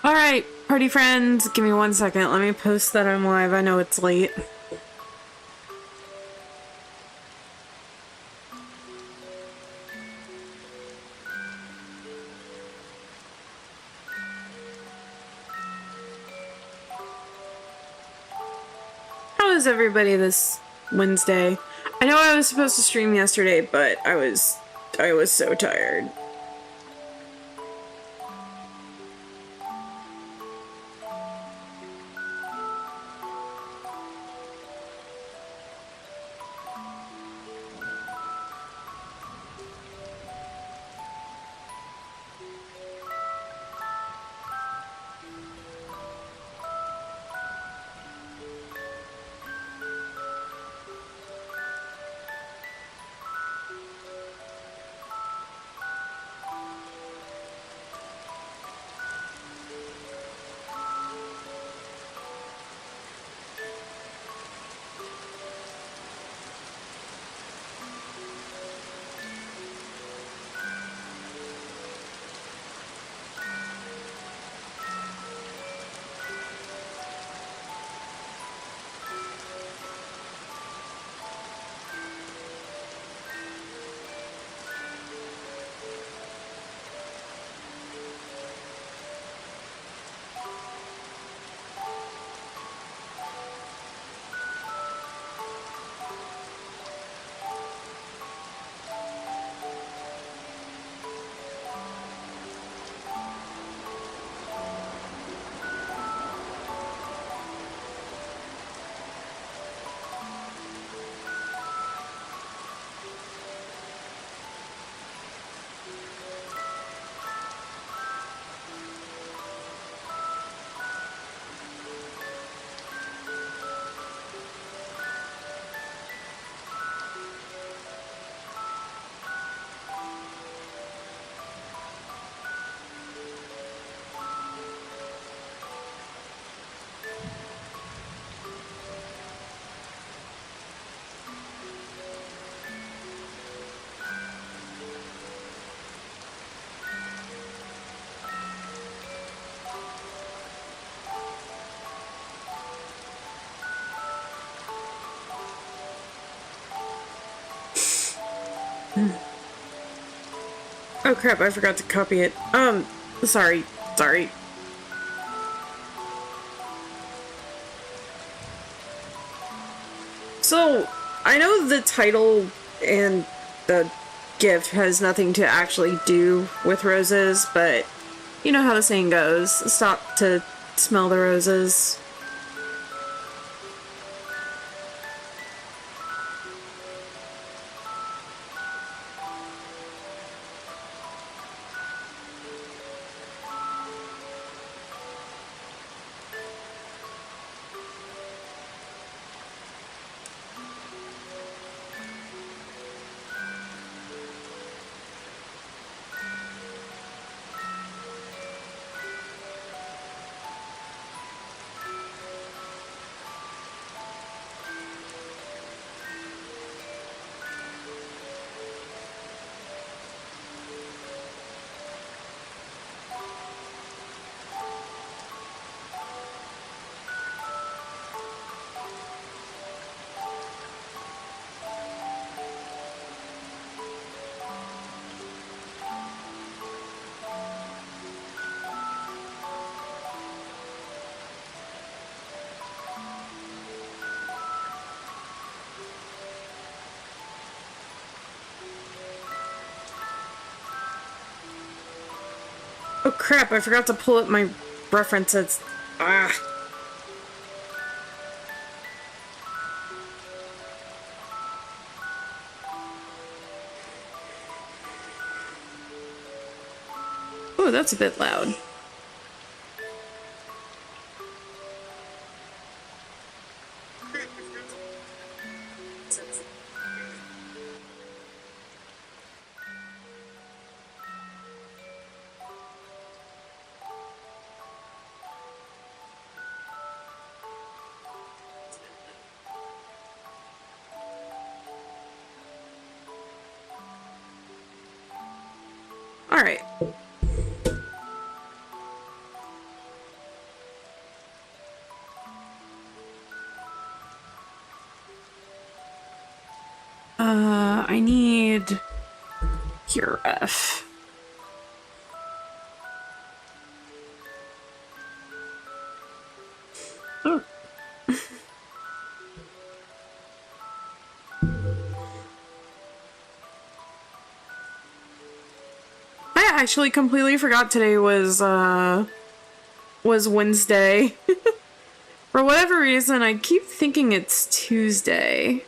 Alright, party friends, give me 1 second. Let me post that I'm live. I know it's late. How is everybody this Wednesday? I know I was supposed to stream yesterday, but I was so tired. Oh crap, I forgot to copy it. Sorry. So, I know the title and the gift has nothing to actually do with roses, but you know how the saying goes, stop to smell the roses. Oh crap, I forgot to pull up my references. Ah. Oh, that's a bit loud. Alright. I need your F. Oh. I actually completely forgot today was Wednesday. For whatever reason, I keep thinking it's Tuesday.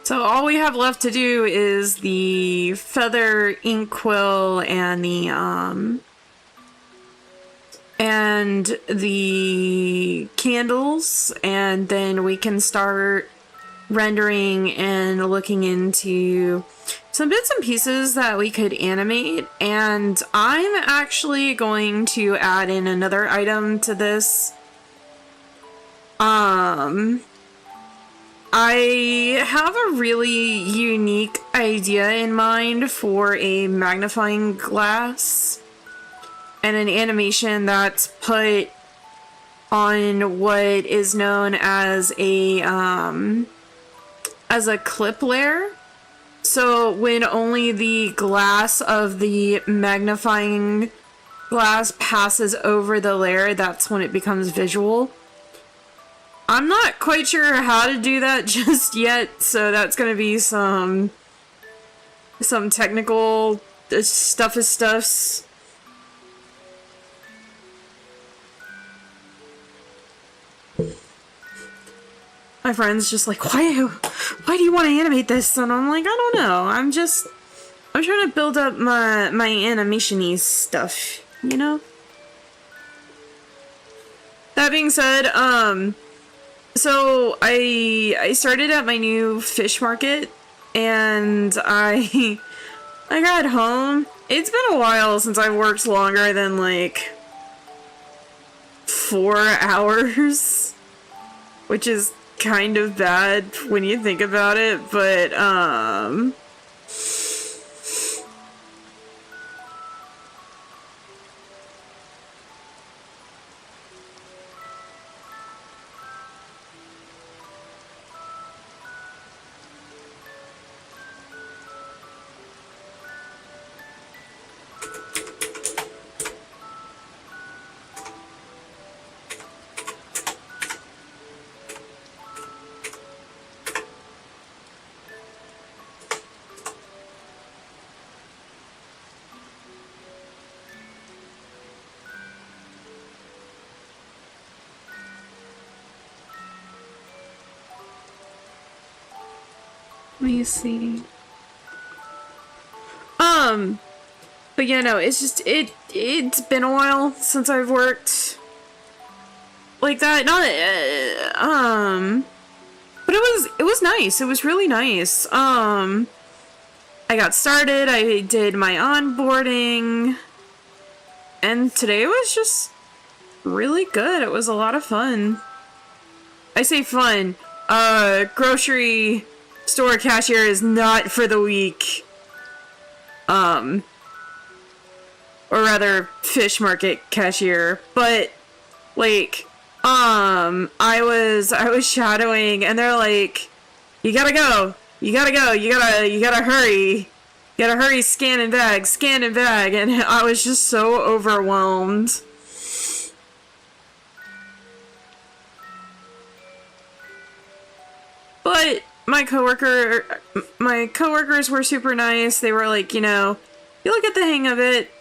So all we have left to do is the feather inkwell and the candles, and then we can start rendering and looking into some bits and pieces that we could animate. And I'm actually going to add in another item to this. I have a really unique idea in mind for a magnifying glass and an animation that's put on what is known as a clip layer. So when only the glass of the magnifying glass passes over the layer, that's when it becomes visual. I'm not quite sure how to do that just yet, so that's gonna be some technical stuffs. My friend's just like, why do you want to animate this? And I'm like, I don't know. I'm trying to build up my animation-y stuff, you know? That being said, so I started at my new fish market, and I got home. It's been a while since I've worked longer than like 4 hours, which is kind of bad when you think about it, but let me see. But yeah, no, it's just, it's been a while since I've worked like that. Not, but it was nice. It was really nice. I got started, I did my onboarding, and today was just really good. It was a lot of fun. I say fun. Grocery store cashier is not for the weak. Or rather, fish market cashier. But, like, I was shadowing, and they're like, you gotta go, you gotta hurry. You gotta hurry, scan and bag, and I was just so overwhelmed. my coworkers were super nice. They were like, you know, you'll get the hang of it.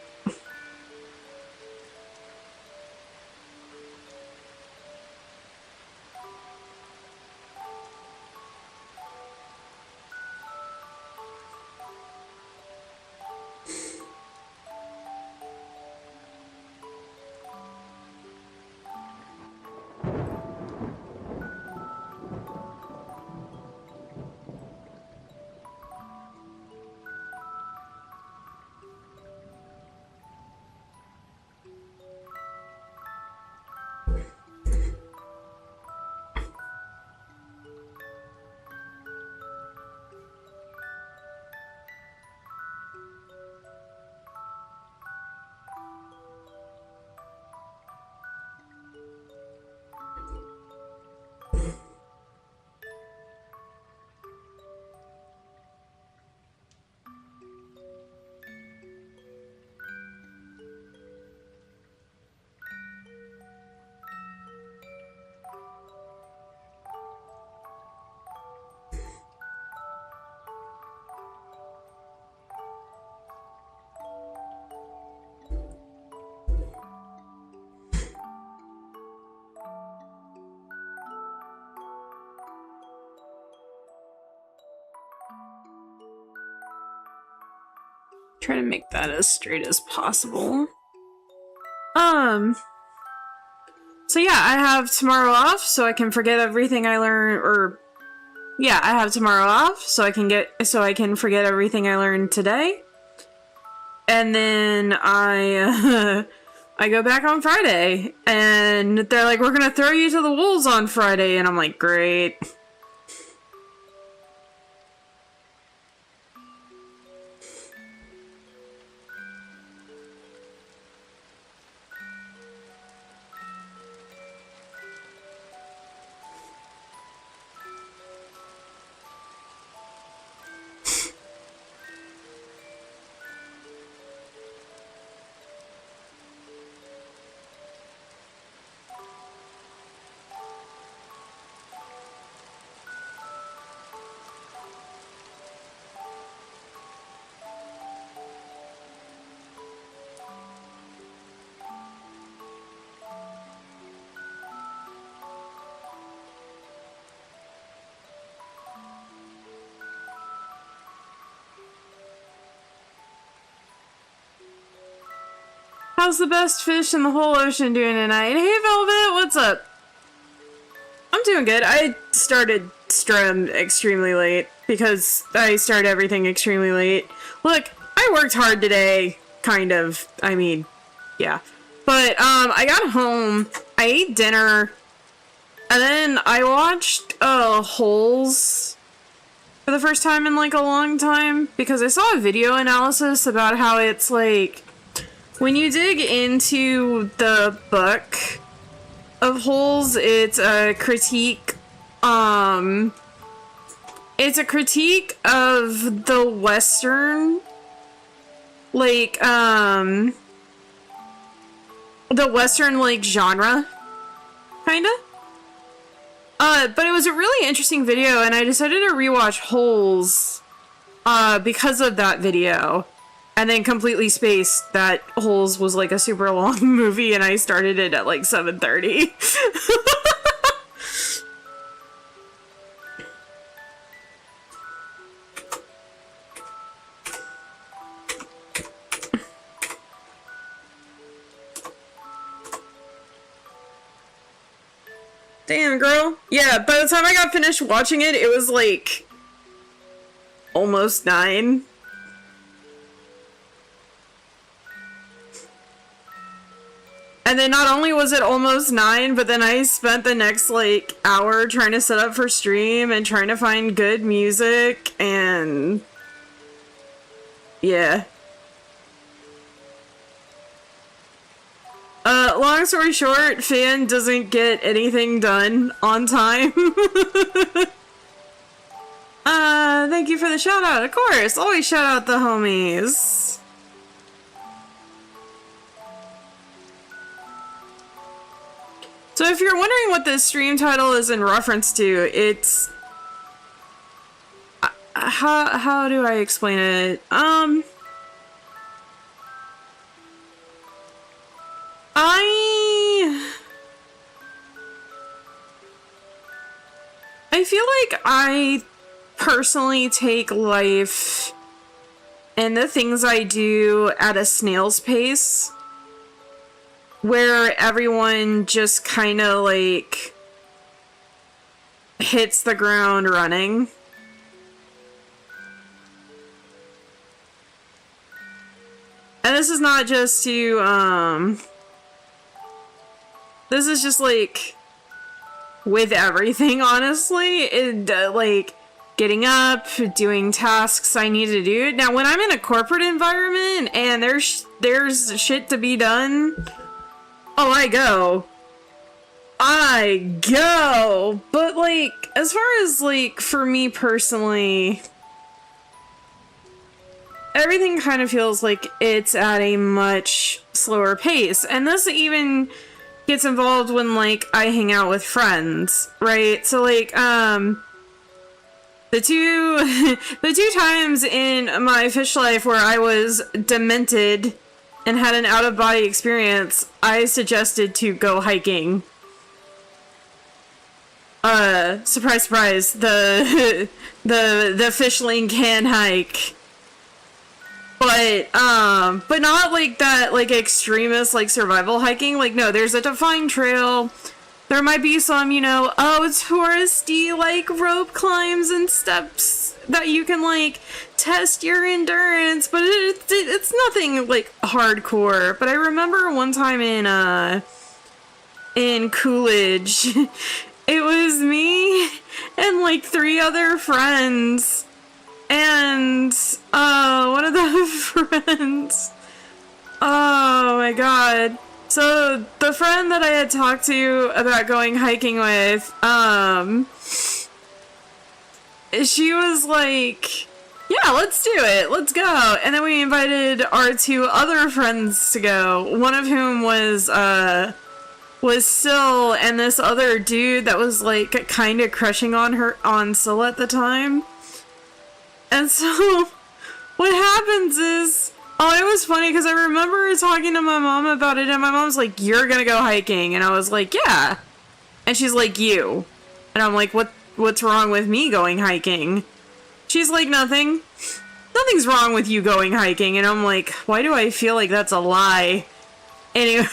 Try to make that as straight as possible. So yeah, I have tomorrow off so I can forget everything I learned, or yeah, I have tomorrow off so I can forget everything I learned today. And then I I go back on Friday and they're like, we're gonna throw you to the wolves on Friday, and I'm like, great. How's the best fish in the whole ocean doing tonight? Hey Velvet, what's up? I'm doing good. I started Strum extremely late because I start everything extremely late. Look, I worked hard today, kind of. I mean, yeah. But I got home, I ate dinner, and then I watched Holes for the first time in like a long time because I saw a video analysis about how it's like when you dig into the book of Holes, it's a critique, it's a critique of the Western, like, the Western, like, genre, kinda. But it was a really interesting video, and I decided to rewatch Holes, because of that video. And then completely spaced that Holes was like a super long movie and I started it at like 7:30. Damn, girl. Yeah, by the time I got finished watching it, it was like almost 9. And then not only was it almost 9, but then I spent the next, like, hour trying to set up for stream and trying to find good music, and yeah. Long story short, Fan doesn't get anything done on time. Thank you for the shout out, of course. Always shout out the homies. So if you're wondering what this stream title is in reference to, it's how do I explain it? I feel like I personally take life and the things I do at a snail's pace, where everyone just kind of like hits the ground running. And this is not just to, this is just like with everything, honestly. Like getting up, doing tasks I need to do. Now, when I'm in a corporate environment and there's shit to be done, oh, I go. But like, as far as like for me personally, everything kind of feels like it's at a much slower pace. And this even gets involved when like I hang out with friends, right? So like, the two times in my fish life where I was demented and had an out-of-body experience, I suggested to go hiking. Surprise, surprise, the Fishling can hike. But not like that, like, extremist, like, survival hiking. Like, no, there's a defined trail. There might be some, you know, touristy, like, rope climbs and steps that you can, like, test your endurance. But it's nothing, like, hardcore. But I remember one time in Coolidge, it was me and, like, 3 other friends. And, one of the friends, oh my god. So, the friend that I had talked to about going hiking with, she was like, yeah, let's do it, let's go. And then we invited our 2 other friends to go, one of whom was Syl, and this other dude that was, like, kind of crushing on Syl at the time. And so, what happens is, it was funny because I remember talking to my mom about it, and my mom's like, you're gonna go hiking. And I was like, yeah. And she's like, you. And I'm like, what's wrong with me going hiking? She's like, nothing. Nothing's wrong with you going hiking. And I'm like, why do I feel like that's a lie? Anyway.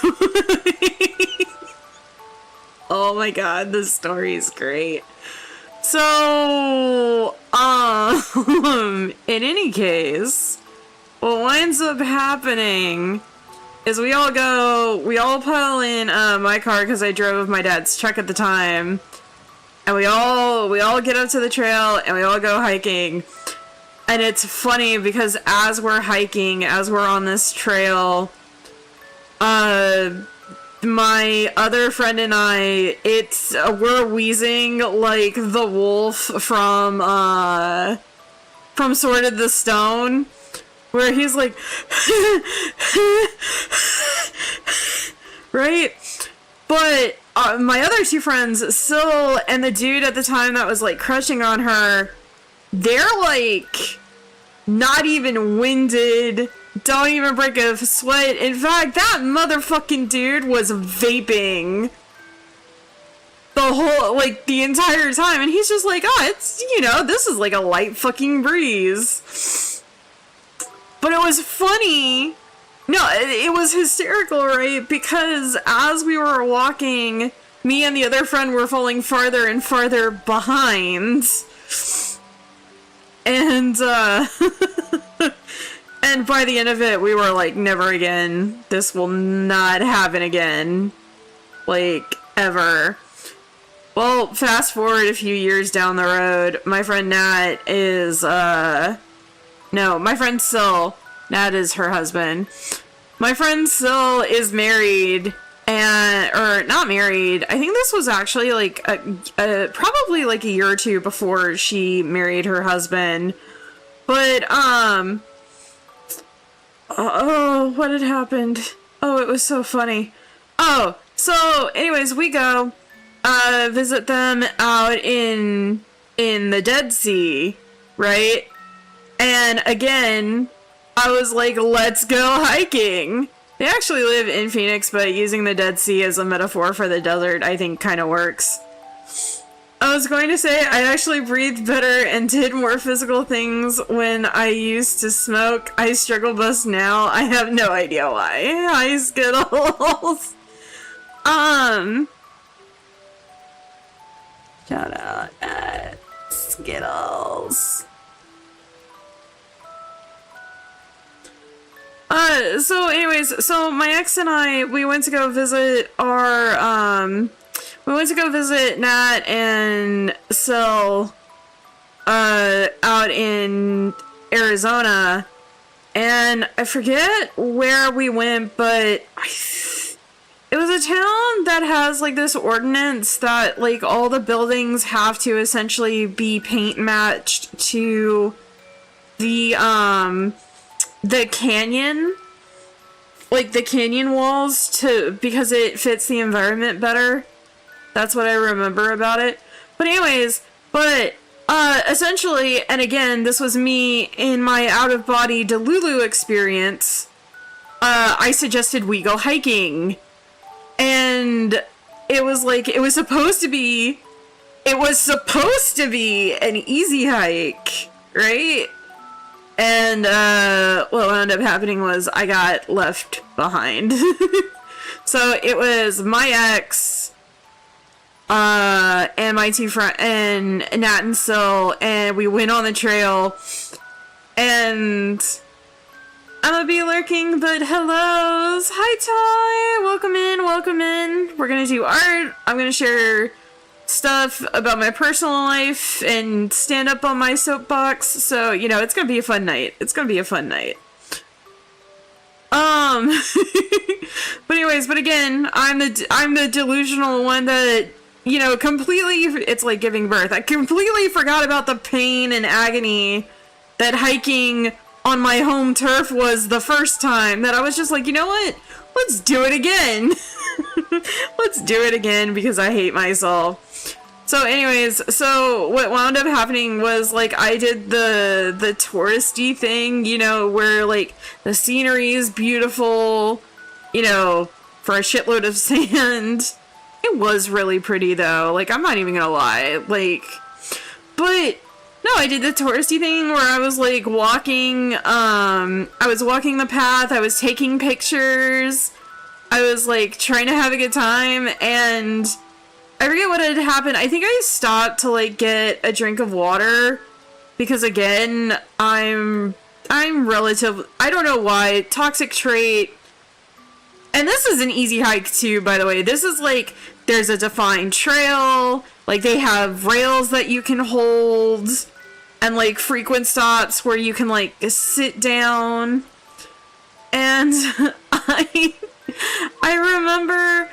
Oh my god, this story is great. So, in any case, what winds up happening is we all pile in my car because I drove my dad's truck at the time, and we all get up to the trail and we all go hiking. And it's funny because as we're hiking, as we're on this trail, my other friend and I, we're wheezing like the wolf from Sword of the Stone, where he's like, right? But my other 2 friends, Syl and the dude at the time that was like crushing on her, they're like not even winded, don't even break a sweat. In fact, that motherfucking dude was vaping the entire time. And he's just like, it's, you know, this is like a light fucking breeze. But it was funny. No, it was hysterical, right? Because as we were walking, me and the other friend were falling farther and farther behind. And, and by the end of it, we were like, never again. This will not happen again. Like, ever. Well, fast forward a few years down the road, my friend Nat is, no, my friend Syl, Nat is her husband. My friend Syl is married, or not married. I think this was actually like probably like a year or 2 before she married her husband. But, oh, what had happened? Oh, it was so funny. Oh, so anyways, we go visit them out in the Dead Sea, right? And again, I was like, let's go hiking. They actually live in Phoenix, but using the Dead Sea as a metaphor for the desert, I think kind of works. I was going to say I actually breathed better and did more physical things when I used to smoke. I struggle bus now. I have no idea why. Hi, Skittles. Shout out at Skittles. So anyways, so my ex and I, we went to go visit Nat and Sil, out in Arizona, and I forget where we went, but it was a town that has, like, this ordinance that, like, all the buildings have to essentially be paint matched to the canyon, like the canyon walls, because it fits the environment better. That's what I remember about it. But anyways, essentially, and again, this was me in my out-of-body Delulu experience, I suggested we go hiking. And it was like, it was supposed to be an easy hike, right? And, what wound up happening was I got left behind. So it was my ex, and my two friends, and Nat and Sil, and we went on the trail, and I'm gonna be lurking, but hellos! Hi, Ty! Welcome in. We're gonna do art. I'm gonna share stuff about my personal life and stand up on my soapbox, so, you know, it's gonna be a fun night. But anyways, but again, I'm the delusional one that, you know, it's like giving birth. I completely forgot about the pain and agony that hiking on my home turf was the first time, that I was just like, you know what? Let's do it again. Let's do it again because I hate myself. So anyways, so what wound up happening was, like, I did the touristy thing, you know, where, like, the scenery is beautiful, you know, for a shitload of sand. It was really pretty, though. Like, I'm not even gonna lie. Like, but no, I did the touristy thing where I was, like, walking, I was walking the path, I was taking pictures, I was, like, trying to have a good time, and I forget what had happened. I think I stopped to, like, get a drink of water, because, again, I'm relative, I don't know why, toxic trait, and this is an easy hike, too, by the way. This is, like, there's a defined trail, like, they have rails that you can hold, and, like, frequent stops where you can, like, sit down, and I remember,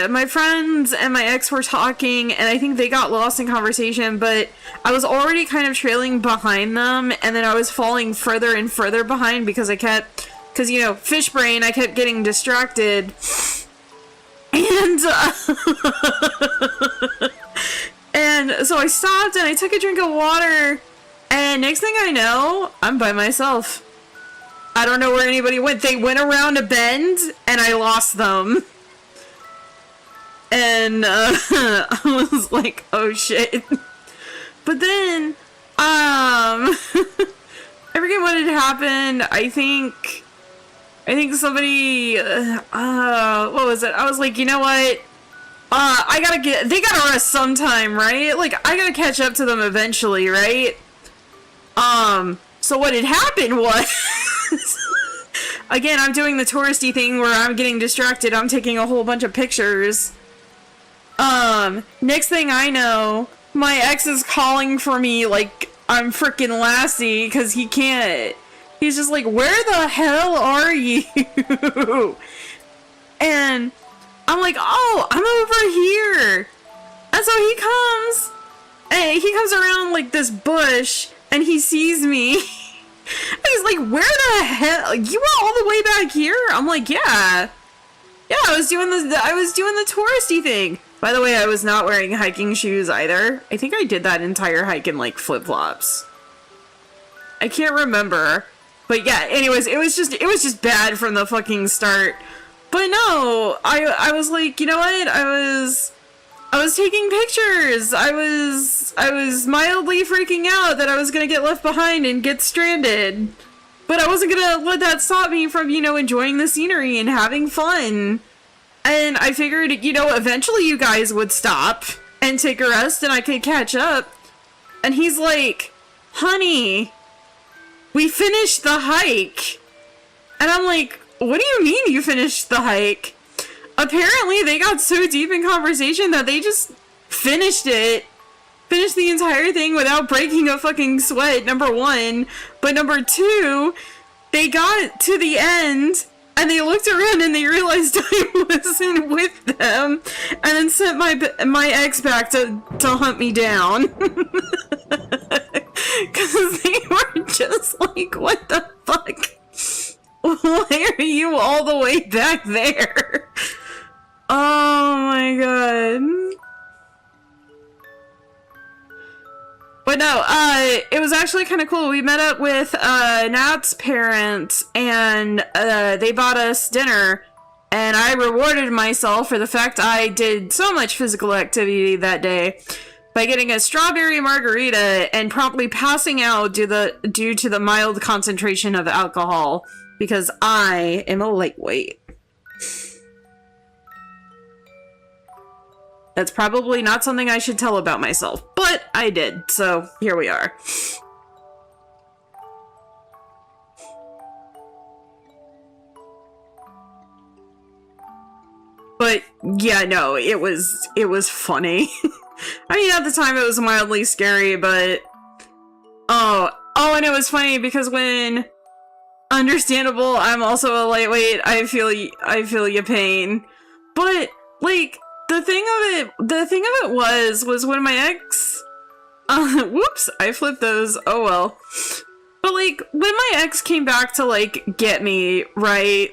my friends and my ex were talking, and I think they got lost in conversation, but I was already kind of trailing behind them, and then I was falling further and further behind because you know, fish brain, I kept getting distracted, and, and so I stopped, and I took a drink of water, and next thing I know, I'm by myself. I don't know where anybody went. They went around a bend, and I lost them. And, I was like, oh shit. But then, I forget what had happened. I think somebody, what was it? I was like, you know what? They gotta rest sometime, right? Like, I gotta catch up to them eventually, right? So what had happened was, again, I'm doing the touristy thing where I'm getting distracted. I'm taking a whole bunch of pictures. Next thing I know, my ex is calling for me like I'm freaking Lassie, because he can't. He's just like, where the hell are you? And I'm like, oh, I'm over here. And so he comes, and he comes around like this bush, and he sees me. And he's like, where the hell? You were all the way back here? I'm like, yeah. Yeah, I was doing the touristy thing. By the way, I was not wearing hiking shoes either. I think I did that entire hike in like flip-flops. I can't remember. But yeah, anyways, it was just bad from the fucking start. But no, I was like, you know what? I was taking pictures. I was mildly freaking out that I was gonna get left behind and get stranded. But I wasn't gonna let that stop me from, you know, enjoying the scenery and having fun. And I figured, you know, eventually you guys would stop and take a rest and I could catch up. And he's like, honey, we finished the hike. And I'm like, what do you mean you finished the hike? Apparently they got so deep in conversation that they just finished the entire thing without breaking a fucking sweat, number one. But number two, they got to the end and they looked around and they realized I wasn't with them and then sent my ex back to hunt me down. Because they were just like, what the fuck? Why are you all the way back there? Oh my god. But no, it was actually kind of cool. We met up with Nat's parents, and they bought us dinner, and I rewarded myself for the fact I did so much physical activity that day by getting a strawberry margarita and promptly passing out due to the mild concentration of alcohol, because I am a lightweight. That's probably not something I should tell about myself, but I did, so here we are. But yeah, no, it was funny. I mean, at the time it was mildly scary, but oh, and it was funny because when, understandable, I'm also a lightweight, I feel your pain. But like, the thing of it was when my ex, whoops, I flipped those, oh well. But like, when my ex came back to like, get me, right?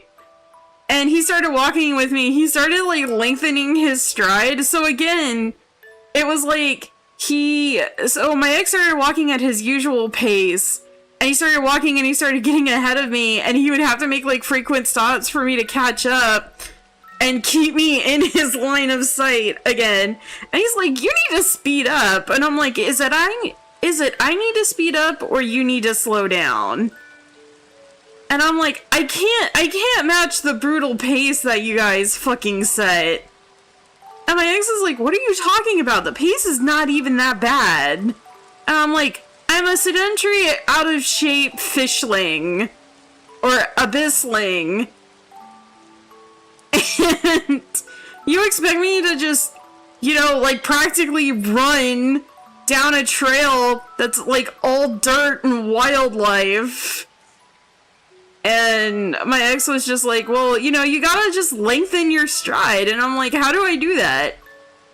And he started walking with me, he started like lengthening his stride, so again, it was like, so my ex started walking at his usual pace, and he started walking and he started getting ahead of me, and he would have to make like frequent stops for me to catch up and keep me in his line of sight again. And he's like, you need to speed up. And I'm like, is it I need to speed up or you need to slow down? And I'm like, I can't match the brutal pace that you guys fucking set. And my ex is like, what are you talking about? The pace is not even that bad. And I'm like, I'm a sedentary, out of shape fishling. Or abyssling. And you expect me to just, you know, like practically run down a trail that's like all dirt and wildlife. And my ex was just like, well, you know, you gotta just lengthen your stride. And I'm like, how do I do that?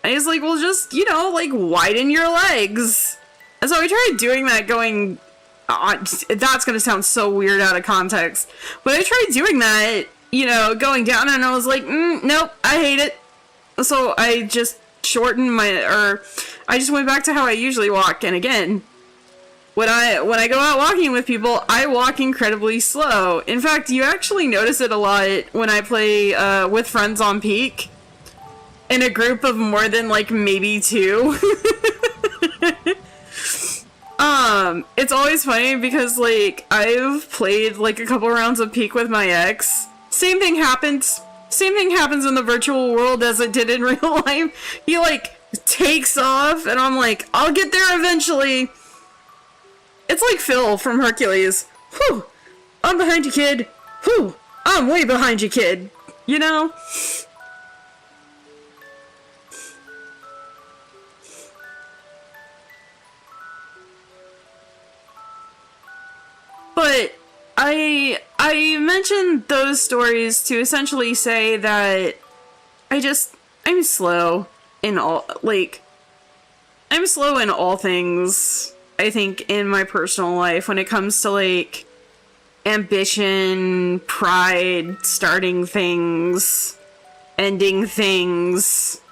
And he's like, well, just, you know, like widen your legs. And so I tried doing that going, that's gonna sound so weird out of context. But I tried doing that, you know, going down, and I was like, nope, I hate it. So I just shortened I just went back to how I usually walk. And again, when I go out walking with people, I walk incredibly slow. In fact, you actually notice it a lot when I play with friends on Peak. In a group of more than like maybe two. It's always funny because like I've played like a couple rounds of Peak with my ex. Same thing happens in the virtual world as it did in real life. He like takes off and I'm like, I'll get there eventually. It's like Phil from Hercules. Whew, I'm behind you, kid. Whew, I'm way behind you, kid. You know? But I mentioned those stories to essentially say that I'm slow in all, like, I'm slow in all things, I think, in my personal life when it comes to, like, ambition, pride, starting things, ending things.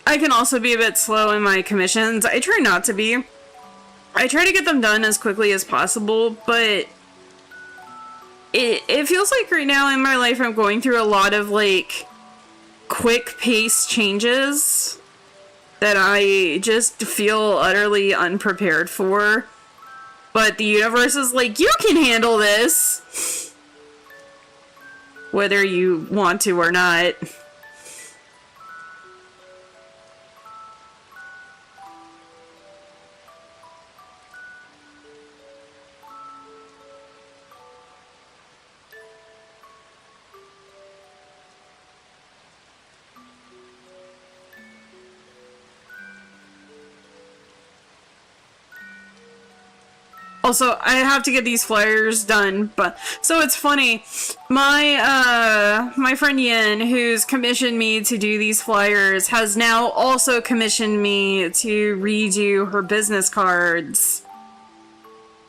I can also be a bit slow in my commissions. I try not to be. I try to get them done as quickly as possible, but it feels like right now in my life I'm going through a lot of, like, quick pace changes that I just feel utterly unprepared for. But the universe is like, you can handle this! Whether you want to or not. Also, I have to get these flyers done, but so it's funny. My friend Yin, who's commissioned me to do these flyers, has now also commissioned me to redo her business cards.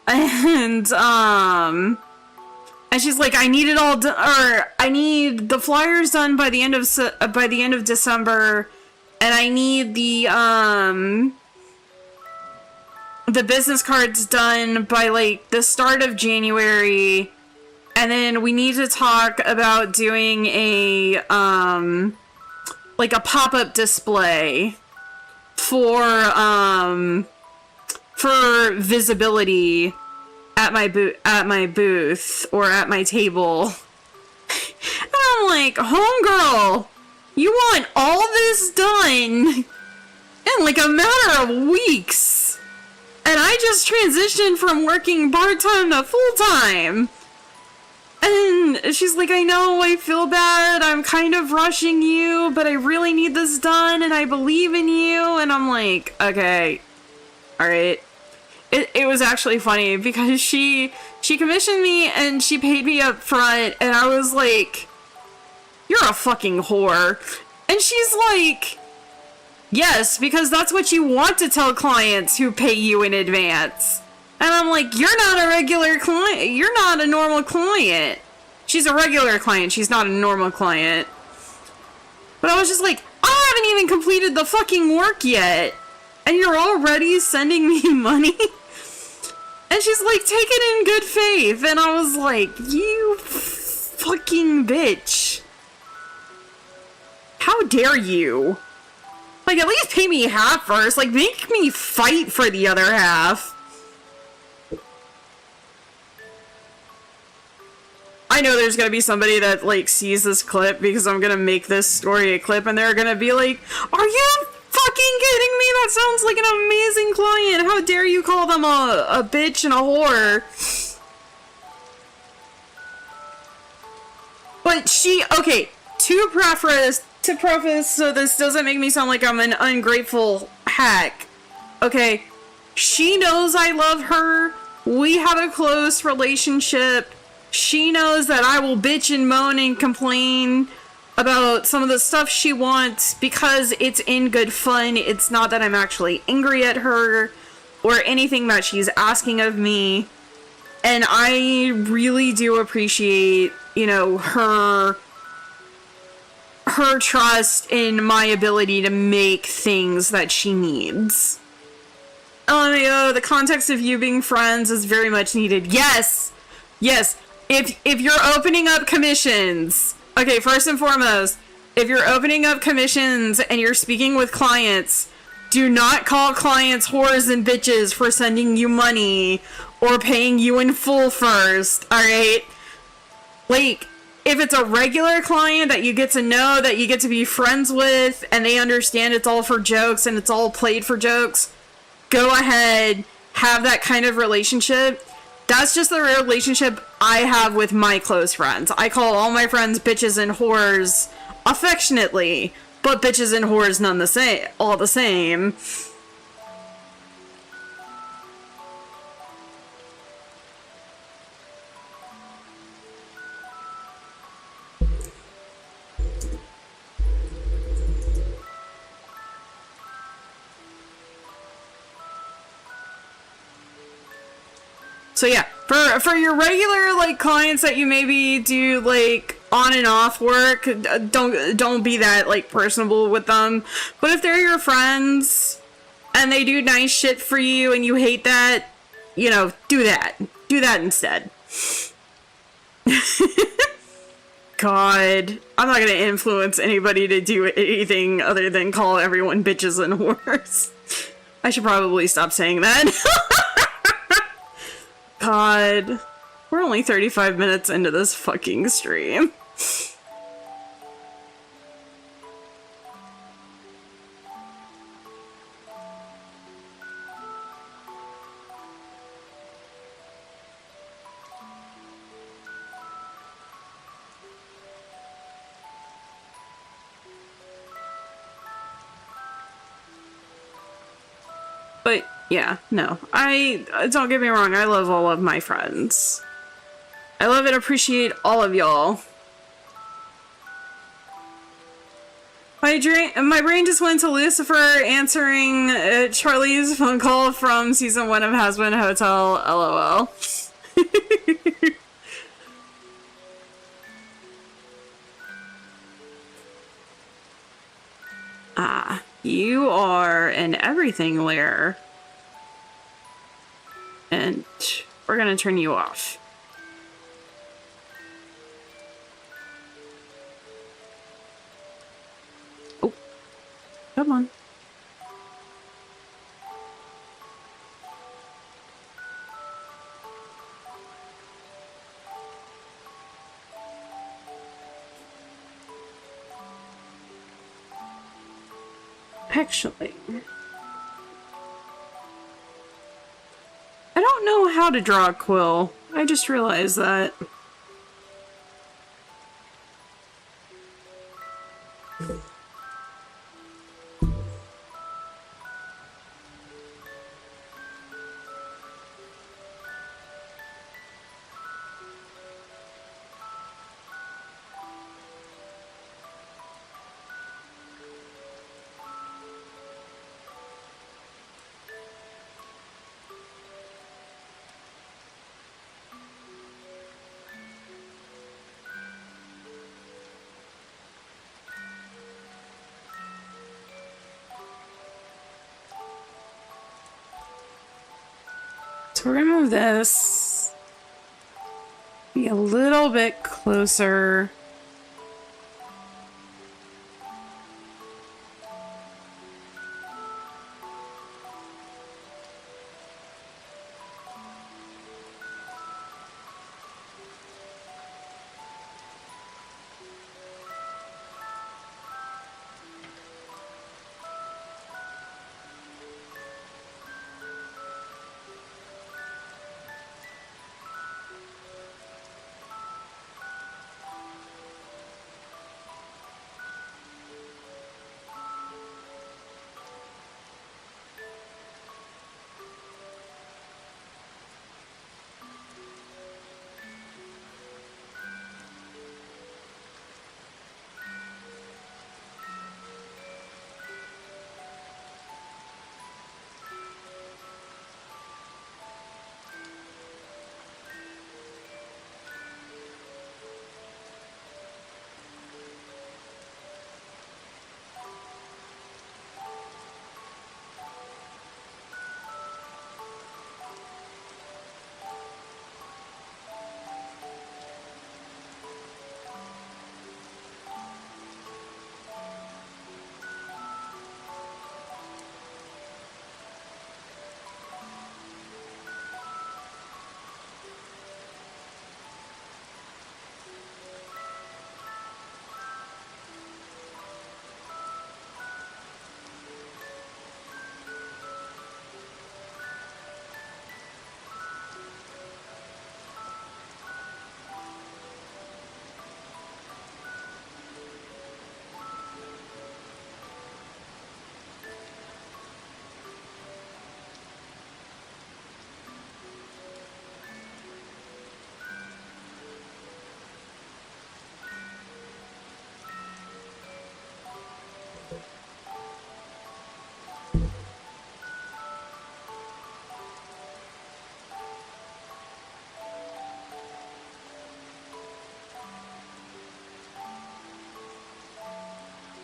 And she's like, I need it all done, or I need the flyers done by the end of December, and I need the business cards done by, like, the start of January, and then we need to talk about doing a, like, a pop-up display for visibility at my booth, or at my table. And I'm like, homegirl, you want all this done in, like, a matter of weeks? And I just transitioned from working part-time to full-time. And she's like, I know, I feel bad, I'm kind of rushing you, but I really need this done, and I believe in you. And I'm like, okay, alright. It was actually funny, because she commissioned me, and she paid me up front, and I was like, you're a fucking whore. And she's like, yes, because that's what you want to tell clients who pay you in advance. And I'm like, you're not a regular client. You're not a normal client. She's a regular client. She's not a normal client. But I was just like, I haven't even completed the fucking work yet. And you're already sending me money? And she's like, take it in good faith. And I was like, you fucking bitch. How dare you? Like, at least pay me half first. Like, make me fight for the other half. I know there's gonna be somebody that, like, sees this clip, because I'm gonna make this story a clip, and they're gonna be like, are you fucking kidding me? That sounds like an amazing client. How dare you call them a bitch and a whore? But okay, to preface, so this doesn't make me sound like I'm an ungrateful hack. Okay, she knows I love her. We have a close relationship. She knows that I will bitch and moan and complain about some of the stuff she wants because it's in good fun. It's not that I'm actually angry at her or anything that she's asking of me. And I really do appreciate, you know, her trust in my ability to make things that she needs. The context of you being friends is very much needed. Yes! Yes! If you're opening up commissions, okay, first and foremost, if you're opening up commissions and you're speaking with clients, do not call clients whores and bitches for sending you money or paying you in full first, alright? Like, if it's a regular client that you get to know, that you get to be friends with, and they understand it's all for jokes and it's all played for jokes, go ahead, have that kind of relationship. That's just the relationship I have with my close friends. I call all my friends bitches and whores affectionately, but bitches and whores all the same. So yeah, for your regular, like, clients that you maybe do, like, on and off work, don't be that like personable with them. But if they're your friends and they do nice shit for you and you hate that, you know, do that instead. God, I'm not gonna influence anybody to do anything other than call everyone bitches and whores. I should probably stop saying that. God, we're only 35 minutes into this fucking stream. But yeah, no. Don't get me wrong, I love all of my friends. I love and appreciate all of y'all. My brain just went to Lucifer answering Charlie's phone call from season 1 of Hazbin Hotel, LOL. You are an everything lair. And we're gonna turn you off. Oh, come on. Actually, I don't know how to draw a quill. I just realized that. So we're gonna move this. Be a little bit closer.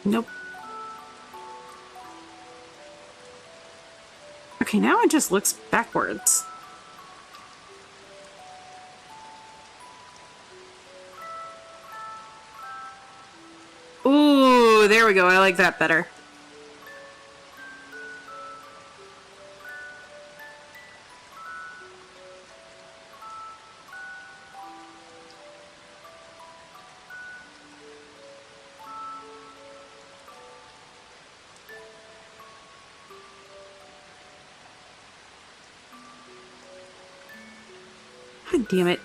Nope. Okay, now it just looks backwards. Ooh, there we go. I like that better. God damn it.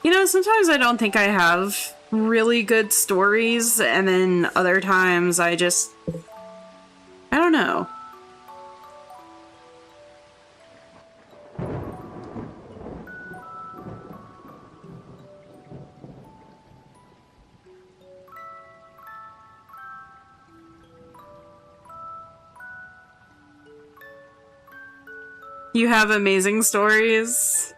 You know, sometimes I don't think I have really good stories, and then other times I don't know. You have amazing stories.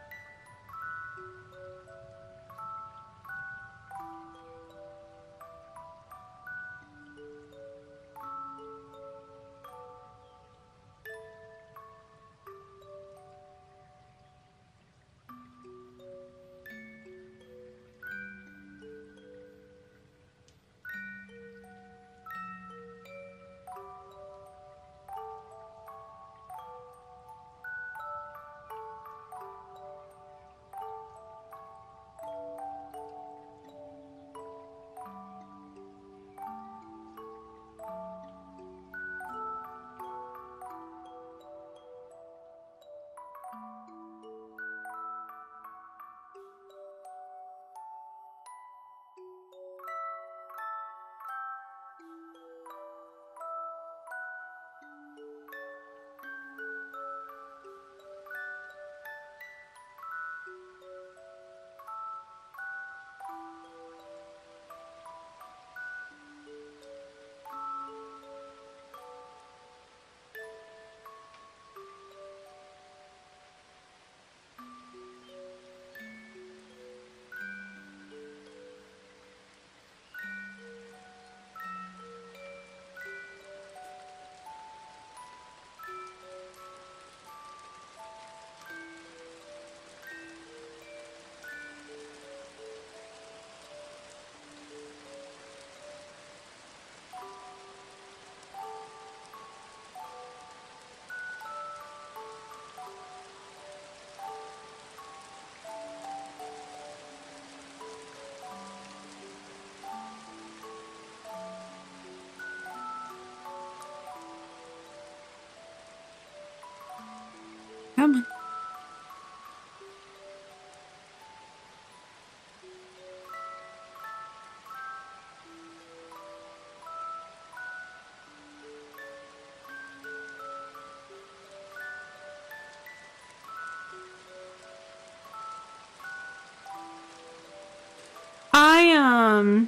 Come on. I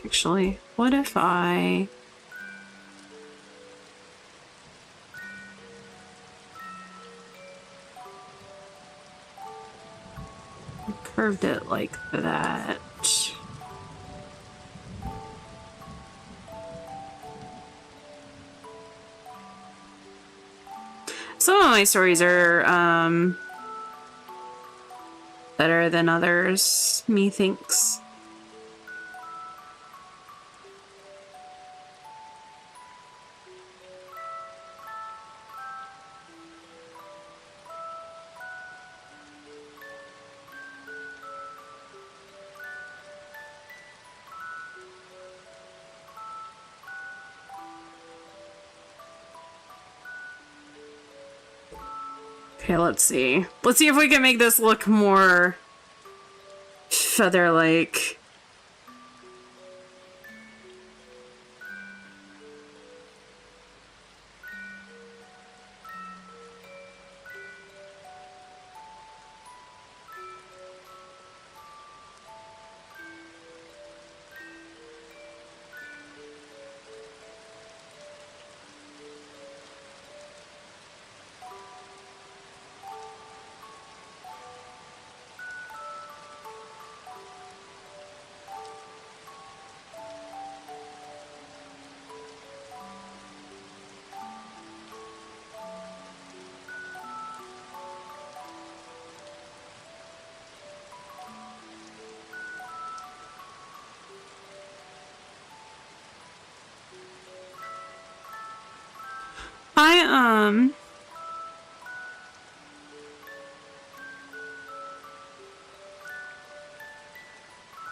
actually, what if I curved it like that? Some of my stories are better than others, methinks. Okay, let's see. Let's see if we can make this look more feather-like. I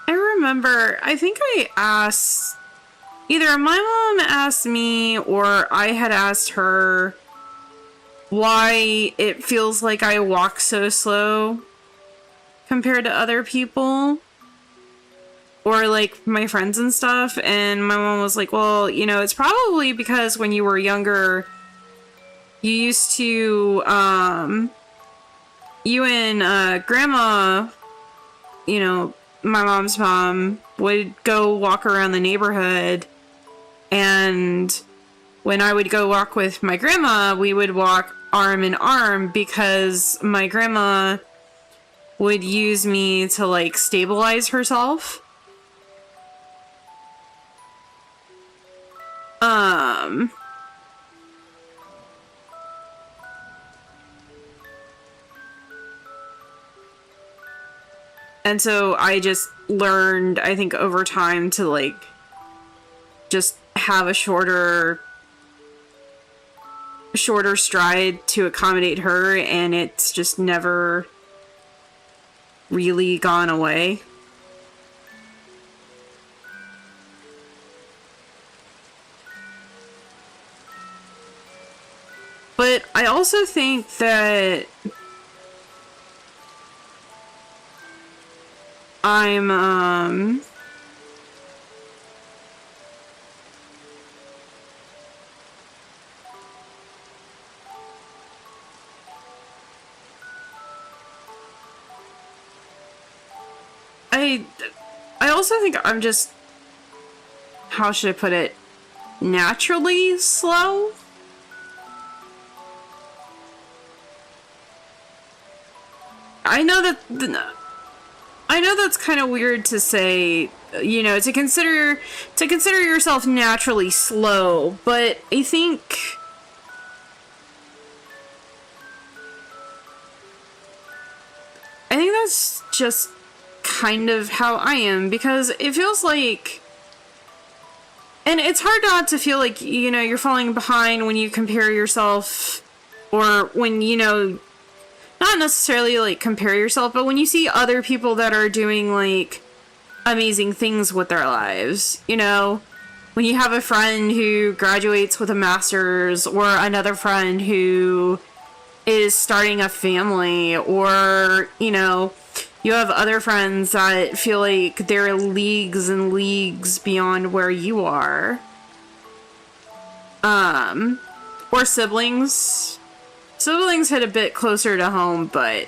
I remember, I think I asked, either my mom asked me or I had asked her why it feels like I walk so slow compared to other people or like my friends and stuff. And my mom was like, well, you know, it's probably because when you were younger, you used to, you and grandma, you know, my mom's mom, would go walk around the neighborhood, and when I would go walk with my grandma, we would walk arm in arm because my grandma would use me to like stabilize herself. And so I just learned, I think, over time to like just have a shorter stride to accommodate her, and it's just never really gone away. But I also think that I'm, I also think I'm just, how should I put it, naturally slow? I know that's kind of weird to say, you know, to consider yourself naturally slow, but I think that's just kind of how I am, because it feels like, and it's hard not to feel like, you know, you're falling behind when you compare yourself, or when, you know, not necessarily like compare yourself, but when you see other people that are doing like amazing things with their lives, you know, when you have a friend who graduates with a master's, or another friend who is starting a family, or, you know, you have other friends that feel like they're leagues and leagues beyond where you are. Or siblings. Siblings hit a bit closer to home, but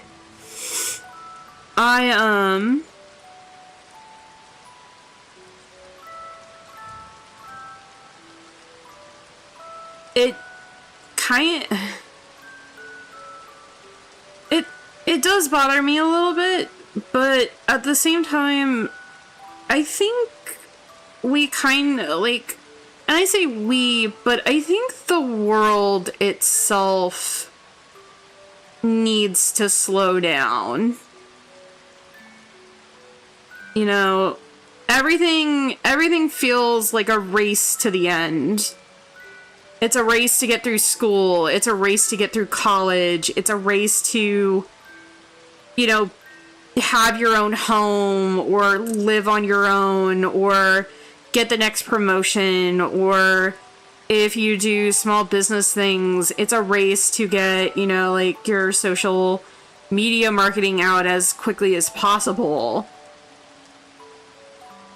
it kind it does bother me a little bit, but at the same time, I think we kind of like, and I say we, but I think the world itself needs to slow down. You know, everything feels like a race to the end. It's a race to get through school. It's a race to get through college. It's a race to, you know, have your own home, or live on your own, or get the next promotion, or if you do small business things, it's a race to get, you know, like your social media marketing out as quickly as possible.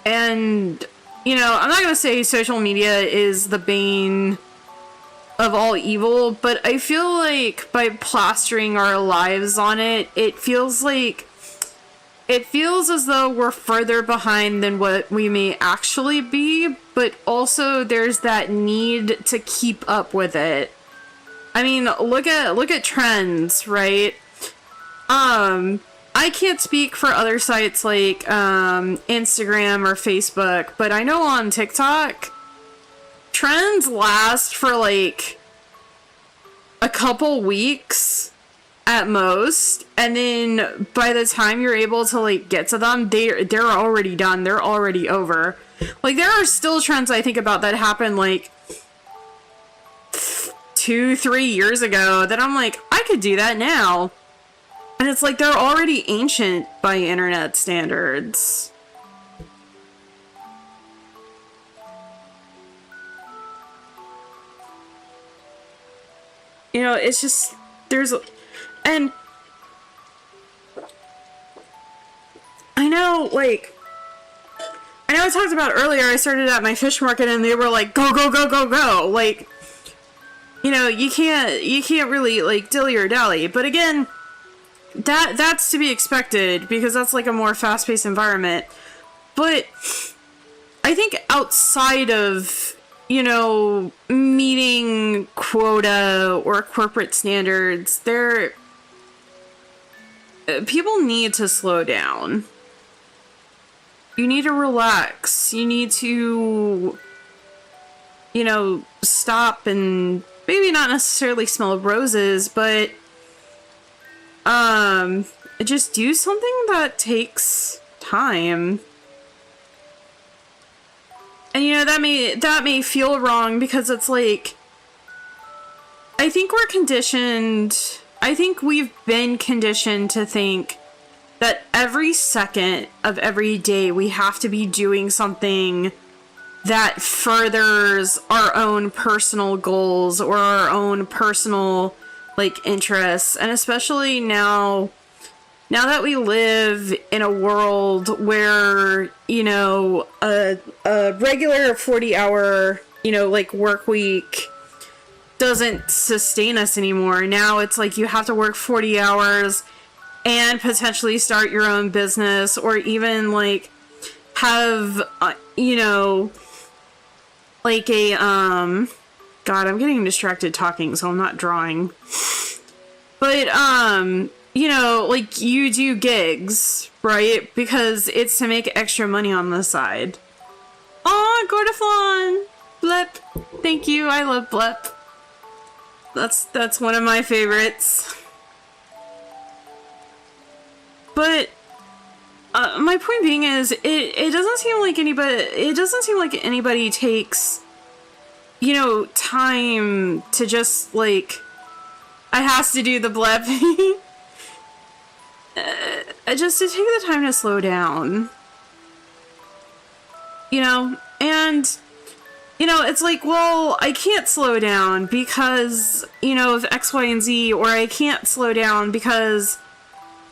And, you know, I'm not gonna say social media is the bane of all evil, but I feel like by plastering our lives on it, it feels as though we're further behind than what we may actually be, but also there's that need to keep up with it. I mean, look at trends, right? I can't speak for other sites like Instagram or Facebook, but I know on TikTok, trends last for like a couple weeks at most, and then by the time you're able to like get to them, they're already done. They're already over. Like, there are still trends I think about that happened like 2-3 years ago that I'm like, I could do that now. And it's like they're already ancient by internet standards. You know, it's just, and I know, like, I talked about earlier, I started at my fish market and they were like, go, go, go, go, go. Like, you know, you can't really, like, dilly or dally. But again, that's to be expected because that's like a more fast-paced environment. But I think outside of, you know, meeting quota or corporate standards, people need to slow down. You need to relax. You need to, you know, stop and maybe not necessarily smell roses, but just do something that takes time. And you know, that may feel wrong because it's like, I think we've been conditioned to think that every second of every day we have to be doing something that furthers our own personal goals or our own personal, like, interests. And especially now that we live in a world where, you know, a regular 40-hour, you know, like, work week doesn't sustain us anymore. Now it's like you have to work 40 hours and potentially start your own business, or even like have, you know, like a, God, I'm getting distracted talking, so I'm not drawing. But, you know, like, you do gigs, right? Because it's to make extra money on the side. Aw, Gordaflon! Blep. Thank you, I love Blep. That's one of my favorites. But my point being is, it doesn't seem like anybody takes, you know, time to just, like, I has to do the blep. Just to take the time to slow down. You know, and, you know, it's like, well, I can't slow down because, you know, of X, Y, and Z, or I can't slow down because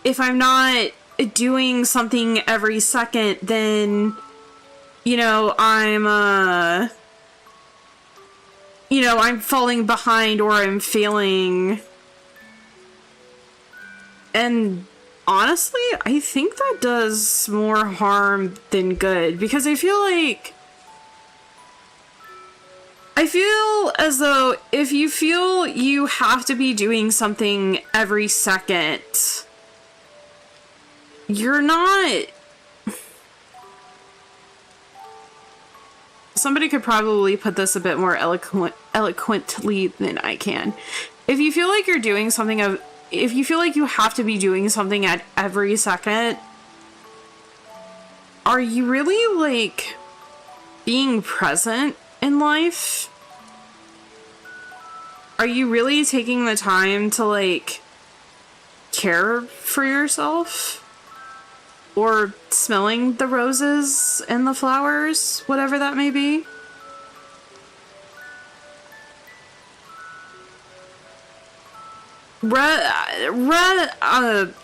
if I'm not doing something every second, then, you know, I'm falling behind or I'm failing. And honestly, I think that does more harm than good, because I feel as though if you feel you have to be doing something every second, you're not... Somebody could probably put this a bit more eloquently than I can. If you feel like you're doing something if you feel like you have to be doing something at every second, are you really, like, being present in life? Are you really taking the time to, like, care for yourself? Or smelling the roses and the flowers, whatever that may be?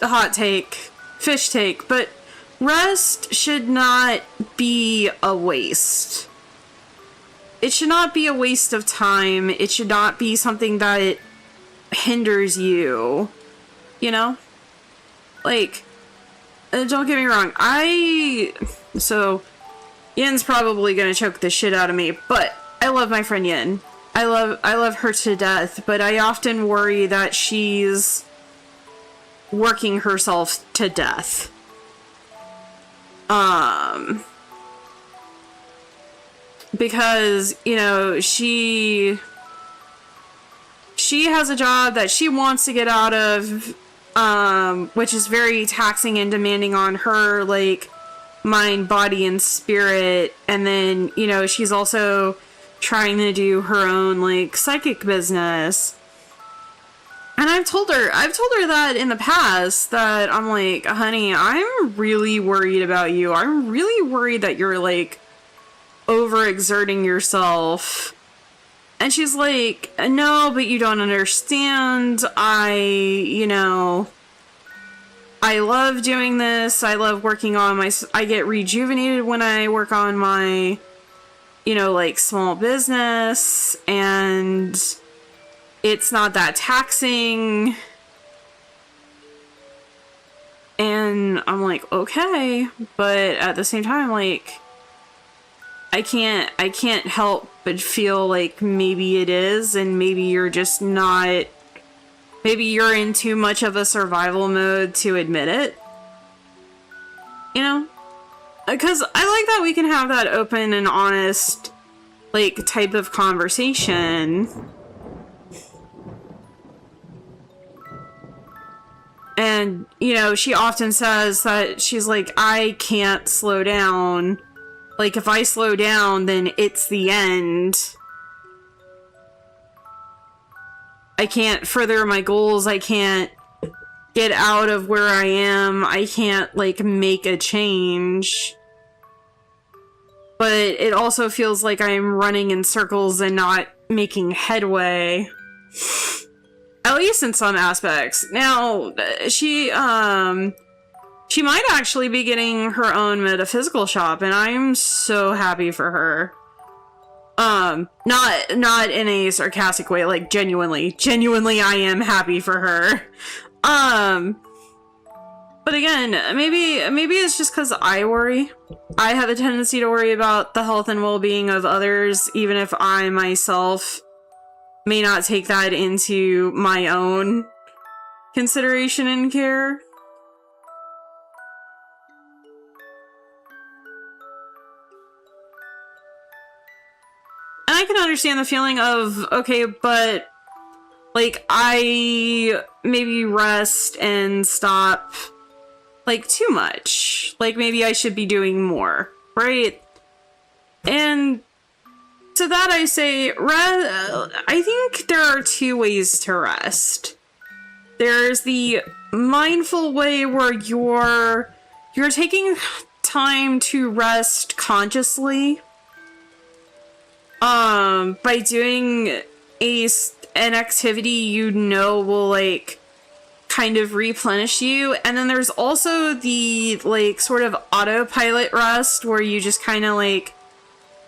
Hot take, fish take, but rest should not be a waste. It should not be a waste of time. It should not be something that hinders you. You know? Like, don't get me wrong. So, Yin's probably gonna choke the shit out of me, but I love my friend Yin. I love her to death, but I often worry that she's working herself to death. Because, you know, she has a job that she wants to get out of, which is very taxing and demanding on her, like, mind, body, and spirit. And then, you know, she's also trying to do her own, like, psychic business. And I've told her that in the past, that I'm like, honey, I'm really worried about you. I'm really worried that you're, like, overexerting yourself. And she's like, no, but you don't understand. I love doing this. I love working on I get rejuvenated when I work on my, you know, like, small business, and it's not that taxing. And I'm like, okay, but at the same time, like, I can't help but feel like maybe it is, and maybe you're just not, maybe you're in too much of a survival mode to admit it. You know? Because I like that we can have that open and honest, like, type of conversation. And, you know, she often says that she's like, I can't slow down. Like, if I slow down, then it's the end. I can't further my goals. I can't get out of where I am. I can't, like, make a change. But it also feels like I'm running in circles and not making headway. At least in some aspects. Now, she might actually be getting her own metaphysical shop, and I'm so happy for her. Not in a sarcastic way, like, genuinely I am happy for her. But again, maybe it's just because I worry. I have a tendency to worry about the health and well-being of others, even if I myself may not take that into my own consideration and care. And I can understand the feeling of, okay, but, like, I maybe rest and stop, like, too much. Like, maybe I should be doing more, right? And to that I say, I think there are two ways to rest. There's the mindful way where you're taking time to rest consciously, by doing an activity you know will, like, kind of replenish you. And then there's also the, like, sort of autopilot rest where you just kind of, like,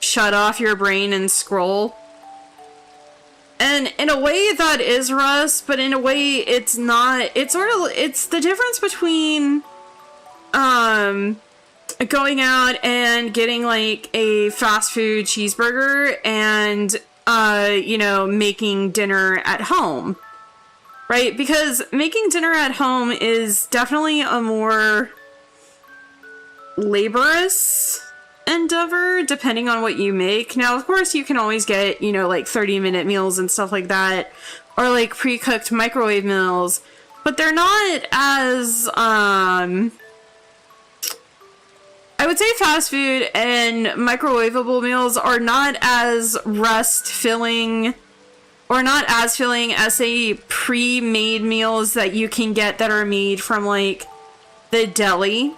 shut off your brain and scroll. And in a way that is rest, but in a way it's not. It's the difference between going out and getting, like, a fast food cheeseburger and you know, making dinner at home. Right? Because making dinner at home is definitely a more laborious endeavor, depending on what you make. Now, of course, you can always get, you know, like 30-minute meals and stuff like that, or like pre-cooked microwave meals, but they're not as, I would say fast food and microwavable meals are not as rest-filling, or not as filling as, say, pre-made meals that you can get that are made from, like, the deli.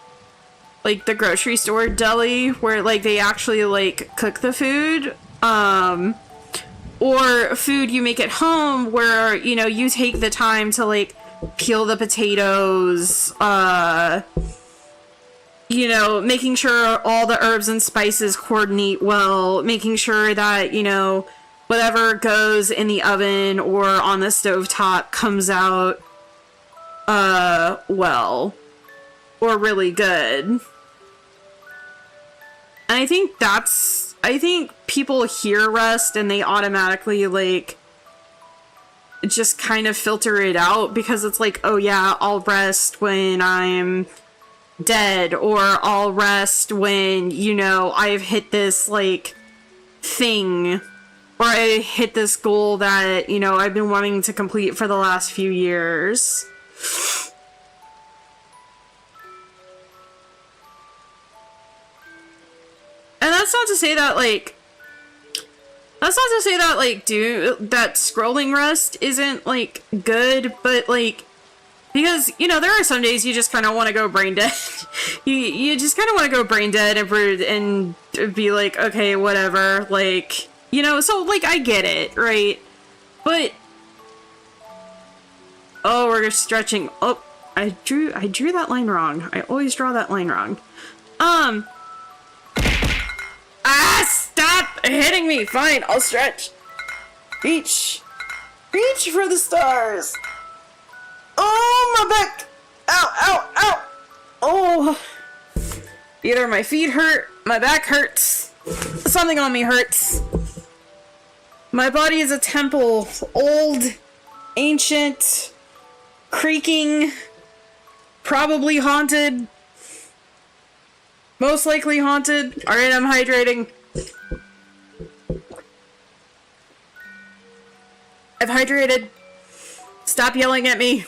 Like, the grocery store deli, where, like, they actually, like, cook the food. Or food you make at home where, you know, you take the time to, like, peel the potatoes, you know, making sure all the herbs and spices coordinate well, making sure that, you know, whatever goes in the oven or on the stovetop comes out, well, or really good. And I think people hear rest and they automatically, like, just kind of filter it out because it's like, oh yeah, I'll rest when I'm dead, or I'll rest when, you know, I've hit this, like, thing, or I hit this goal that, you know, I've been wanting to complete for the last few years. And that's not to say that, like, dude, that scrolling rest isn't, like, good, but, like, because, you know, there are some days you just kind of want to go brain dead. you just kind of want to go brain dead and be like, okay, whatever, like, you know, so, like, I get it, right? But, oh, we're stretching. Oh, I drew that line wrong. I always draw that line wrong. Stop hitting me. Fine, I'll stretch. Reach for the stars. Oh, my back! Ow, ow, ow! Oh! Either my feet hurt, my back hurts, something on me hurts. My body is a temple. Old, ancient, creaking, probably haunted. Most likely haunted. Alright, I'm hydrating. I've hydrated. Stop yelling at me.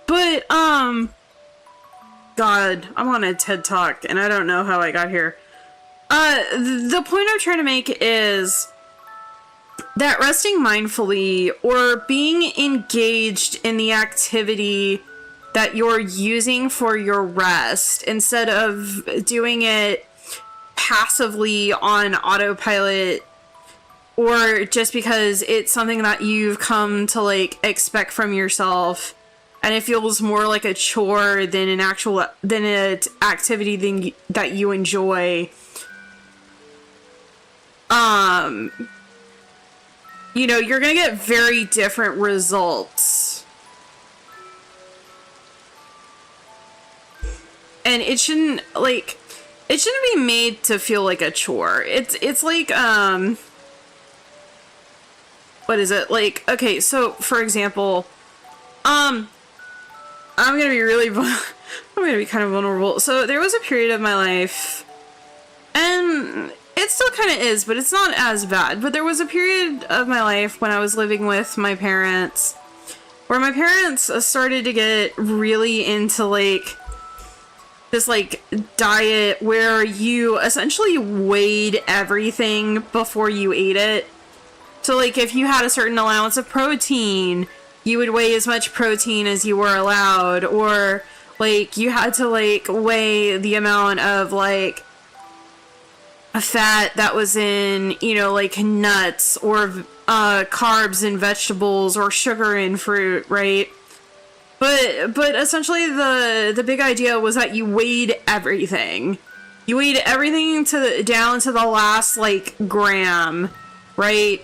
But, God, I'm on a TED Talk, and I don't know how I got here. The point I'm trying to make is that resting mindfully, or being engaged in the activity that you're using for your rest, instead of doing it passively on autopilot, or just because it's something that you've come to, like, expect from yourself, and it feels more like a chore than an activity that you enjoy. You know, you're gonna get very different results. And it shouldn't be made to feel like a chore. It's like, what is it? Like, okay, so, for example, I'm gonna be I'm gonna be kind of vulnerable. So, there was a period of my life, and it still kind of is, but it's not as bad. But there was a period of my life when I was living with my parents, where my parents started to get really into, like, this, like, diet where you essentially weighed everything before you ate it. So, like, if you had a certain allowance of protein, you would weigh as much protein as you were allowed, or, like, you had to, like, weigh the amount of, like, a fat that was in, you know, like, nuts, or carbs in vegetables, or sugar in fruit, right? But essentially the big idea was that you weighed everything. You weighed everything down to the last, like, gram, right?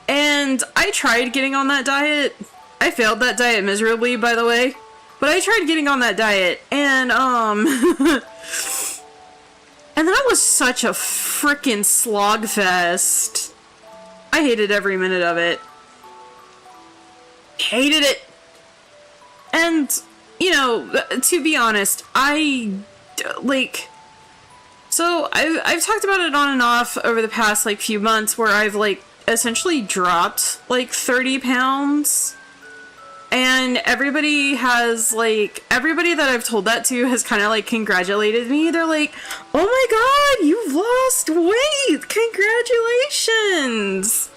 And I tried getting on that diet. I failed that diet miserably, by the way. But I tried getting on that diet, and, and that was such a frickin' slogfest. I hated every minute of it. Hated it. And, you know, to be honest, so I've talked about it on and off over the past, like, few months, where I've, like, essentially dropped, like, 30 pounds. And everybody that I've told that to has kind of, like, congratulated me. They're like, oh my god, you've lost weight! Congratulations!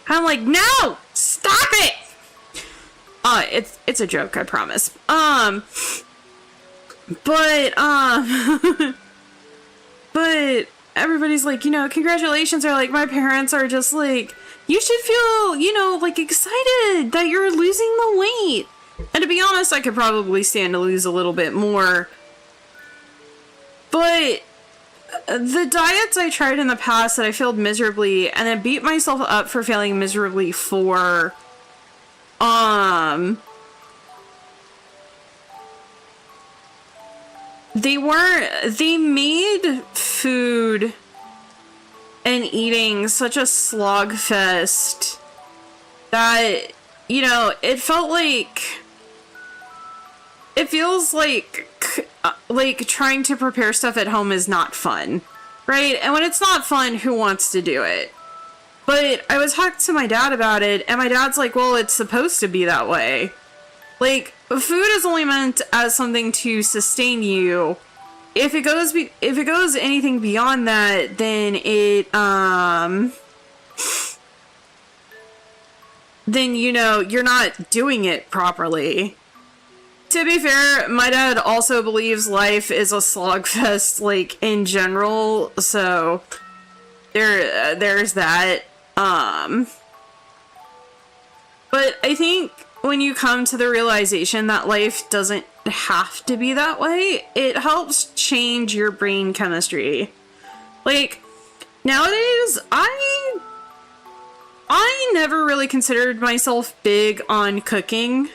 And I'm like, no! Stop it! It's a joke, I promise. But, but everybody's like, you know, congratulations, or like, my parents are just like, you should feel, you know, like excited that you're losing the weight. And to be honest, I could probably stand to lose a little bit more. But the diets I tried in the past that I failed miserably and then beat myself up for failing miserably for, they made food and eating such a slogfest that, you know, it feels like trying to prepare stuff at home is not fun, right? And when it's not fun, who wants to do it? But I was talking to my dad about it, and my dad's like, well, it's supposed to be that way. Like, food is only meant as something to sustain you. If it goes anything beyond that, then then, you know, you're not doing it properly. To be fair, my dad also believes life is a slogfest, like, in general, so there's that. But I think when you come to the realization that life doesn't have to be that way, it helps change your brain chemistry. Like, nowadays, I never really considered myself big on cooking.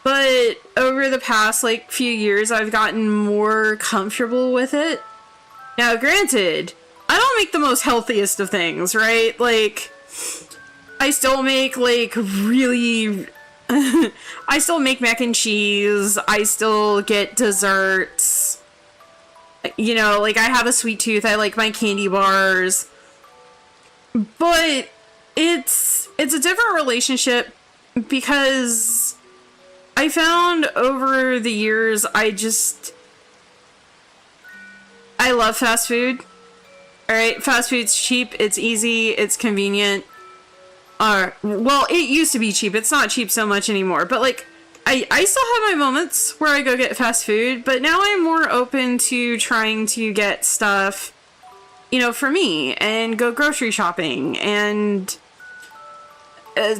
But over the past, like, few years, I've gotten more comfortable with it. Now, granted, I don't make the most healthiest of things, right? Like, I still make, like, really... I still make mac and cheese. I still get desserts. You know, like, I have a sweet tooth. I like my candy bars. But it's a different relationship because I found over the years I love fast food. Alright, fast food's cheap, it's easy, it's convenient. Well, it used to be cheap. It's not cheap so much anymore. But, like, I still have my moments where I go get fast food, but now I'm more open to trying to get stuff, you know, for me, and go grocery shopping, and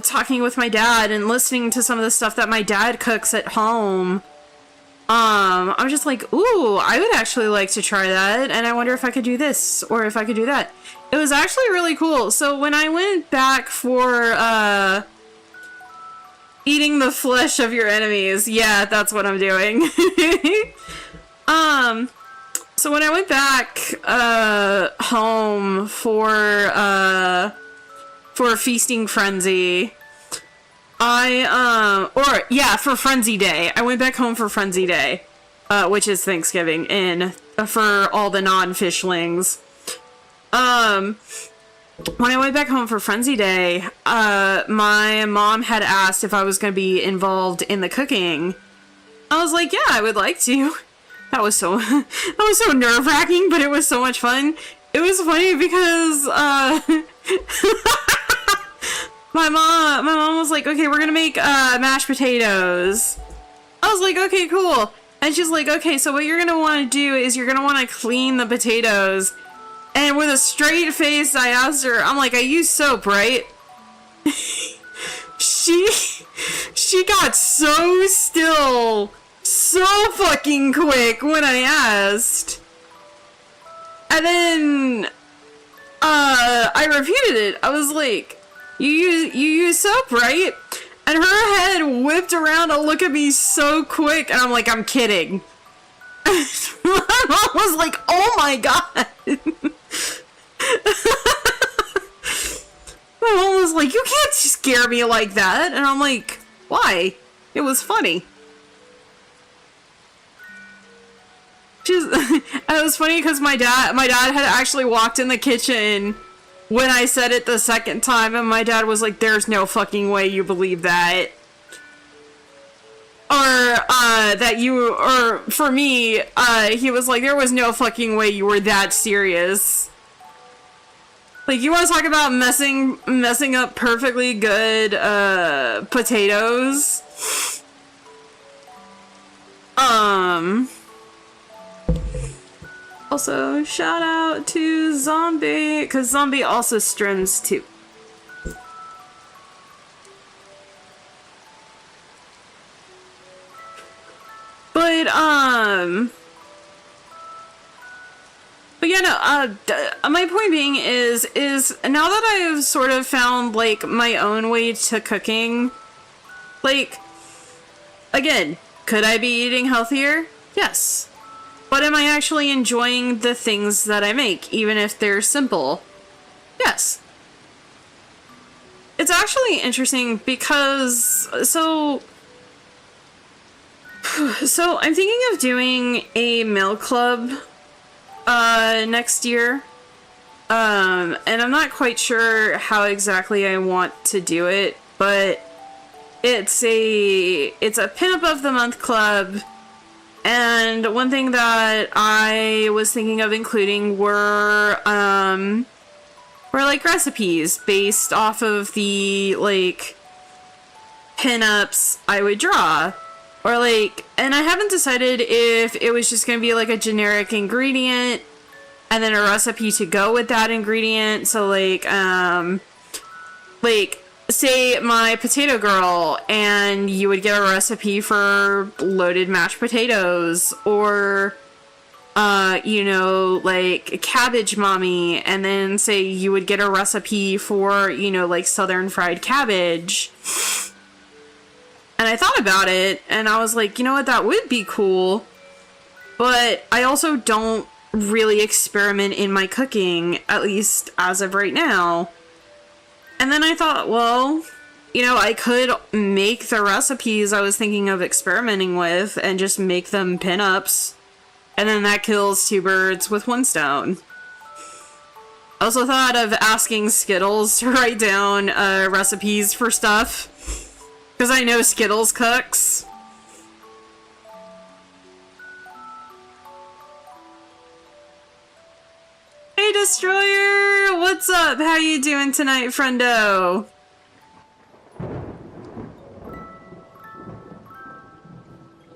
talking with my dad, and listening to some of the stuff that my dad cooks at home. I'm just like, ooh, I would actually like to try that, and I wonder if I could do this, or if I could do that. It was actually really cool. So when I went back for, eating the flesh of your enemies, yeah, that's what I'm doing. So when I went back, home for Feasting Frenzy, for Frenzy Day. I went back home for Frenzy Day, which is Thanksgiving, for all the non-fishlings. When I went back home for Frenzy Day, my mom had asked if I was going to be involved in the cooking. I was like, yeah, I would like to. That was so nerve-wracking, but it was so much fun. It was funny because, my mom was like, okay, we're gonna make, mashed potatoes. I was like, okay, cool. And she's like, okay, so what you're gonna want to do is you're gonna want to clean the potatoes. And with a straight face, I asked her, I'm like, I use soap, right? She got so still so fucking quick when I asked. And then, I repeated it. I was like, you use soap, right? And her head whipped around to look at me so quick, and I'm like, I'm kidding. My mom was like, oh my god. My mom was like, you can't scare me like that. And I'm like, why? It was funny. And it was funny because my dad had actually walked in the kitchen when I said it the second time, and my dad was like, there's no fucking way you believe that. Or for me, he was like, there was no fucking way you were that serious. Like, you want to talk about messing up perfectly good, potatoes? Also, shout out to Zombie, because Zombie also streams too. But yeah, no, my point being is now that I've sort of found, like, my own way to cooking, like, again, could I be eating healthier? Yes. But am I actually enjoying the things that I make, even if they're simple? Yes. It's actually interesting because, so I'm thinking of doing a meal club next year. And I'm not quite sure how exactly I want to do it, but it's a Pinup of the Month club. And one thing that I was thinking of including were like recipes based off of the, like, pinups I would draw. Or, like, and I haven't decided if it was just gonna be, like, a generic ingredient and then a recipe to go with that ingredient. So, like, say my potato girl, and you would get a recipe for loaded mashed potatoes, or, you know, like, cabbage mommy, and then say you would get a recipe for, you know, like, southern fried cabbage. And I thought about it, and I was like, you know what, that would be cool, but I also don't really experiment in my cooking, at least as of right now. And then I thought, well, you know, I could make the recipes I was thinking of experimenting with and just make them pinups. And then that kills two birds with one stone. I also thought of asking Skittles to write down recipes for stuff, because I know Skittles cooks. Hey, Destroyer! What's up? How you doing tonight, friendo?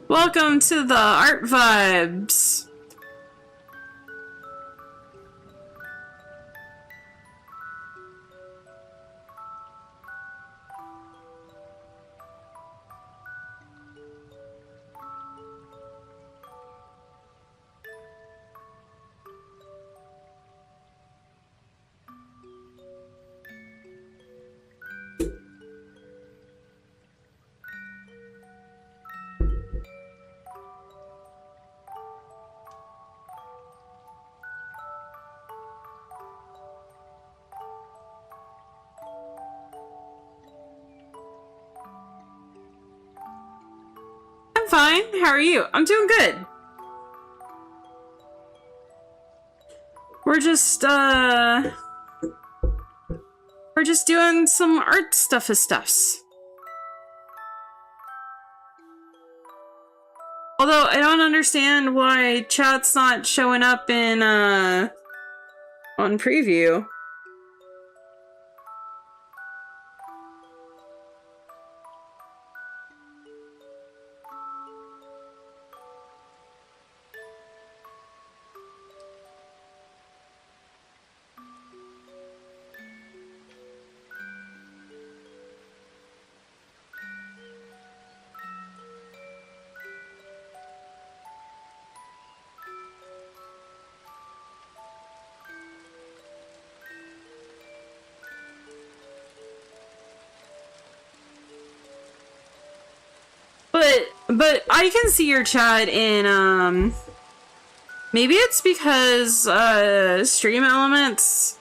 Welcome to the Art Vibes. I'm fine. How are you? I'm doing good. We're just doing some art stuffs. Although I don't understand why chat's not showing up in on preview. But I can see your chat in, maybe it's because, Stream Elements,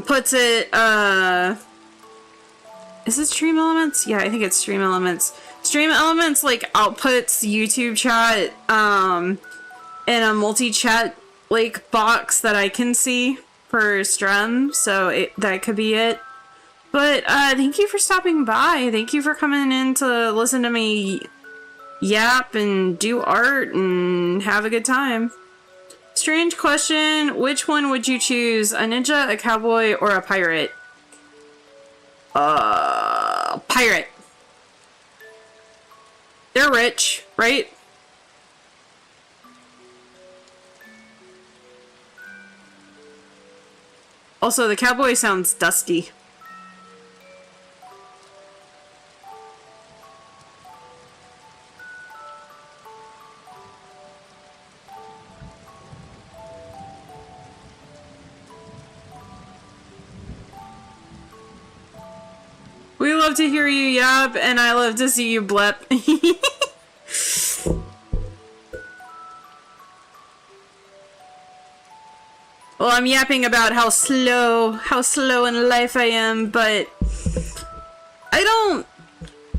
puts it, is it Stream Elements? Yeah, I think it's Stream Elements. Stream Elements, like, outputs YouTube chat, in a multi-chat, like, box that I can see for Strem, so that could be it. But, thank you for stopping by. Thank you for coming in to listen to me yap and do art and have a good time. Strange question. Which one would you choose? A ninja, a cowboy, or a pirate? Pirate. They're rich, right? Also, the cowboy sounds dusty. We love to hear you yap, and I love to see you blep. Well, I'm yapping about how slow in life I am, but I don't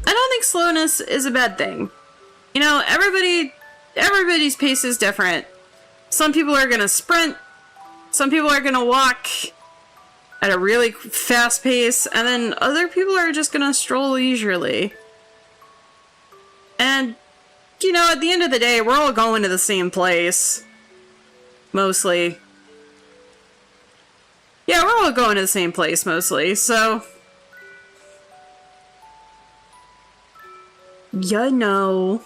think slowness is a bad thing. You know, everybody's pace is different. Some people are gonna sprint, some people are gonna walk at a really fast pace, and then other people are just gonna stroll leisurely. And, you know, at the end of the day, we're all going to the same place. Mostly. Yeah, we're all going to the same place, mostly, so... You know.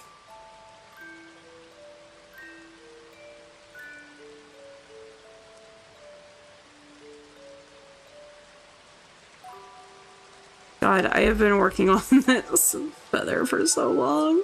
God, I have been working on this feather for so long.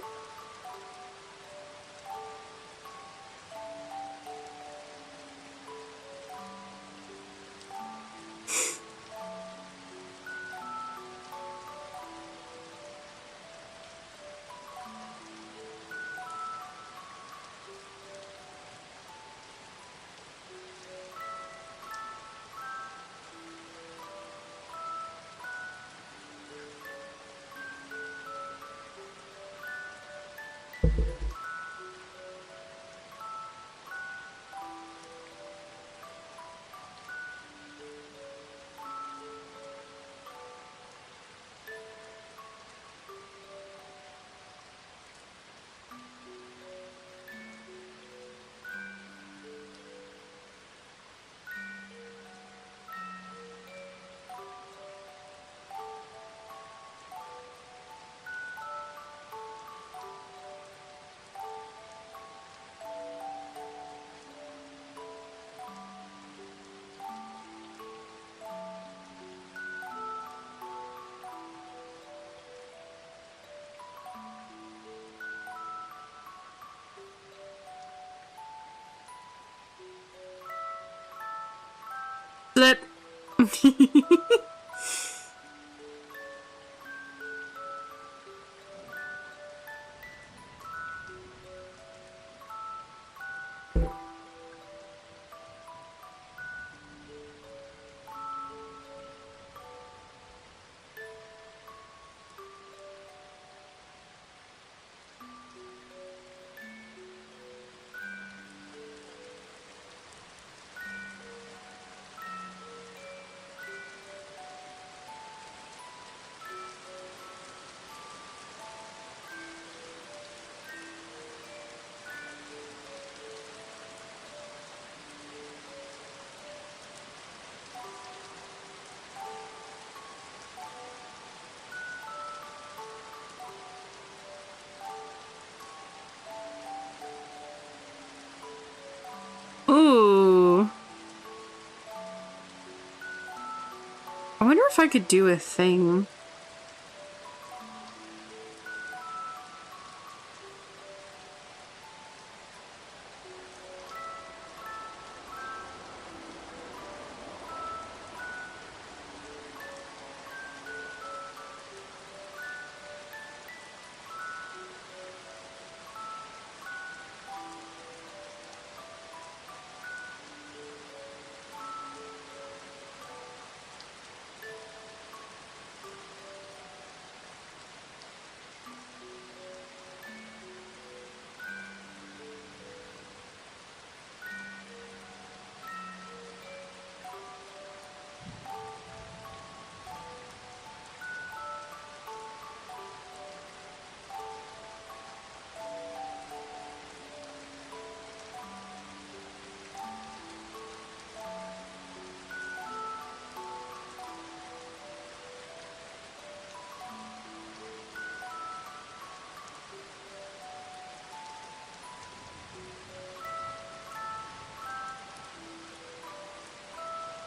Flip. Ooh. I wonder if I could do a thing.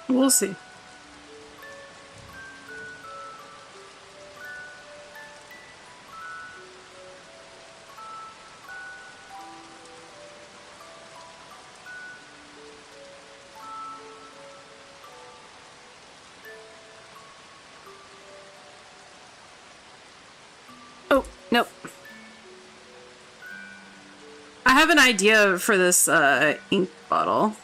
We'll see. Oh, nope. I have an idea for this ink bottle.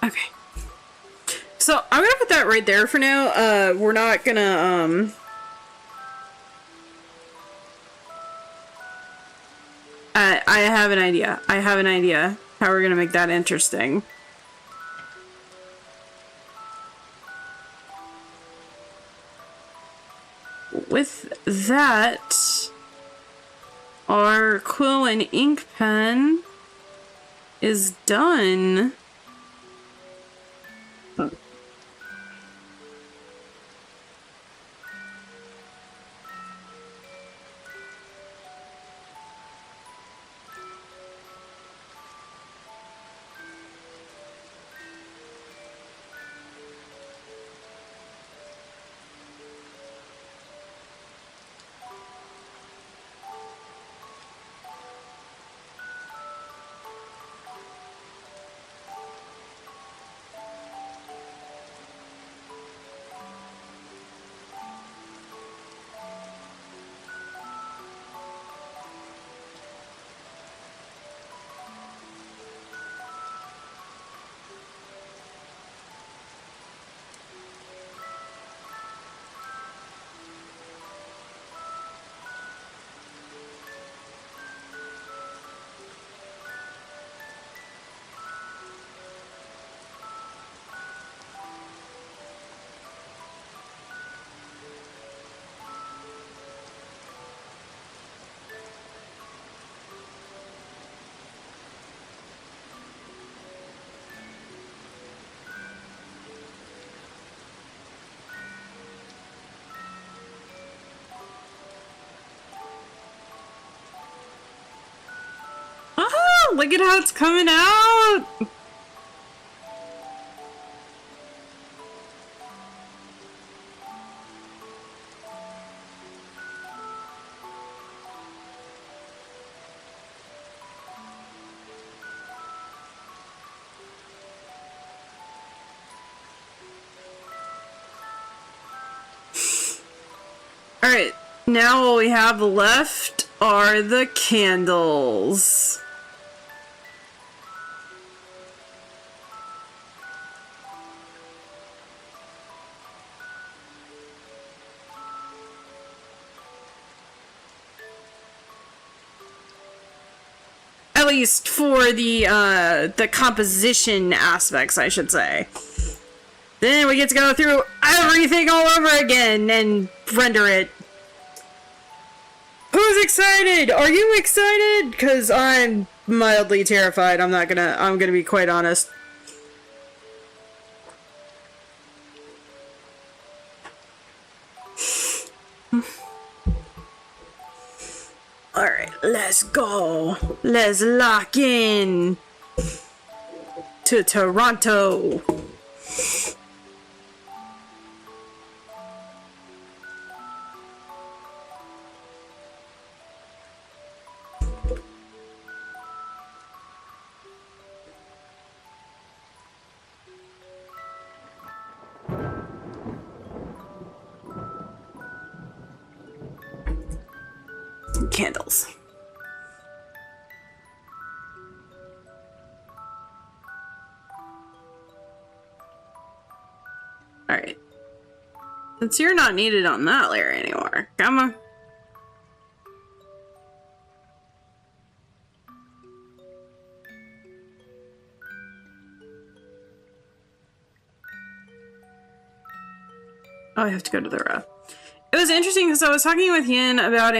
Okay. So I'm gonna put that right there for now. We're not gonna I have an idea. I have an idea how we're gonna make that interesting. With that, our quill and ink pen is done. Look at how it's coming out! Alright, now all we have left are the candles. At least for the composition aspects, I should say. Then we get to go through everything all over again and render it. Who's excited? Are you excited? Because I'm mildly terrified. I'm gonna be quite honest. Alright, let's go. Let's lock in to Toronto. Candles. Alright. Since you're not needed on that layer anymore, come on. Oh, I have to go to the row. It was interesting because I was talking with Yin about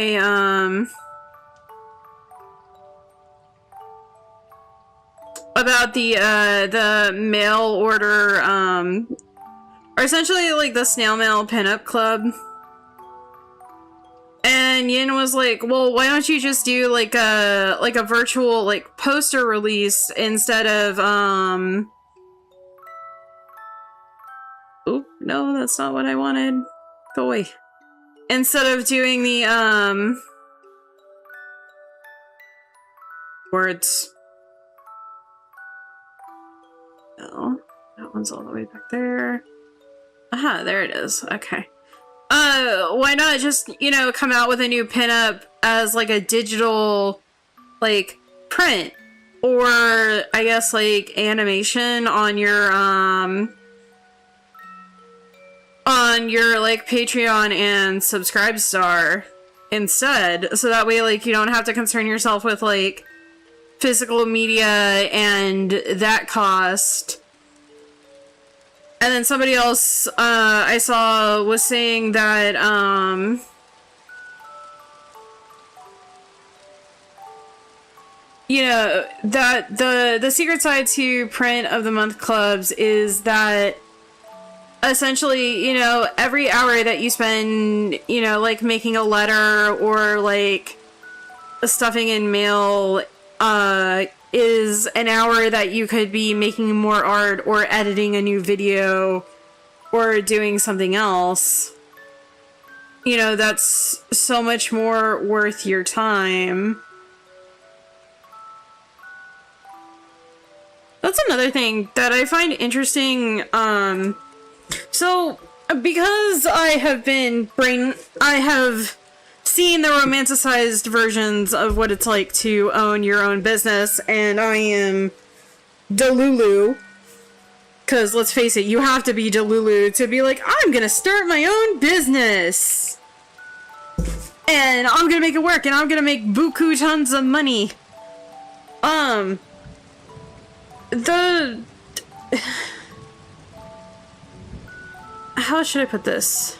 the mail order, or essentially like the snail mail pinup club. And Yin was like, well, why don't you just do like a virtual like poster release instead of oh, no, that's not what I wanted. Go away. Instead of doing the words. No, that one's all the way back there. Aha, there it is. Okay. Why not just, you know, come out with a new pinup as like a digital like print, or I guess like animation on your like Patreon and Subscribestar instead, so that way like you don't have to concern yourself with like physical media and that cost. And then somebody else I saw was saying that you know, that the secret side to print of the month clubs is that essentially, you know, every hour that you spend, you know, like making a letter or like stuffing in mail is an hour that you could be making more art or editing a new video or doing something else. You know, that's so much more worth your time. That's another thing that I find interesting. So, because I have seen the romanticized versions of what it's like to own your own business, and I am Delulu. Because, let's face it, you have to be Delulu to be like, I'm gonna start my own business! And I'm gonna make it work, and I'm gonna make buku tons of money. How should I put this?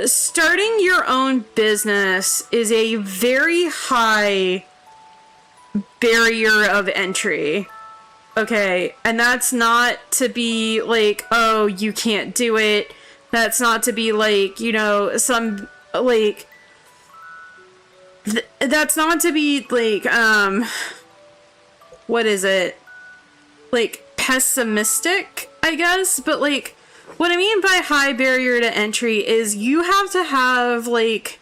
Starting your own business is a very high barrier of entry. Okay, and that's not to be like, oh, you can't do it. That's not to be like, you know, some, like, That's not to be like, what is it? Like, pessimistic, I guess, but like, what I mean by high barrier to entry is you have to have like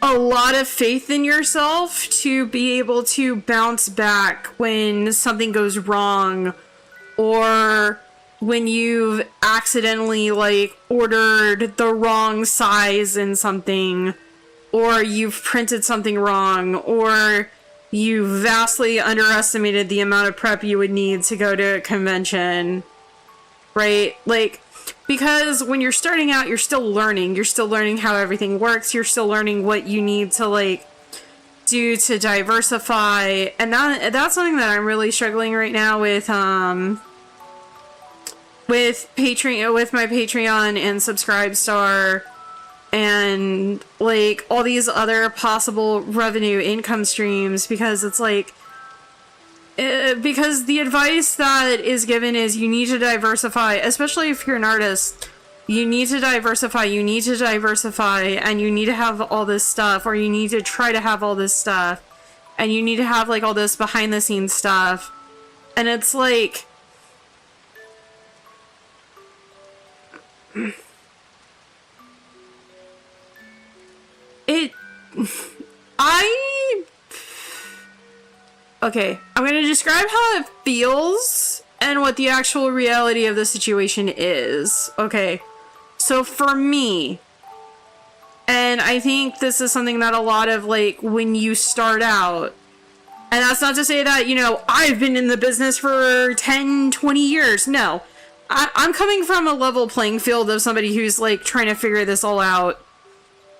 a lot of faith in yourself to be able to bounce back when something goes wrong, or when you've accidentally like ordered the wrong size in something, or you've printed something wrong, or you vastly underestimated the amount of prep you would need to go to a convention, right? Like, because when you're starting out, you're still learning. You're still learning how everything works. You're still learning what you need to, like, do to diversify. And that's something that I'm really struggling right now with Patreon, with my Patreon and Subscribestar, and like all these other possible revenue income streams, because it's like, because the advice that is given is you need to diversify, especially if you're an artist. You need to diversify, and you need to have all this stuff, or you need to try to have all this stuff, and you need to have like all this behind the scenes stuff. And it's like, okay, I'm gonna describe how it feels and what the actual reality of the situation is. Okay, so for me, and I think this is something that a lot of, like, when you start out, and that's not to say that, you know, I've been in the business for 10, 20 years. No, I'm coming from a level playing field of somebody who's, like, trying to figure this all out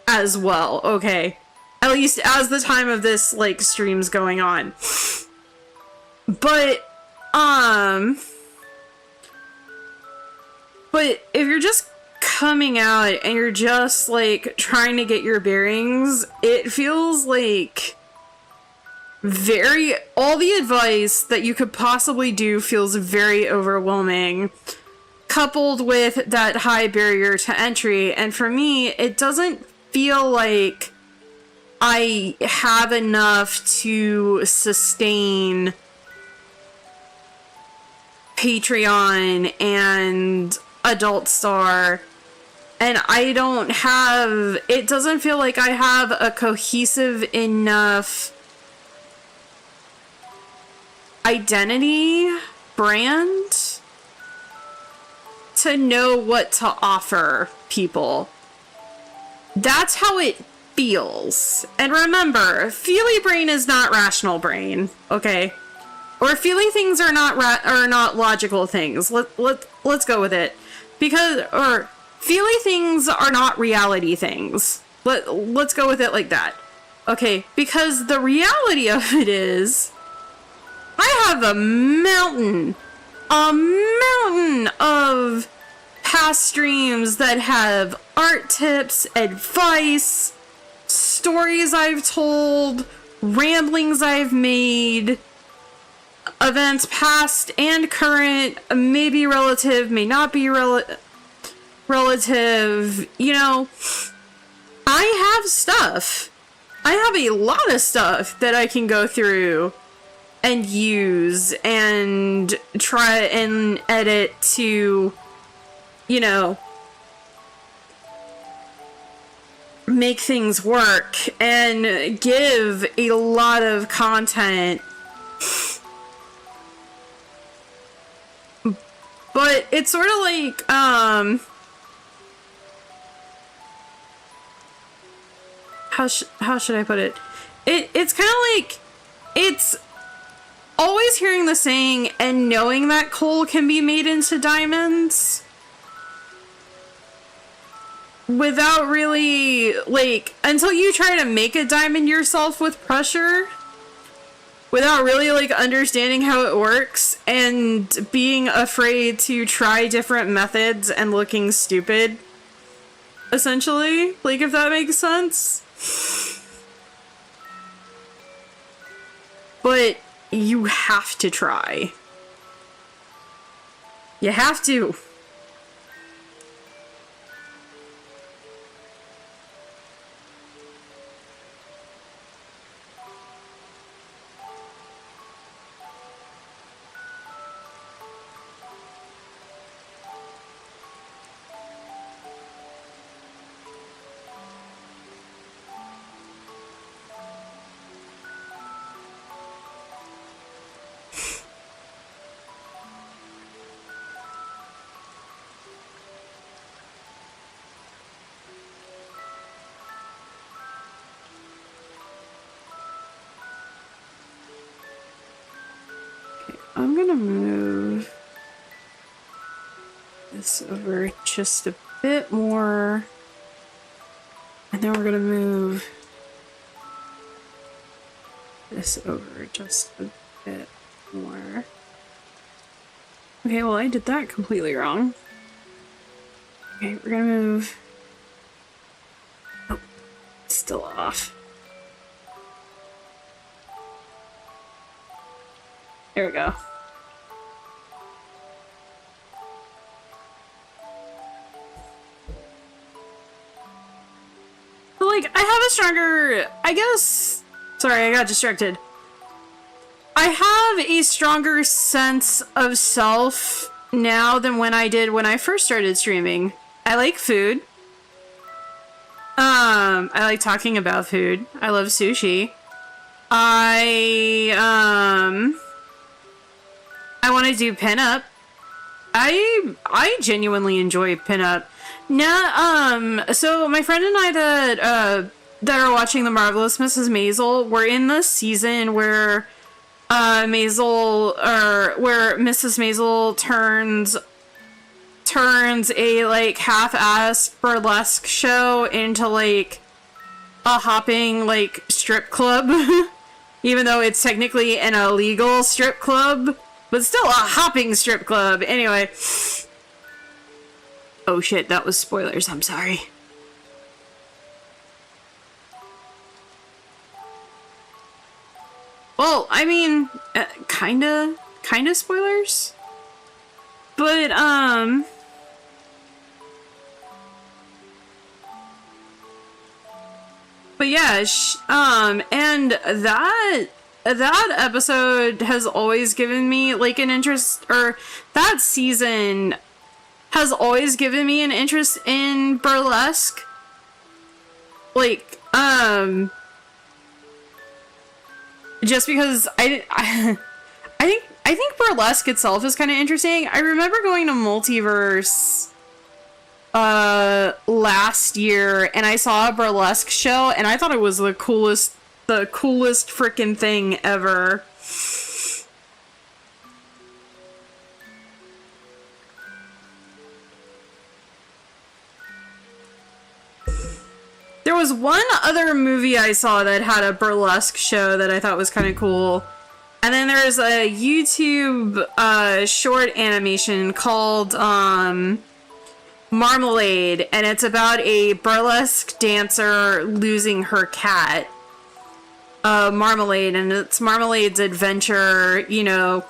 as well, okay? At least as the time of this, like, stream's going on. But if you're just coming out and you're just, like, trying to get your bearings, it feels like all the advice that you could possibly do feels very overwhelming, coupled with that high barrier to entry. And for me, it doesn't feel like I have enough to sustain Patreon and Adult Star, and it doesn't feel like I have a cohesive enough identity brand to know what to offer people. That's how it feels. And remember, feely brain is not rational brain, okay? Or feeling things are not logical things. Let's go with it. Or feely things are not reality things. Let's go with it like that. Okay, because the reality of it is, I have a mountain of past streams that have art tips, advice, stories I've told, ramblings I've made, events past and current, maybe relative, may not be relative, you know. I have stuff. I have a lot of stuff that I can go through and use and try and edit to, you know, make things work and give a lot of content. But it's sort of like, how should I put it? It's kind of like, it's always hearing the saying and knowing that coal can be made into diamonds without really, like, until you try to make a diamond yourself with pressure, without really, like, understanding how it works and being afraid to try different methods and looking stupid, essentially. Like, if that makes sense. But you have to try. You have to. I'm gonna move this over just a bit more. And then we're gonna move this over just a bit more. Okay, well, I did that completely wrong. Okay, we're gonna move. Oh, it's still off. There we go. But, like, I have a stronger, I guess. Sorry, I got distracted. I have a stronger sense of self now than when I did when I first started streaming. I like food. I like talking about food. I love sushi. I want to do pinup. I genuinely enjoy pinup. Now, so my friend and I that are watching The Marvelous Mrs. Maisel, we're in the season where where Mrs. Maisel turns a like half-assed burlesque show into like a hopping like strip club. Even though it's technically an illegal strip club, but still a hopping strip club. Anyway. Oh shit, that was spoilers, I'm sorry. Well, I mean, kinda spoilers? But, but yeah, and that episode has always given me, like, an interest, or that season has always given me an interest in burlesque. Like, just because I think burlesque itself is kind of interesting. I remember going to Multiverse last year and I saw a burlesque show and I thought it was the coolest freaking thing ever. There was one other movie I saw that had a burlesque show that I thought was kind of cool. And then there's a YouTube short animation called Marmalade, and it's about a burlesque dancer losing her cat. Marmalade, and it's Marmalade's adventure, you know,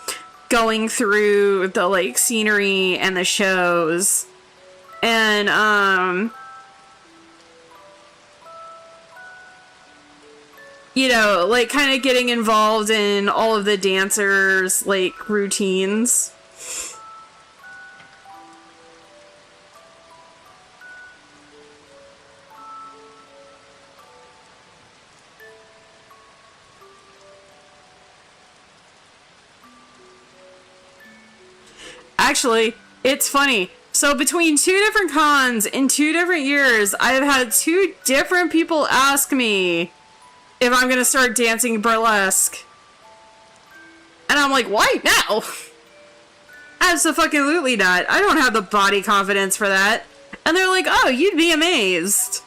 going through the like scenery and the shows. And you know, like, kind of getting involved in all of the dancers' like routines. Actually, it's funny. So between 2 different cons in 2 different years, I've had 2 different people ask me if I'm gonna start dancing burlesque. And I'm like, why now? Absolutely not. I don't have the body confidence for that. And they're like, oh, you'd be amazed.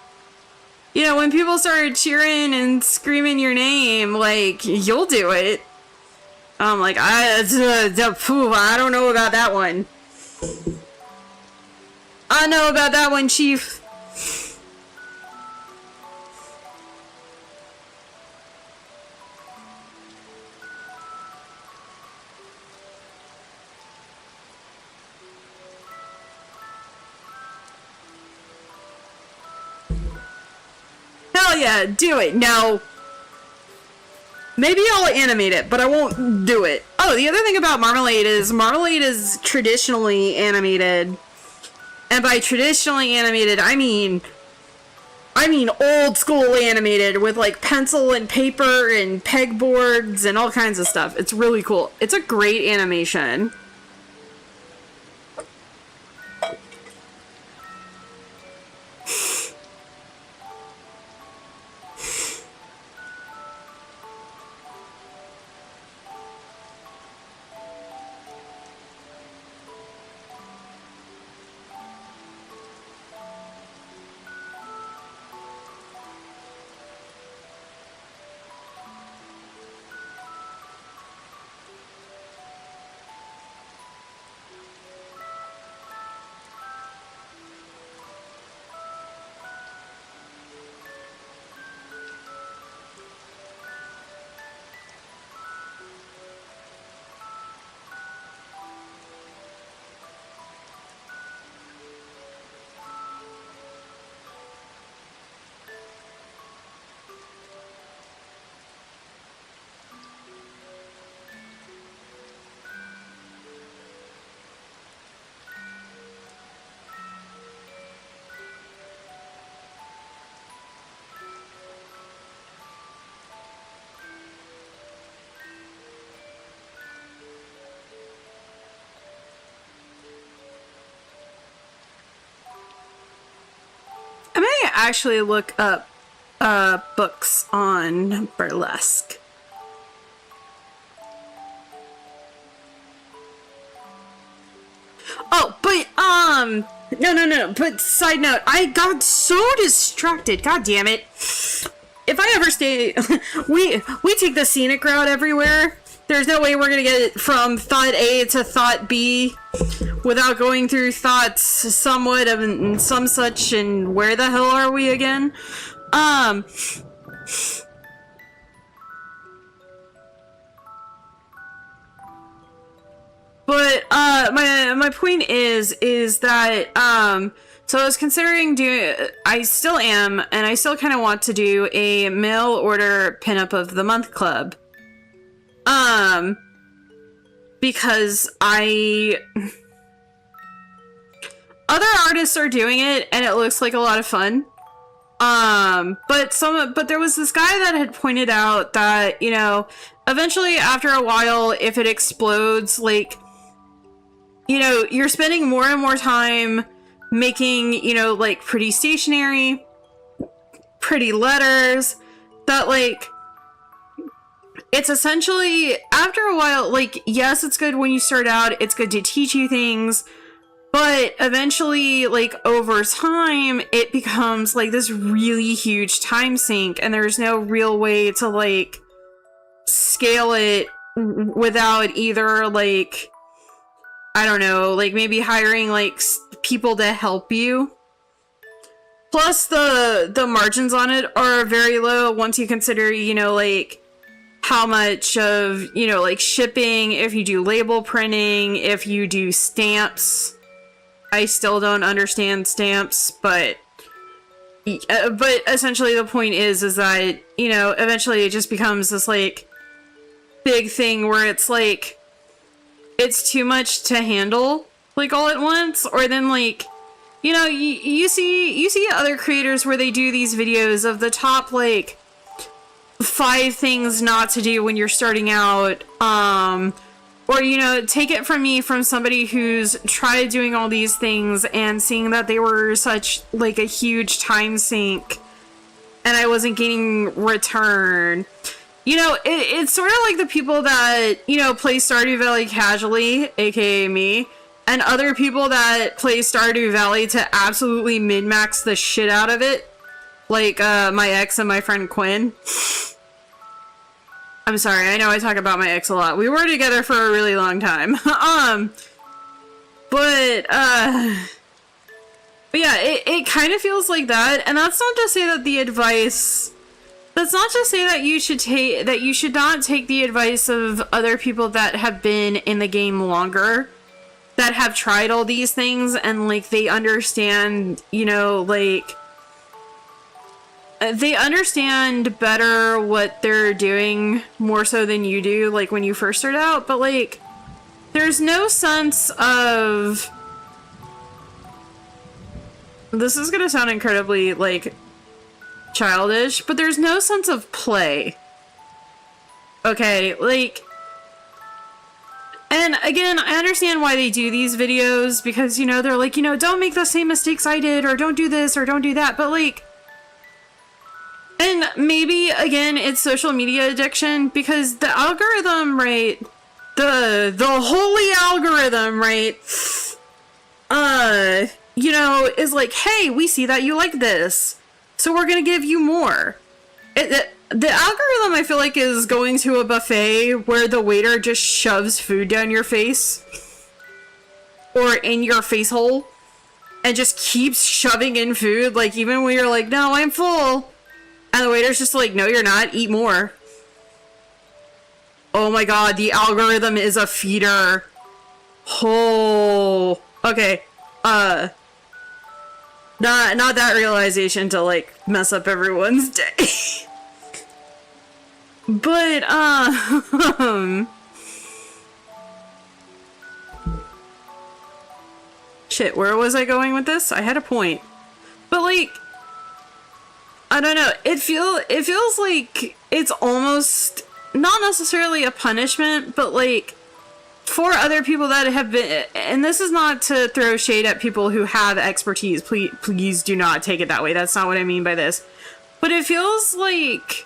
You know, when people start cheering and screaming your name, like, you'll do it. I'm like, I don't know about that one. I know about that one, Chief. Hell yeah, do it. Now, maybe I'll animate it, but I won't do it. Oh, the other thing about Marmalade is traditionally animated. And by traditionally animated, I mean old school animated with like pencil and paper and pegboards and all kinds of stuff. It's really cool. It's a great animation. actually look up books on burlesque. Oh, but no. But side note, I got so distracted. God damn it! If I ever stay, we take the scenic route everywhere. There's no way we're gonna get from thought A to thought B without going through thoughts somewhat of and some such. And where the hell are we again? But my point is that so I was considering I still am, and I still kind of want to do a mail order pinup of the month club. Because other artists are doing it and it looks like a lot of fun. But there was this guy that had pointed out that, you know, eventually after a while, if it explodes, like, you know, you're spending more and more time making, you know, like pretty stationery, pretty letters that, like, it's essentially, after a while, like, yes, it's good when you start out, it's good to teach you things, but eventually, like, over time, it becomes, like, this really huge time sink, and there's no real way to, like, scale it without either, like, I don't know, like, maybe hiring, like, people to help you. Plus, the margins on it are very low once you consider, you know, like, how much of, you know, like, shipping, if you do label printing, if you do stamps. I still don't understand stamps, but essentially the point is that, you know, eventually it just becomes this, like, big thing where it's, like, it's too much to handle, like, all at once, or then, like, you know, you see other creators where they do these videos of the top, like, 5 things not to do when you're starting out, or, you know, take it from me, from somebody who's tried doing all these things and seeing that they were such, like, a huge time sink and I wasn't getting return. You know, it's sort of like the people that, you know, play Stardew Valley casually, aka me, and other people that play Stardew Valley to absolutely min-max the shit out of it, like my ex and my friend Quinn. I'm sorry, I know I talk about my ex a lot. We were together for a really long time. But yeah, it kind of feels like that, and that's not to say that the advice... That's not to say that you should not take the advice of other people that have been in the game longer, that have tried all these things, and, like, they understand, you know, like, they understand better what they're doing more so than you do, like, when you first start out, but, like, there's no sense of... This is gonna sound incredibly, like, childish, but there's no sense of play. Okay, like... And again, I understand why they do these videos, because, you know, they're like, you know, don't make the same mistakes I did, or don't do this, or don't do that, but, like... And maybe, again, it's social media addiction, because the algorithm, right, the holy algorithm, right, you know, is like, hey, we see that you like this, so we're gonna give you more. The algorithm, I feel like, is going to a buffet where the waiter just shoves food down your face, or in your face hole, and just keeps shoving in food, like, even when you're like, no, I'm full. And the waiter's just like, no, you're not. Eat more. Oh my god, the algorithm is a feeder. Oh. Okay. Not that realization to, like, mess up everyone's day. But, shit, where was I going with this? I had a point. But, like... I don't know, it feels like it's almost not necessarily a punishment, but, like, for other people that have been, and this is not to throw shade at people who have expertise, please do not take it that way. That's not what I mean by this. But it feels like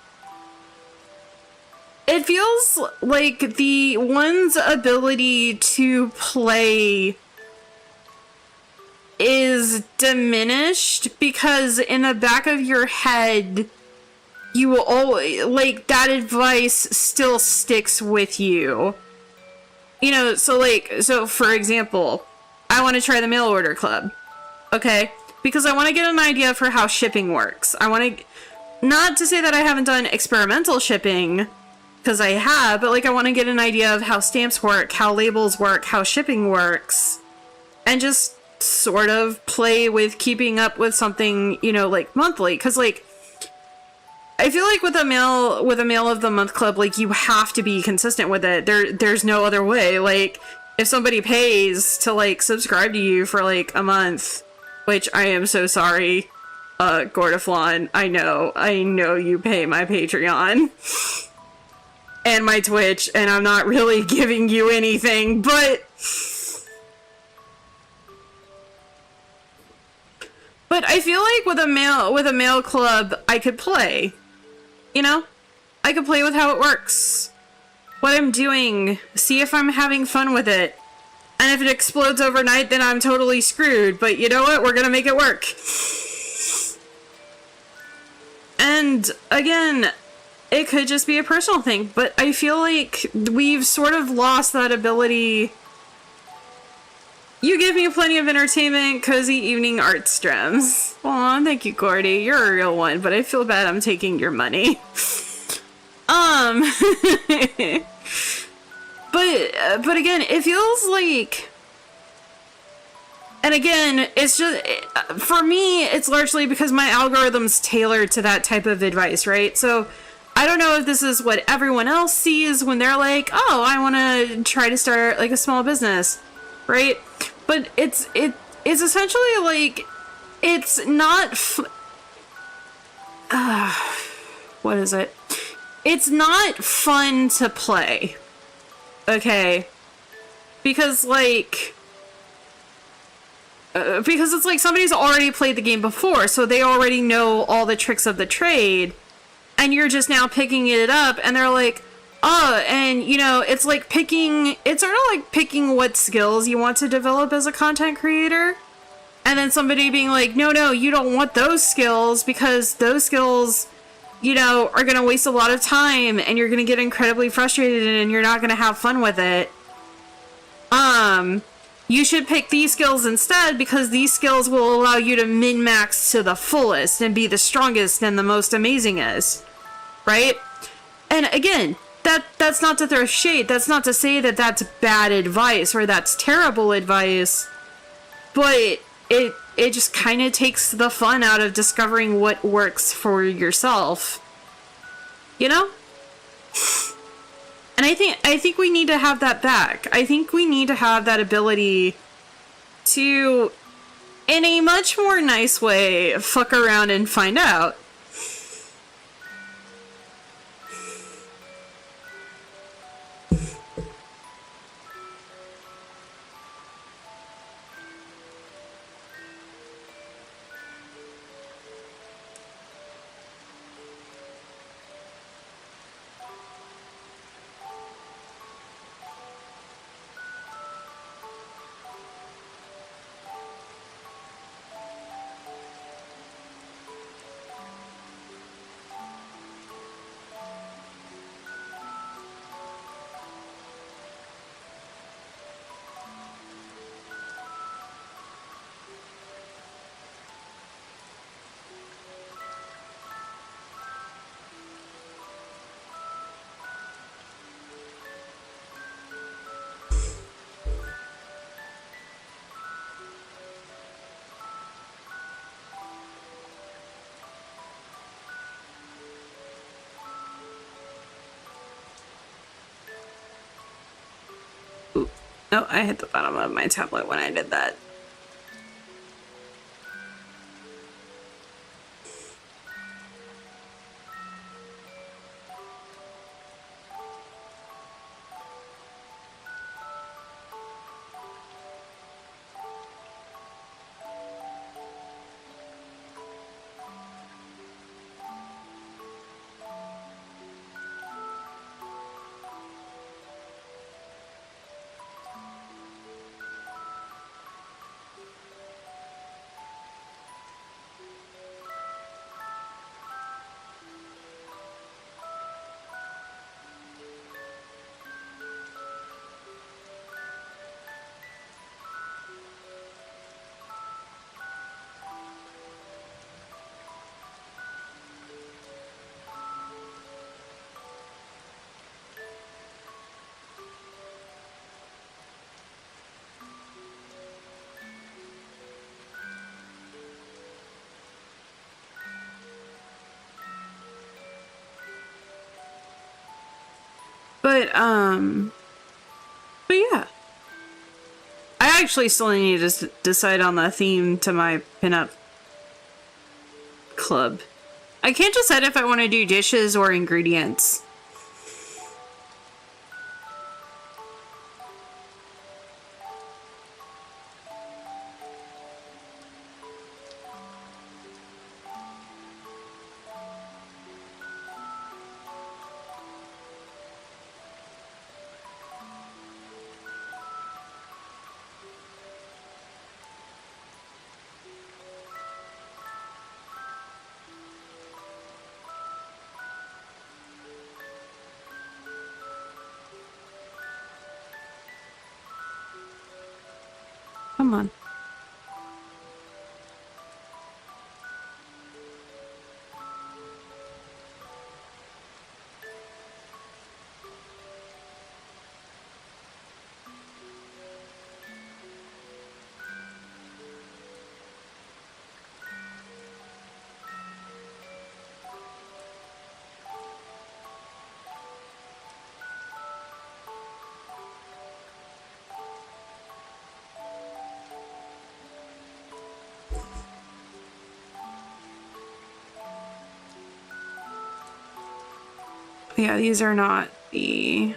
the one's ability to play is diminished because in the back of your head, you will always, like, that advice still sticks with you. You know, so for example, I want to try the mail order club. Okay? Because I want to get an idea for how shipping works. I want to, not to say that I haven't done experimental shipping, because I have, but like I want to get an idea of how stamps work, how labels work, how shipping works, and just sort of play with keeping up with something, you know, like monthly. Because like, I feel like with a mail of the month club, like you have to be consistent with it. There's no other way. Like if somebody pays to like subscribe to you for like a month, which I am so sorry, Gordaflon, I know you pay my Patreon and my Twitch, and I'm not really giving you anything, but I feel like with a mail club, I could play. You know? I could play with how it works. What I'm doing, see if I'm having fun with it. And if it explodes overnight, then I'm totally screwed. But you know what? We're gonna make it work. And again, it could just be a personal thing, but I feel like we've sort of lost that ability. You give me plenty of entertainment, cozy evening art streams. Aw, thank you, Gordy. You're a real one, but I feel bad I'm taking your money. But again, it feels like, and again, it's just, for me, it's largely because my algorithm's tailored to that type of advice, right? So I don't know if this is what everyone else sees when they're like, oh, I want to try to start like a small business, right? But it's essentially like, it's not, what is it? It's not fun to play, okay? Because like, because it's like somebody's already played the game before, so they already know all the tricks of the trade, and you're just now picking it up, and they're like, oh, and you know, it's like picking, it's sort of like picking what skills you want to develop as a content creator, and then somebody being like, no, you don't want those skills, because those skills, you know, are gonna waste a lot of time, and you're gonna get incredibly frustrated, and you're not gonna have fun with it. You should pick these skills instead, because these skills will allow you to min-max to the fullest, and be the strongest and the most amazingest, right? And again, that's not to throw shade, that's not to say that that's bad advice, or that's terrible advice, but it just kind of takes the fun out of discovering what works for yourself, you know? And I think we need to have that back. I think we need to have that ability to, in a much more nice way, fuck around and find out. Oh, I hit the bottom of my tablet when I did that. But yeah. I actually still need to decide on the theme to my pinup club. I can't decide if I want to do dishes or ingredients. Come on. Yeah, these are not the...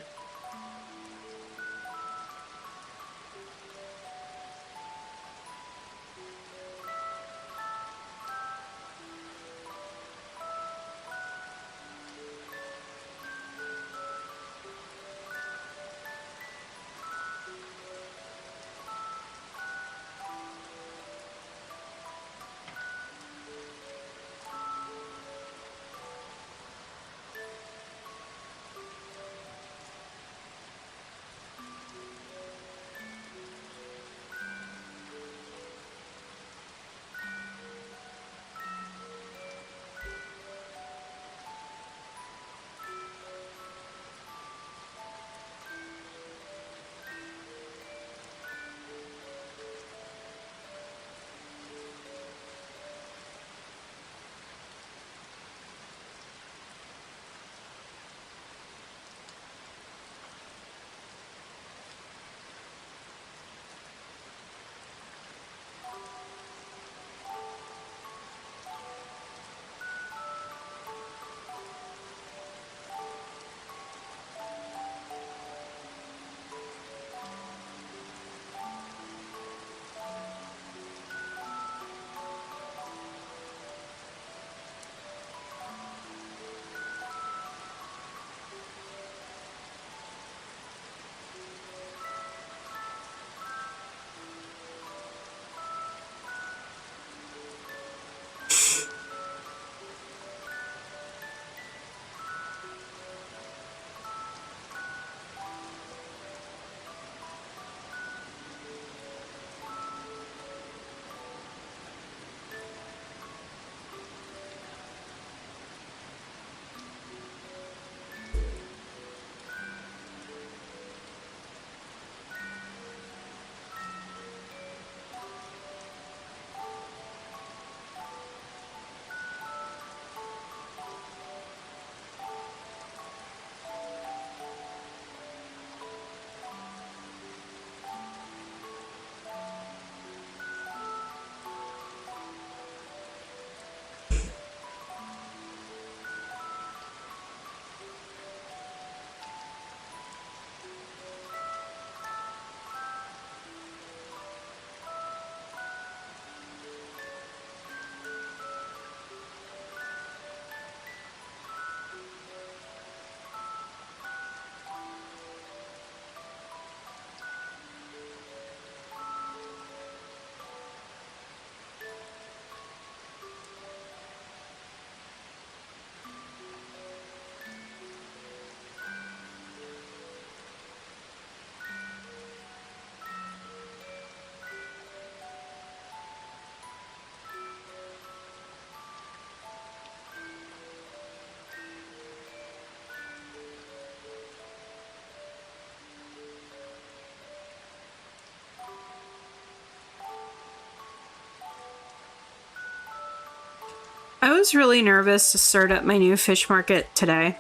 I was really nervous to start up my new fish market today.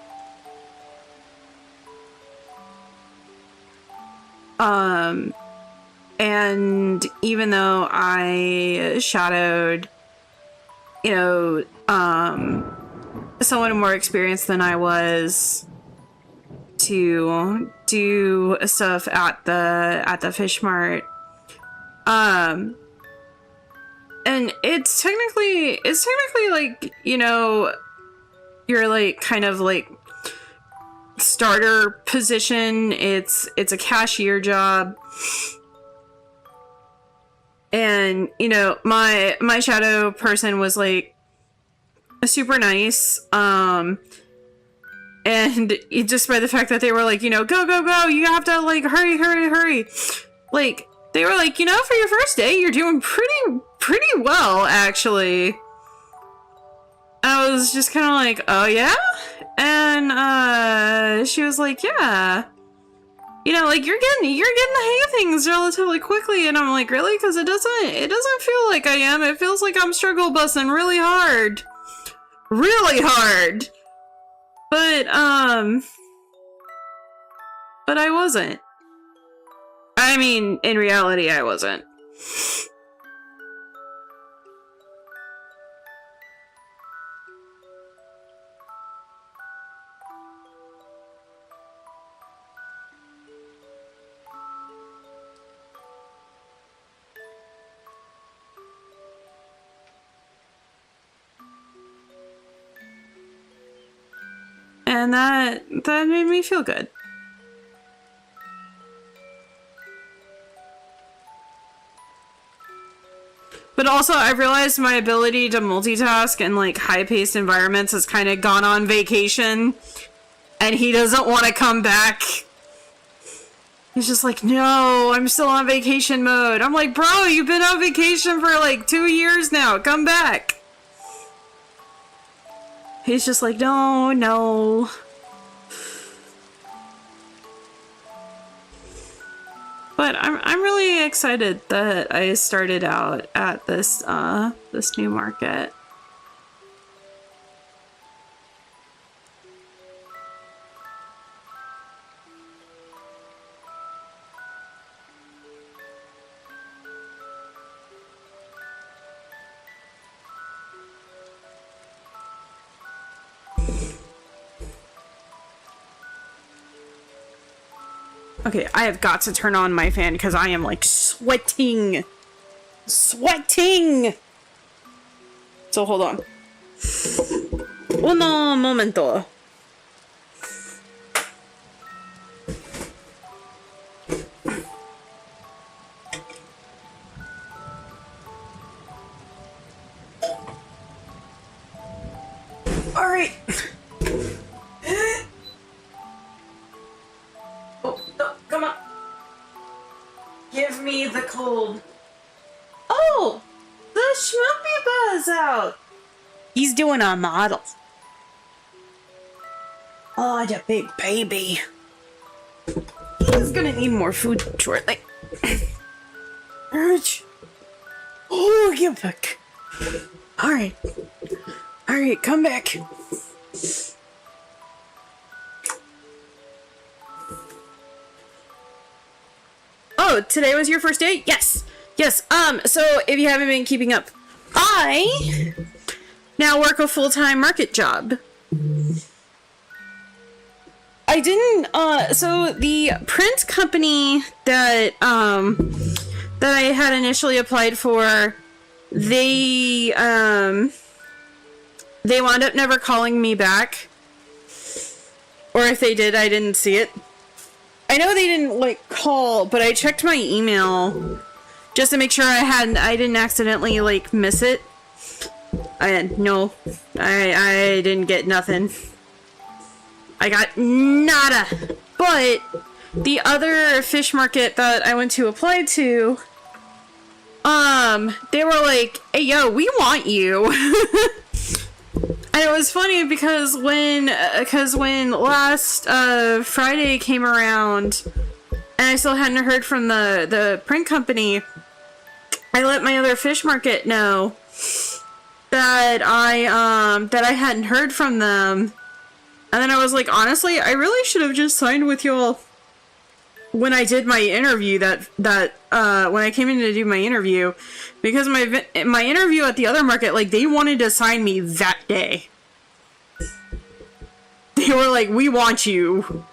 And even though I shadowed, you know, someone more experienced than I was to do stuff at the fish mart, and it's technically like, you know, you're like kind of like starter position. It's a cashier job. And, you know, my shadow person was like super nice. And just by the fact that they were like, you know, go, you have to like hurry. Like, they were like, you know, for your first day, you're doing pretty well, actually. I was just kind of like, oh yeah? And she was like, yeah. You know, like, you're getting the hang of things relatively quickly. And I'm like, really? Because it doesn't feel like I am. It feels like I'm struggle busting really hard. Really hard. But I wasn't. I mean, in reality, I wasn't. And that made me feel good. But also, I've realized my ability to multitask in like high-paced environments has kind of gone on vacation, and he doesn't want to come back. He's just like, no, I'm still on vacation mode. I'm like, bro, you've been on vacation for like 2 years now. Come back. He's just like, no. But I'm really excited that I started out at this this new market. Okay, I have got to turn on my fan because I am like sweating. So hold on. Uno momento. All right. Come on. Give me the cold. Oh! The Schmoopy is out! He's doing a model. Oh, the big baby. He's gonna need more food shortly. Oh, get back. Alright. Alright, come back. Oh, today was your first day? Yes. So if you haven't been keeping up, I now work a full-time market job. I didn't, so the print company that I had initially applied for, they wound up never calling me back. Or if they did, I didn't see it. I know they didn't, like, call, but I checked my email just to make sure I didn't accidentally, like, miss it. No, I didn't get nothing. I got nada. But the other fish market that I went to apply to, they were like, hey, yo, we want you. And it was funny because when last Friday came around and I still hadn't heard from the print company, I let my other fish market know that I hadn't heard from them. And then I was like, honestly, I really should have just signed with y'all when I did my interview that when I came in to do my interview, because my interview at the other market, like, they wanted to sign me that day. They were like, we want you.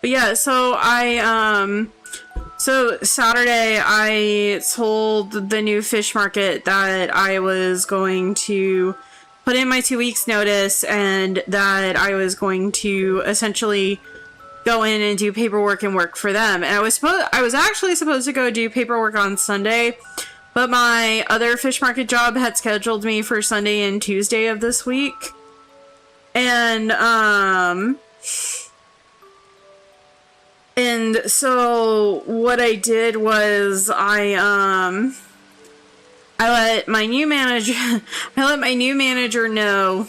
But yeah, so so Saturday I told the new fish market that I was going to put in my 2 weeks notice and that I was going to essentially go in and do paperwork and work for them. And I was actually supposed to go do paperwork on Sunday, but my other fish market job had scheduled me for Sunday and Tuesday of this week. And so what I did was I let my new manager know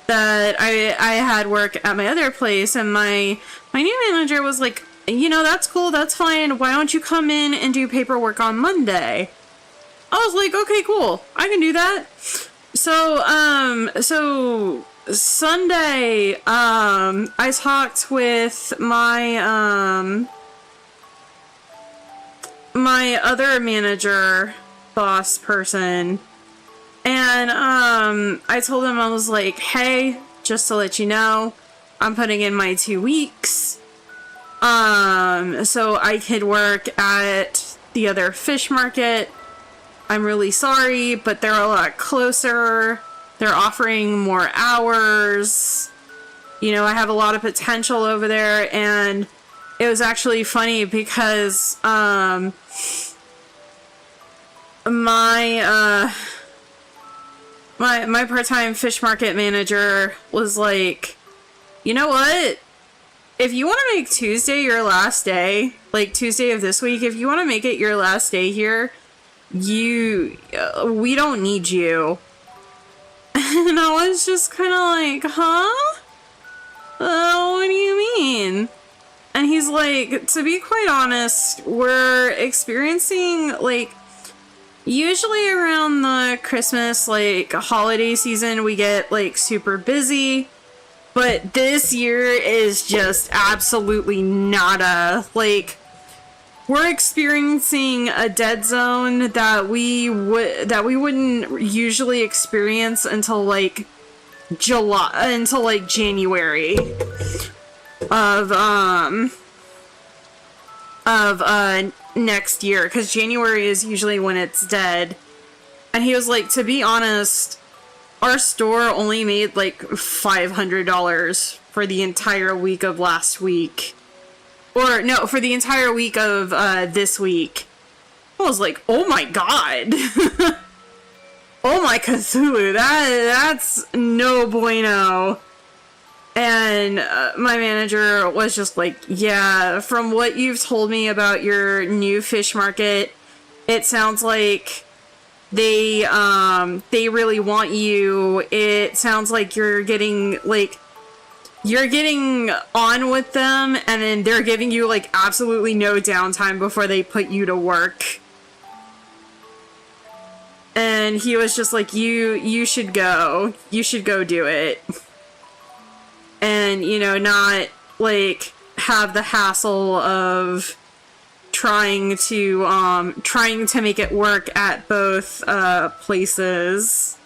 that I had work at my other place, and my new manager was like, you know, that's cool, that's fine. Why don't you come in and do paperwork on Monday? I was like, okay, cool, I can do that. So Sunday, I talked with my other manager boss person, and I told him, I was like, hey, just to let you know, I'm putting in my 2 weeks, so I could work at the other fish market. I'm really sorry, but they're a lot closer. They're offering more hours. You know, I have a lot of potential over there. And it was actually funny because my part-time fish market manager was like, you know what? If you want to make Tuesday your last day, like Tuesday of this week, if you want to make it your last day here, we don't need you. And I was just kind of like, huh? What do you mean? And he's like, to be quite honest, we're experiencing, like, usually around the Christmas, like, holiday season, we get, like, super busy. But this year is just absolutely nada. Like, we're experiencing a dead zone that we wouldn't usually experience until like January of next year, because January is usually when it's dead. And he was like, to be honest, our store only made like $500 for the entire week of last week. Or, no, for the entire week of this week. I was like, oh my god. Oh my Cthulhu. That's no bueno. And my manager was just like, yeah, from what you've told me about your new fish market, it sounds like they really want you. It sounds like you're getting on with them, and then they're giving you, like, absolutely no downtime before they put you to work. And he was just like, you should go. You should go do it. And, you know, not, like, have the hassle of trying to make it work at both, places.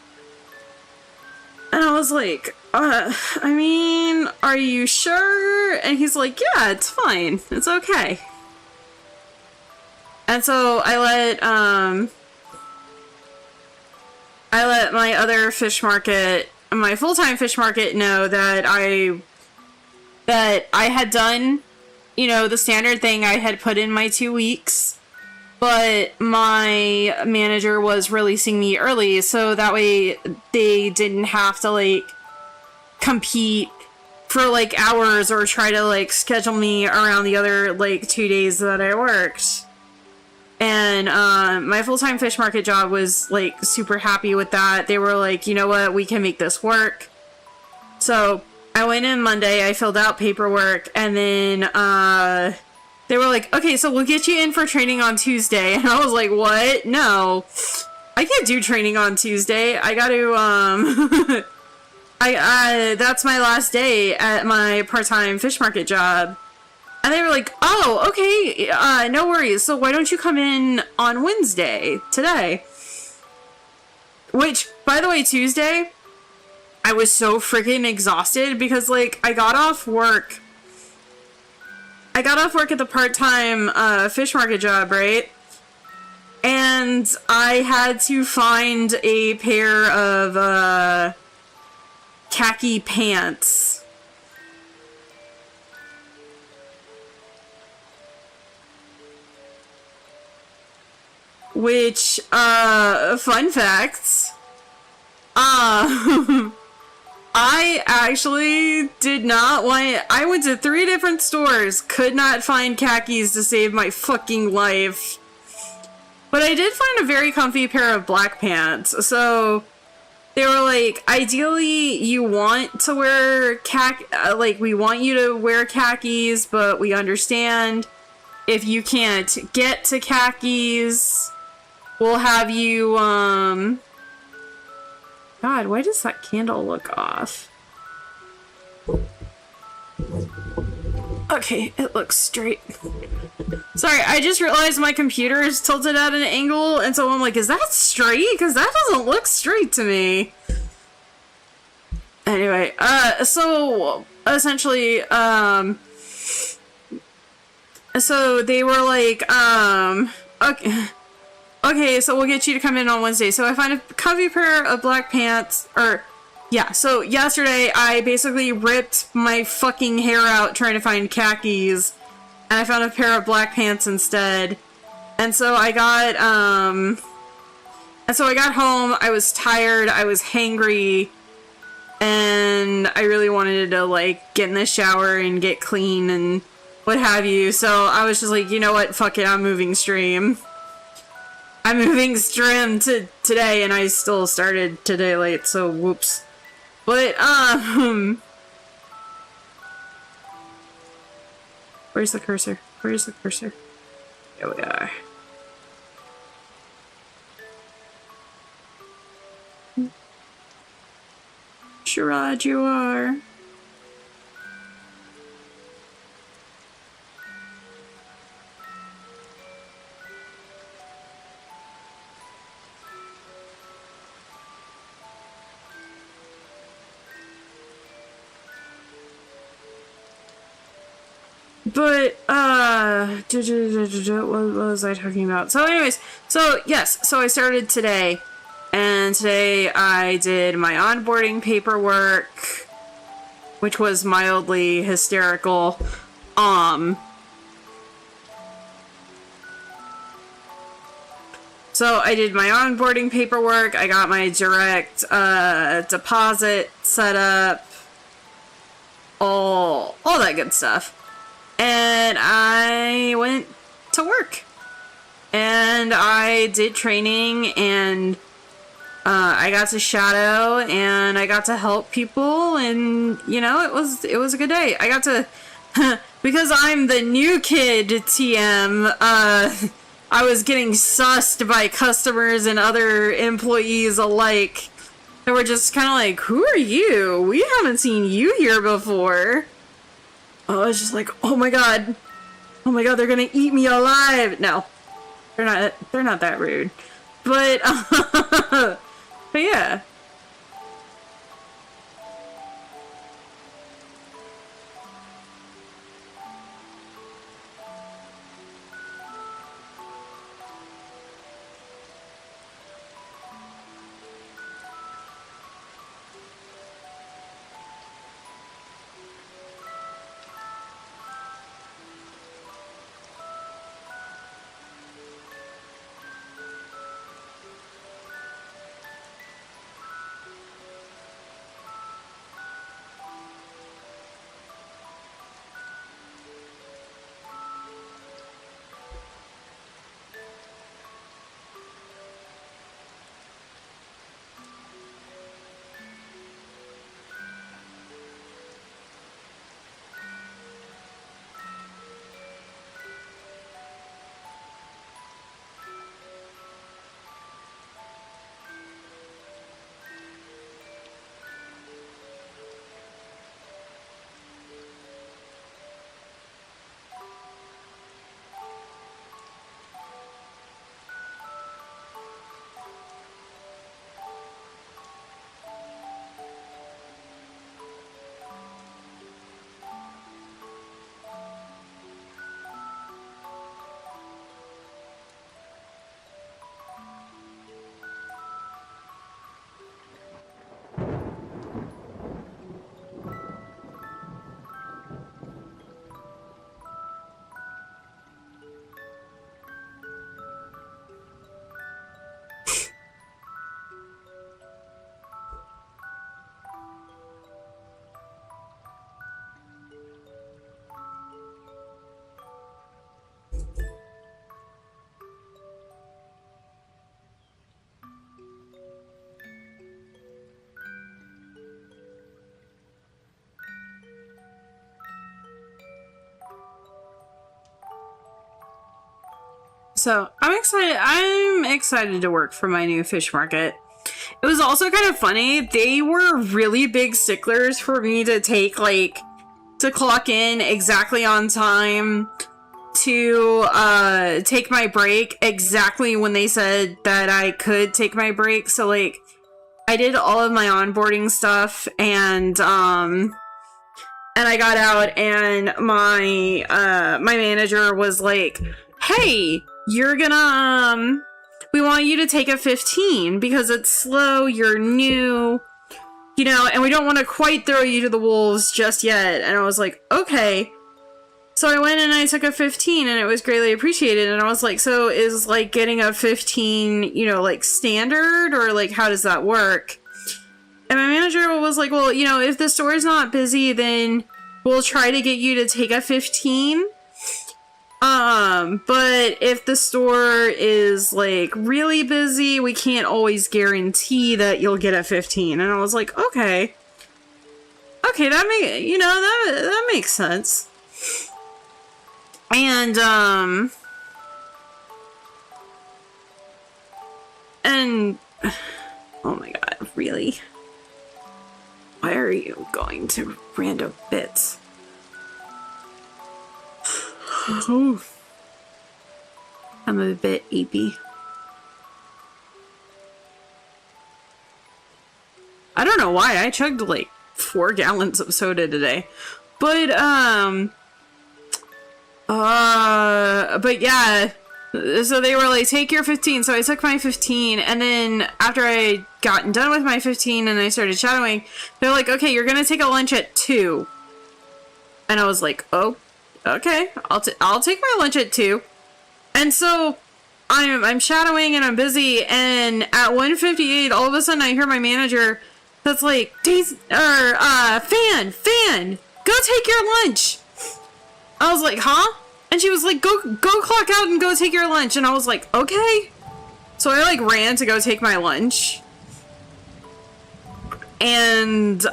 And I was like, I mean, are you sure? And he's like, yeah, it's fine. It's okay. And so I let my other fish market, my full-time fish market, know that I had done, you know, the standard thing. I had put in my 2 weeks, but my manager was releasing me early, so that way they didn't have to, like, compete for, like, hours or try to, like, schedule me around the other, like, 2 days that I worked. And my full-time fish market job was, like, super happy with that. They were like, you know what, we can make this work. So I went in Monday, I filled out paperwork, and then they were like, okay, so we'll get you in for training on Tuesday. And I was like, what? No. I can't do training on Tuesday. I gotta, that's my last day at my part-time fish market job. And they were like, oh, okay, no worries. So why don't you come in on Wednesday, today? Which, by the way, Tuesday, I was so freaking exhausted because, like, I got off work at the part-time fish market job, right? And I had to find a pair of khaki pants. Which, fun facts, I actually did not want... I went to 3 different stores, could not find khakis to save my fucking life. But I did find a very comfy pair of black pants, so they were like, ideally you want to wear we want you to wear khakis, but we understand if you can't get to khakis, we'll have you, God, why does that candle look off? Okay, it looks straight. Sorry, I just realized my computer is tilted at an angle, and so I'm like, is that straight? Because that doesn't look straight to me. Anyway, so, essentially, so they were like, okay, so we'll get you to come in on Wednesday. So I find a comfy pair of black pants, yeah, so yesterday I basically ripped my fucking hair out trying to find khakis, and I found a pair of black pants instead. And so I got home, I was tired, I was hangry, and I really wanted to, like, get in the shower and get clean and what have you, so I was just like, you know what, fuck it, I'm moving stream. I'm moving stream to today, and I still started today late, so whoops. But, where's the cursor? Where's the cursor? Here we are. Sherrod, you are. But, what was I talking about? So anyways, so yes, so I started today, and today I did my onboarding paperwork, which was mildly hysterical. So I did my onboarding paperwork, I got my direct, deposit set up, all that good stuff. And I went to work, and I did training, and I got to shadow, and I got to help people, and you know, it was a good day. I got to because I'm the new kid TM, I was getting sussed by customers and other employees alike. They were just kind of like, who are you? We haven't seen you here before. I was just like, oh my god, they're gonna eat me alive. No, they're not that rude, but but yeah. So I'm excited. I'm excited to work for my new fish market. It was also kind of funny. They were really big sticklers for me to take, like, to clock in exactly on time, to take my break exactly when they said that I could take my break. So, like, I did all of my onboarding stuff, and I got out, and my my manager was like, "Hey, you're gonna we want you to take a 15 because it's slow, you're new, you know, and we don't want to quite throw you to the wolves just yet." And I was like, "Okay." So I went and I took a 15, and it was greatly appreciated. And I was like, "So is, like, getting a 15, you know, like, standard, or, like, how does that work?" And my manager was like, "Well, you know, if the store's not busy, then we'll try to get you to take a 15. But if the store is, like, really busy, we can't always guarantee that you'll get a 15. And I was like, "Okay. Okay, that makes sense." And, oh my god, really? Why are you going to random bits? Oh, I'm a bit eepy. I don't know why I chugged like 4 gallons of soda today, but yeah. So they were like, "Take your 15." So I took my 15, and then after I gotten done with my 15 and I started shadowing, they're like, "Okay, you're gonna take a lunch at 2." And I was like, "Oh, okay, I'll take my lunch at 2." And so I'm shadowing and I'm busy, and at 1:58, all of a sudden I hear my manager that's like, Fan, go take your lunch." I was like, "Huh?" And she was like, go clock out and go take your lunch." And I was like, "Okay." So I, like, ran to go take my lunch. And,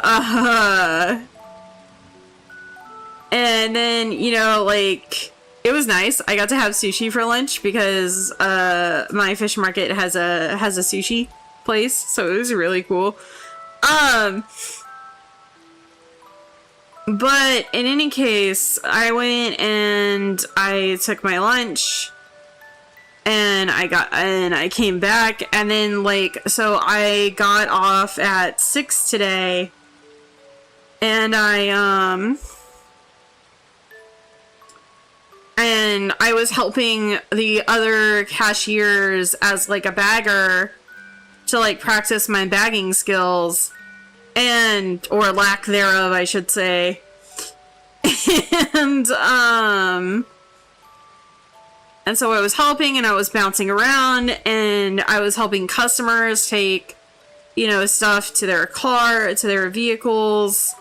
and then, you know, like, it was nice. I got to have sushi for lunch because, my fish market has a sushi place. So it was really cool. But in any case, I went and I took my lunch, and I came back, and then, like, so I got off at 6 today, and I was helping the other cashiers as, like, a bagger to, like, practice my bagging skills. Or lack thereof, I should say. And so I was helping, and I was bouncing around, and I was helping customers take, you know, stuff to their car, to their vehicles.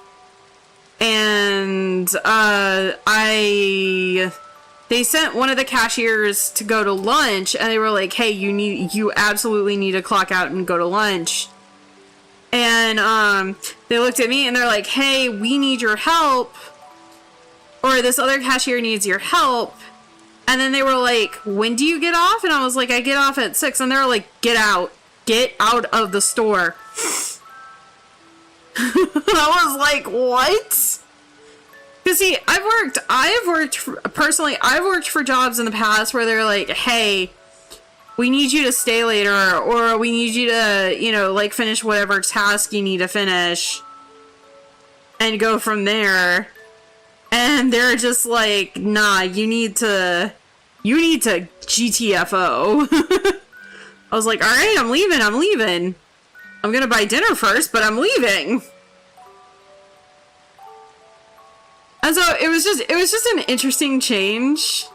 And, they sent one of the cashiers to go to lunch, and they were like, "Hey, you absolutely need to clock out and go to lunch." And, they looked at me and they're like, "Hey, we need your help. Or this other cashier needs your help." And then they were like, "When do you get off?" And I was like, "I get off at 6. And they were like, Get out of the store." I was like, "What?" Because, see, I've worked for jobs in the past where they're like, "Hey, we need you to stay later," or "We need you to, you know, like, finish whatever task you need to finish and go from there." And they're just like, "Nah, you need to GTFO." I was like, "Alright, I'm leaving. I'm gonna buy dinner first, but I'm leaving." And so it was just an interesting change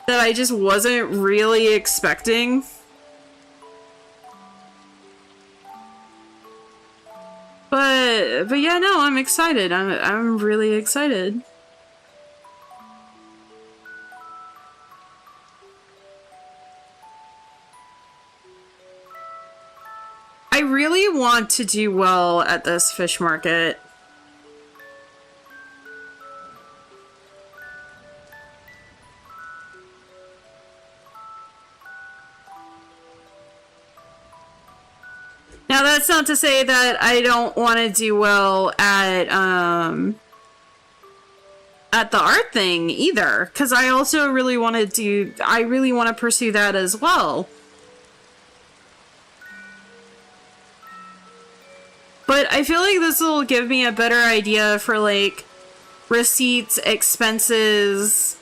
that I just wasn't really expecting. But yeah, no, I'm excited. I'm really excited. I really want to do well at this fish market. Now that's not to say that I don't want to do well at the art thing either, because I also really want to pursue that as well. But I feel like this will give me a better idea for, like, receipts, expenses.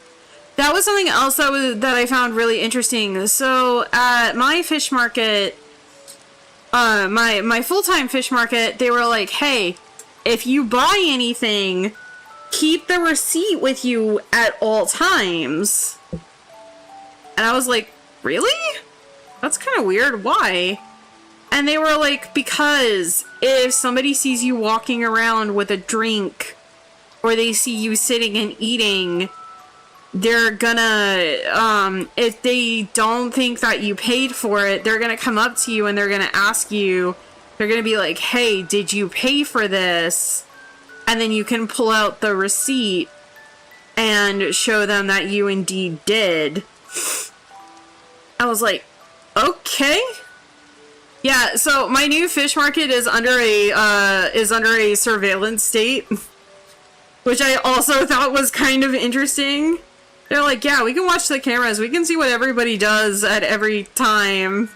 That was something else that I found really interesting. So at my fish market, my full-time fish market, they were like, hey, if you buy anything, keep the receipt with you at all times. And I was like, really? That's kind of weird. Why? And they were like, because if somebody sees you walking around with a drink, or they see you sitting and eating, they're gonna, if they don't think that you paid for it, they're gonna come up to you and they're gonna ask you, they're gonna be like, hey, did you pay for this? And then you can pull out the receipt and show them that you indeed did. I was like, okay. Yeah, so my new fish market is under a surveillance state, which I also thought was kind of interesting. They're like, yeah, we can watch the cameras. We can see what everybody does at every time.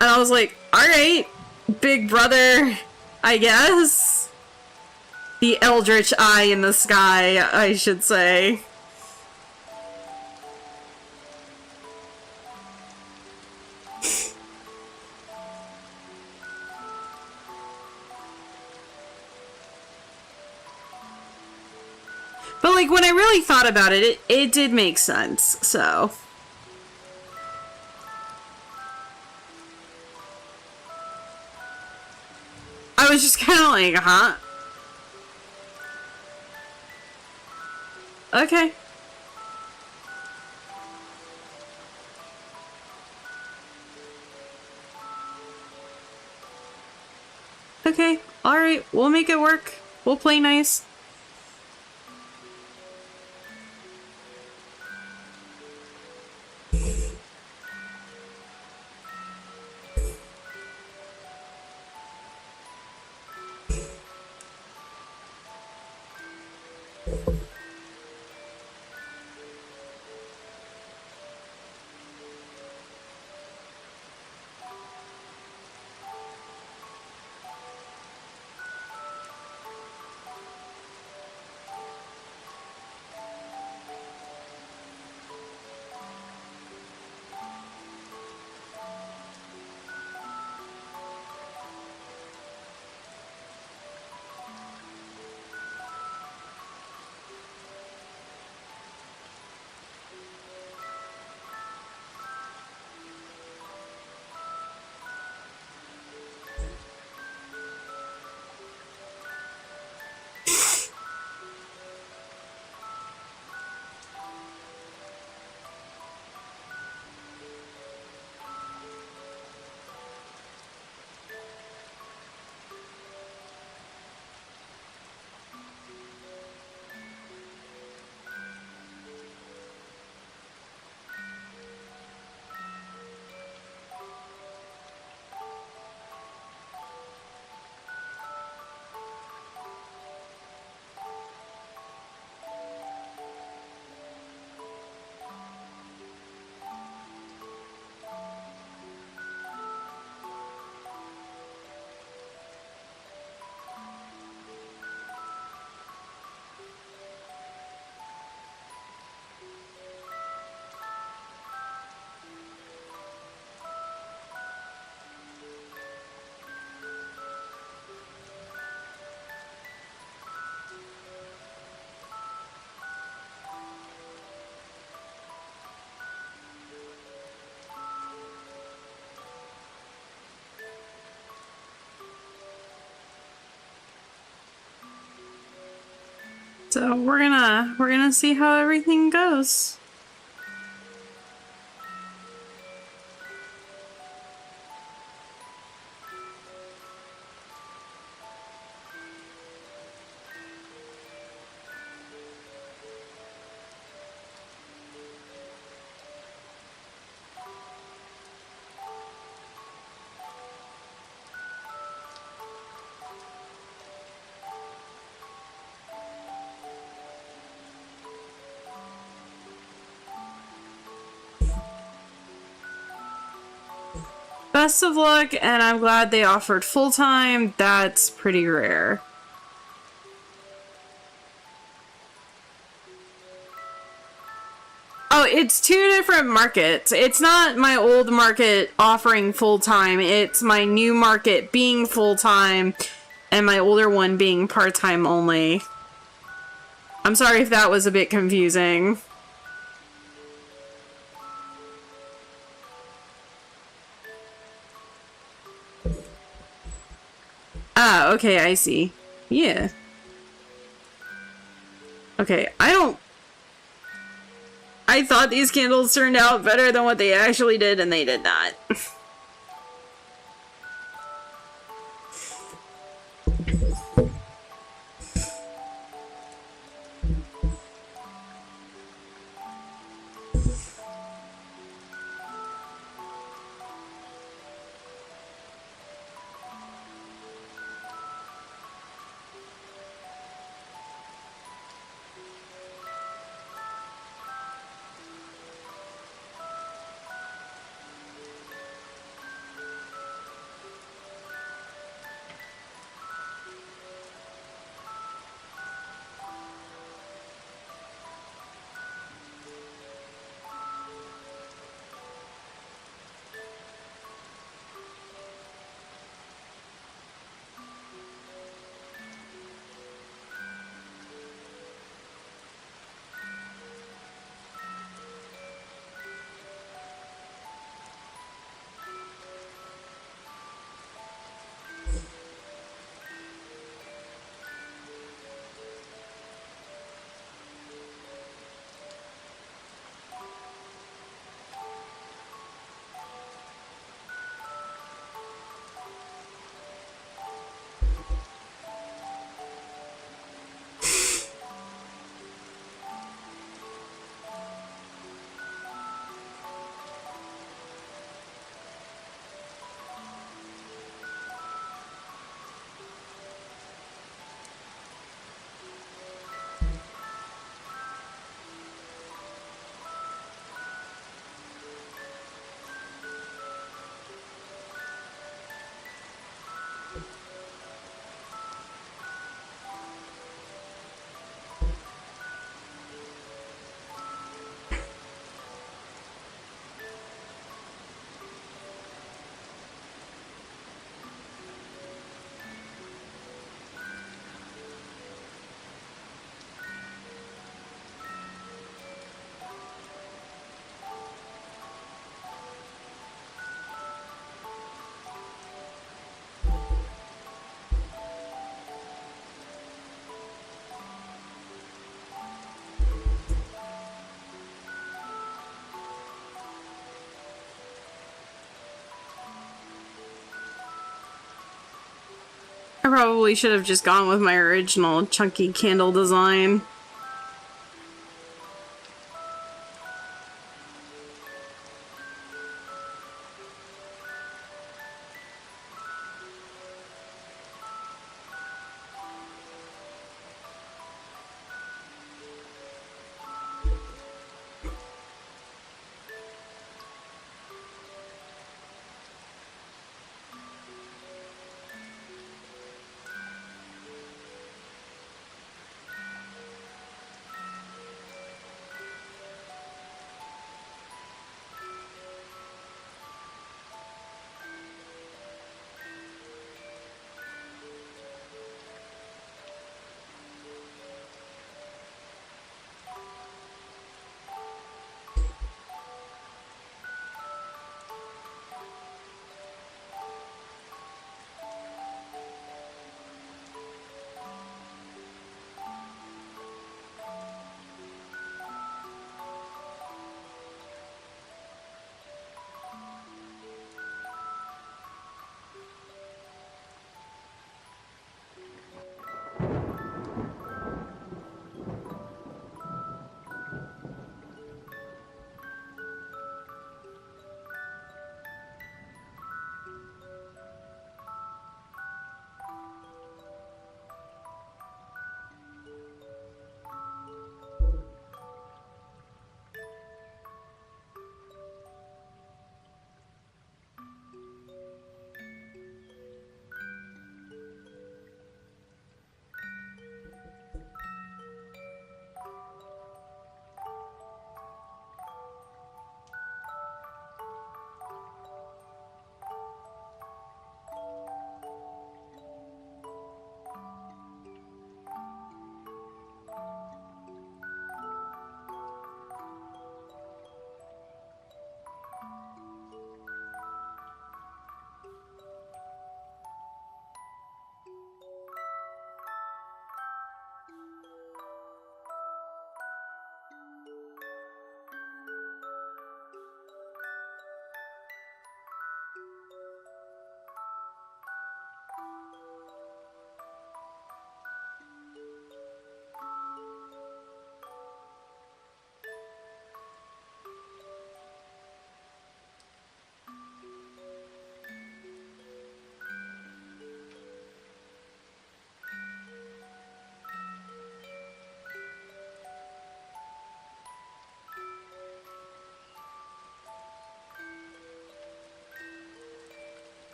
And I was like, alright, big brother, I guess. The eldritch eye in the sky, I should say. But, like, when I really thought about it, it did make sense, so. I was just kind of like, huh? Okay. Okay, alright, we'll make it work. We'll play nice. So we're gonna see how everything goes. best of luck, and I'm glad they offered full-time. That's pretty rare. Oh, it's two different markets. It's not my old market offering full-time. It's my new market being full-time and my older one being part-time only. I'm sorry if that was a bit confusing. Ah, okay, I see. Yeah. Okay, I thought these candles turned out better than what they actually did, and they did not. I probably should have just gone with my original chunky candle design.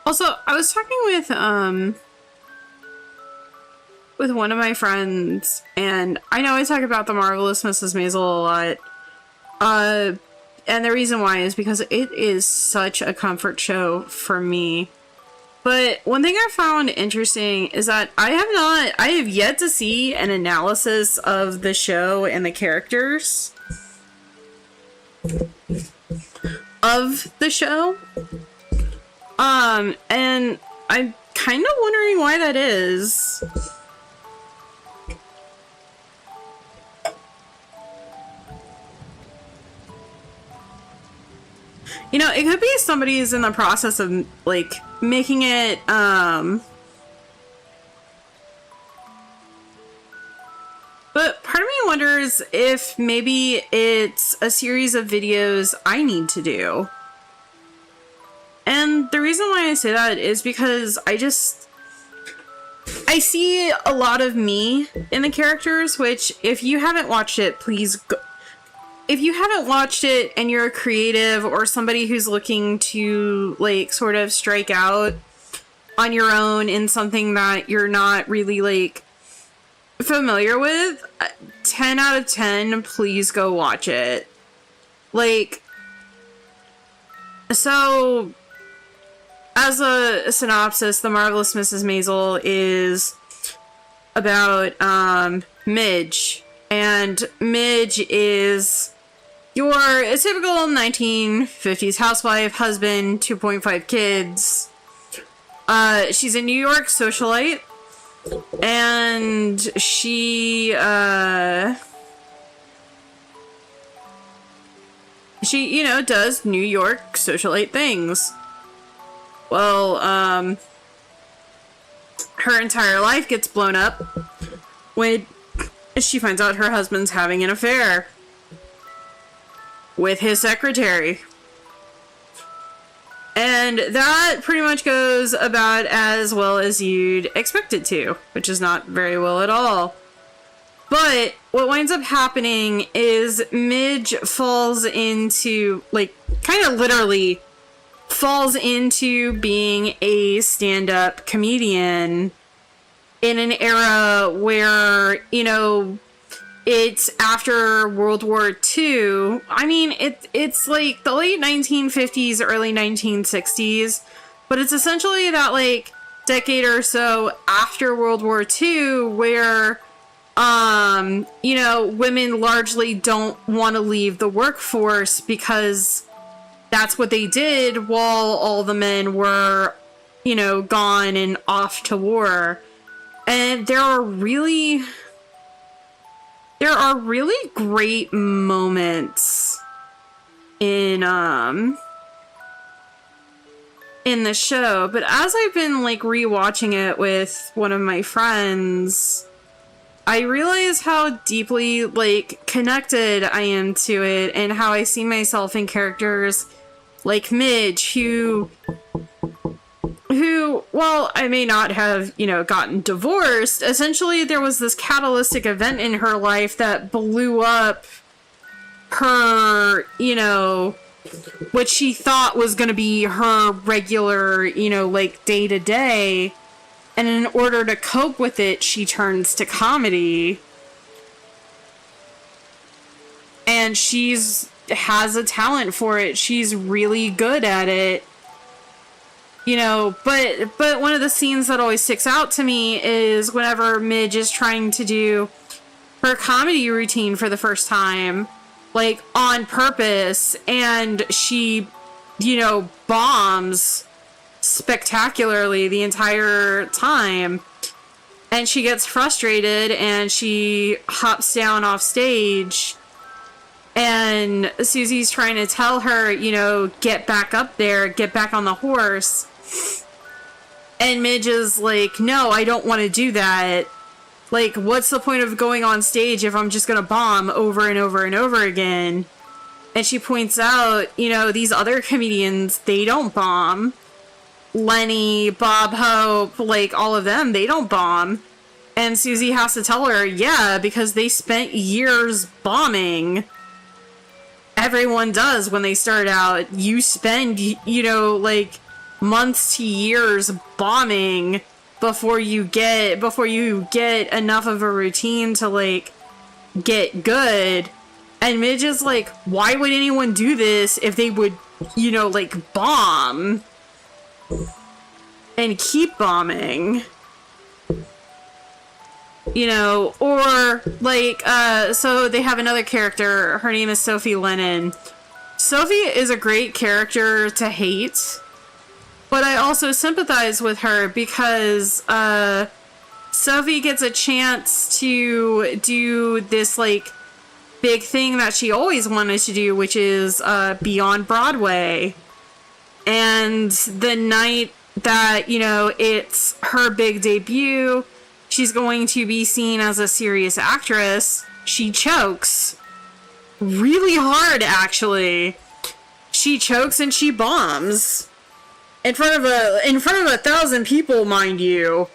Also, I was talking with one of my friends, and I know I talk about The Marvelous Mrs. Maisel a lot. And the reason why is because it is such a comfort show for me. But one thing I found interesting is that I have yet to see an analysis of the show and the characters of the show. And I'm kind of wondering why that is. You know, it could be somebody's in the process of, like, making it, but part of me wonders if maybe it's a series of videos I need to do. And the reason why I say that is because I see a lot of me in the characters, which, if you haven't watched it, please go. If you haven't watched it and you're a creative or somebody who's looking to, like, sort of strike out on your own in something that you're not really, like, familiar with, 10 out of 10, please go watch it. Like, so, as a synopsis, The Marvelous Mrs. Maisel is about, Midge. And Midge is your typical 1950s housewife, husband, 2.5 kids. She's a New York socialite, and she, you know, does New York socialite things. Well, her entire life gets blown up when she finds out her husband's having an affair with his secretary. And that pretty much goes about as well as you'd expect it to, which is not very well at all. But what winds up happening is Midge falls into, like, kind of literally falls into being a stand-up comedian in an era where, you know, it's after World War II. I mean, it's like the late 1950s, early 1960s, but it's essentially that, like, decade or so after World War II where, you know, women largely don't want to leave the workforce because that's what they did while all the men were, you know, gone and off to war. And there are really great moments in the show, but as I've been, like, rewatching it with one of my friends, I realize how deeply, like, connected I am to it, and how I see myself in characters like Midge, who, while I may not have, you know, gotten divorced, essentially there was this catalytic event in her life that blew up her, you know, what she thought was going to be her regular, you know, like, day-to-day, and in order to cope with it, she turns to comedy. And has a talent for it. She's really good at it. You know, but one of the scenes that always sticks out to me is whenever Midge is trying to do her comedy routine for the first time, like, on purpose, and she, you know, bombs spectacularly the entire time, and she gets frustrated and she hops down off stage, and Susie's trying to tell her, you know, get back up there, get back on the horse. And Midge is like, no, I don't want to do that. Like, what's the point of going on stage if I'm just gonna bomb over and over and over again? And she points out, you know, these other comedians, they don't bomb. Lenny, Bob Hope, like, all of them, they don't bomb. And Susie has to tell her, yeah, because they spent years bombing. Everyone does when they start out. You spend, you know, like, months to years bombing before you get enough of a routine to like get good. And Midge is like, why would anyone do this if they would, you know, like bomb and keep bombing? You know, or like, so they have another character. Her name is Sophie Lennon. Sophie is a great character to hate, but I also sympathize with her because, Sophie gets a chance to do this, like, big thing that she always wanted to do, which is, be on Broadway. And the night that, you know, it's her big debut, she's going to be seen as a serious actress. She chokes really hard, actually. She chokes and she bombs in front of 1,000 people, mind you,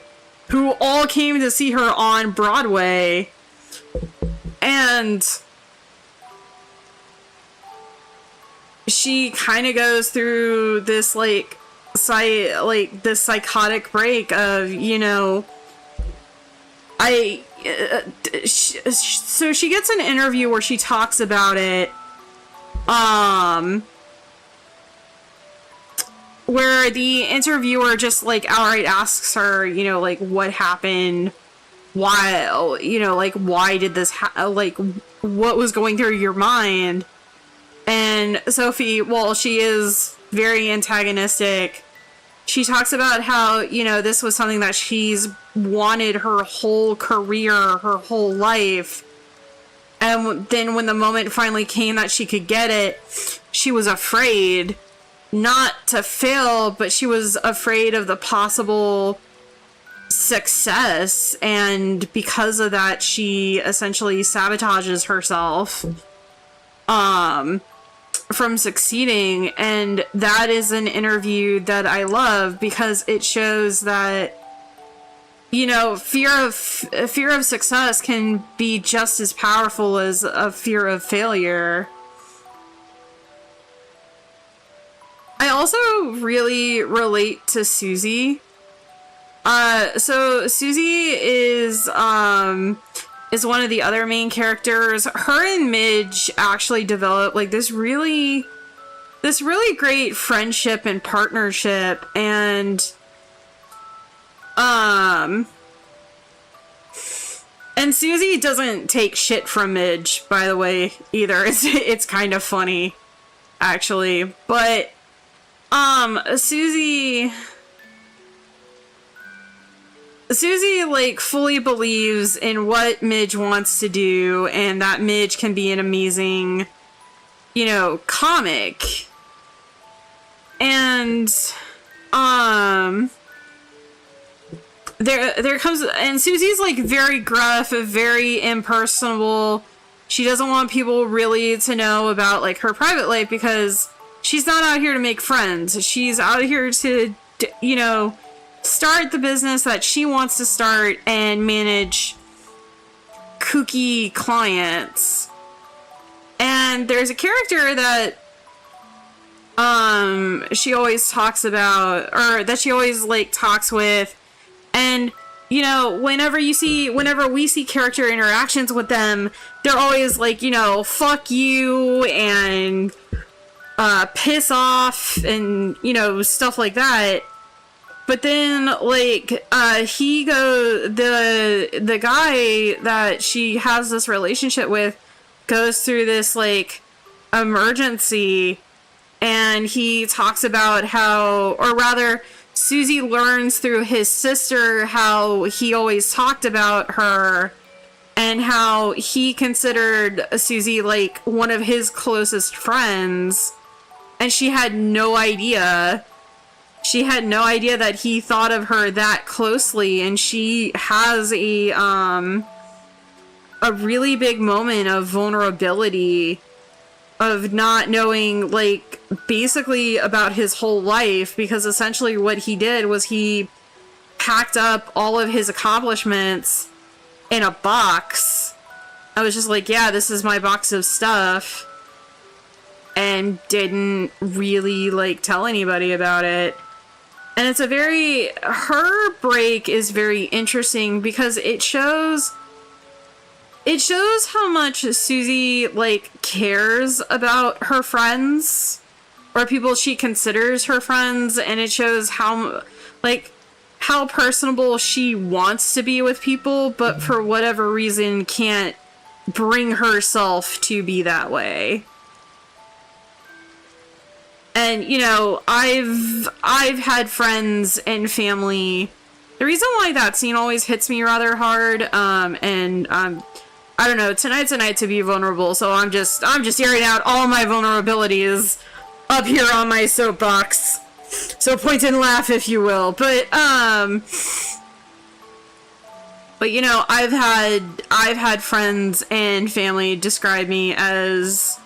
who all came to see her on Broadway. And she kind of goes through this this psychotic break of, you know, so she gets an interview where she talks about it, where the interviewer just, like, outright asks her, you know, like, what happened, why, you know, like, why did this, like, what was going through your mind? And Sophie, well, she is very antagonistic. She talks about how, you know, this was something that she's wanted her whole career, her whole life. And then when the moment finally came that she could get it, she was afraid not to fail, but she was afraid of the possible success. And because of that, she essentially sabotages herself from succeeding. And that is an interview that I love because it shows that, you know, fear of success can be just as powerful as a fear of failure. I also really relate to Susie. So Susie is one of the other main characters. Her and Midge actually develop like this really great friendship and partnership, and Susie doesn't take shit from Midge, by the way, either. It's kind of funny, actually. But Susie like fully believes in what Midge wants to do, and that Midge can be an amazing, you know, comic. And there comes, and Susie's like very gruff, very impersonal. She doesn't want people really to know about like her private life because she's not out here to make friends. She's out here to, you know, start the business that she wants to start and manage kooky clients. And there's a character that she always talks about, or that she always like talks with, and you know, whenever we see character interactions with them, they're always like, you know, fuck you and piss off and, you know, stuff like that. But then, like, the guy that she has this relationship with goes through this, like, emergency, and he talks about how, or rather, Susie learns through his sister how he always talked about her, and how he considered Susie, like, one of his closest friends, and she had no idea. She had no idea that he thought of her that closely, and she has a really big moment of vulnerability, of not knowing, like, basically about his whole life, because essentially what he did was he packed up all of his accomplishments in a box. I was just like, yeah, this is my box of stuff, and didn't really, like, tell anybody about it. And it's a very, her break is very interesting because it shows how much Susie, like, cares about her friends, or people she considers her friends, and it shows how, like, how personable she wants to be with people, but for whatever reason can't bring herself to be that way. And, you know, I've had friends and family. The reason why that scene always hits me rather hard, I don't know, tonight's a night to be vulnerable, so I'm just airing out all my vulnerabilities up here on my soapbox. So point and laugh, if you will. But you know, I've had friends and family describe me as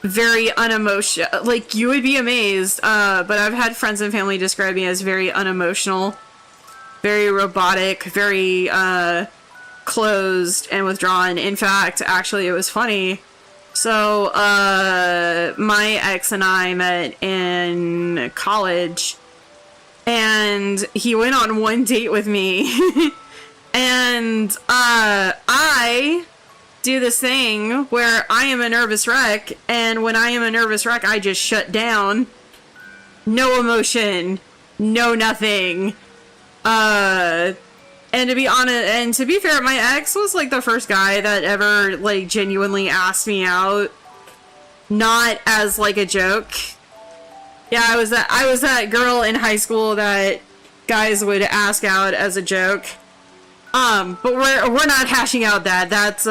very unemotional. Like, you would be amazed, but I've had friends and family describe me as very unemotional, very robotic, very closed and withdrawn. In fact, actually, it was funny. So, my ex and I met in college, and he went on one date with me, and I do this thing where I am a nervous wreck, and when I am a nervous wreck, I just shut down. No emotion, no nothing. And to be honest, and to be fair, my ex was like the first guy that ever like genuinely asked me out, not as like a joke. Yeah, I was that girl in high school that guys would ask out as a joke. But we're not hashing out that. That's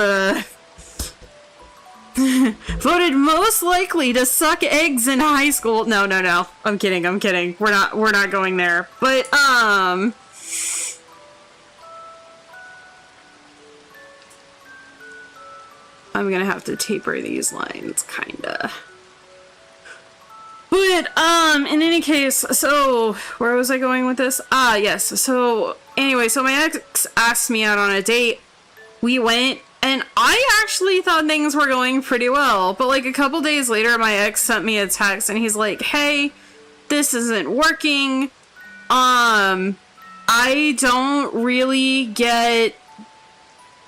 voted most likely to suck eggs in high school. No. I'm kidding. We're not going there. But I'm gonna have to taper these lines, kinda. But, in any case, so, where was I going with this? Yes, so, anyway, so my ex asked me out on a date. We went, and I actually thought things were going pretty well, but, like, a couple days later, my ex sent me a text, and he's like, hey, this isn't working. I don't really get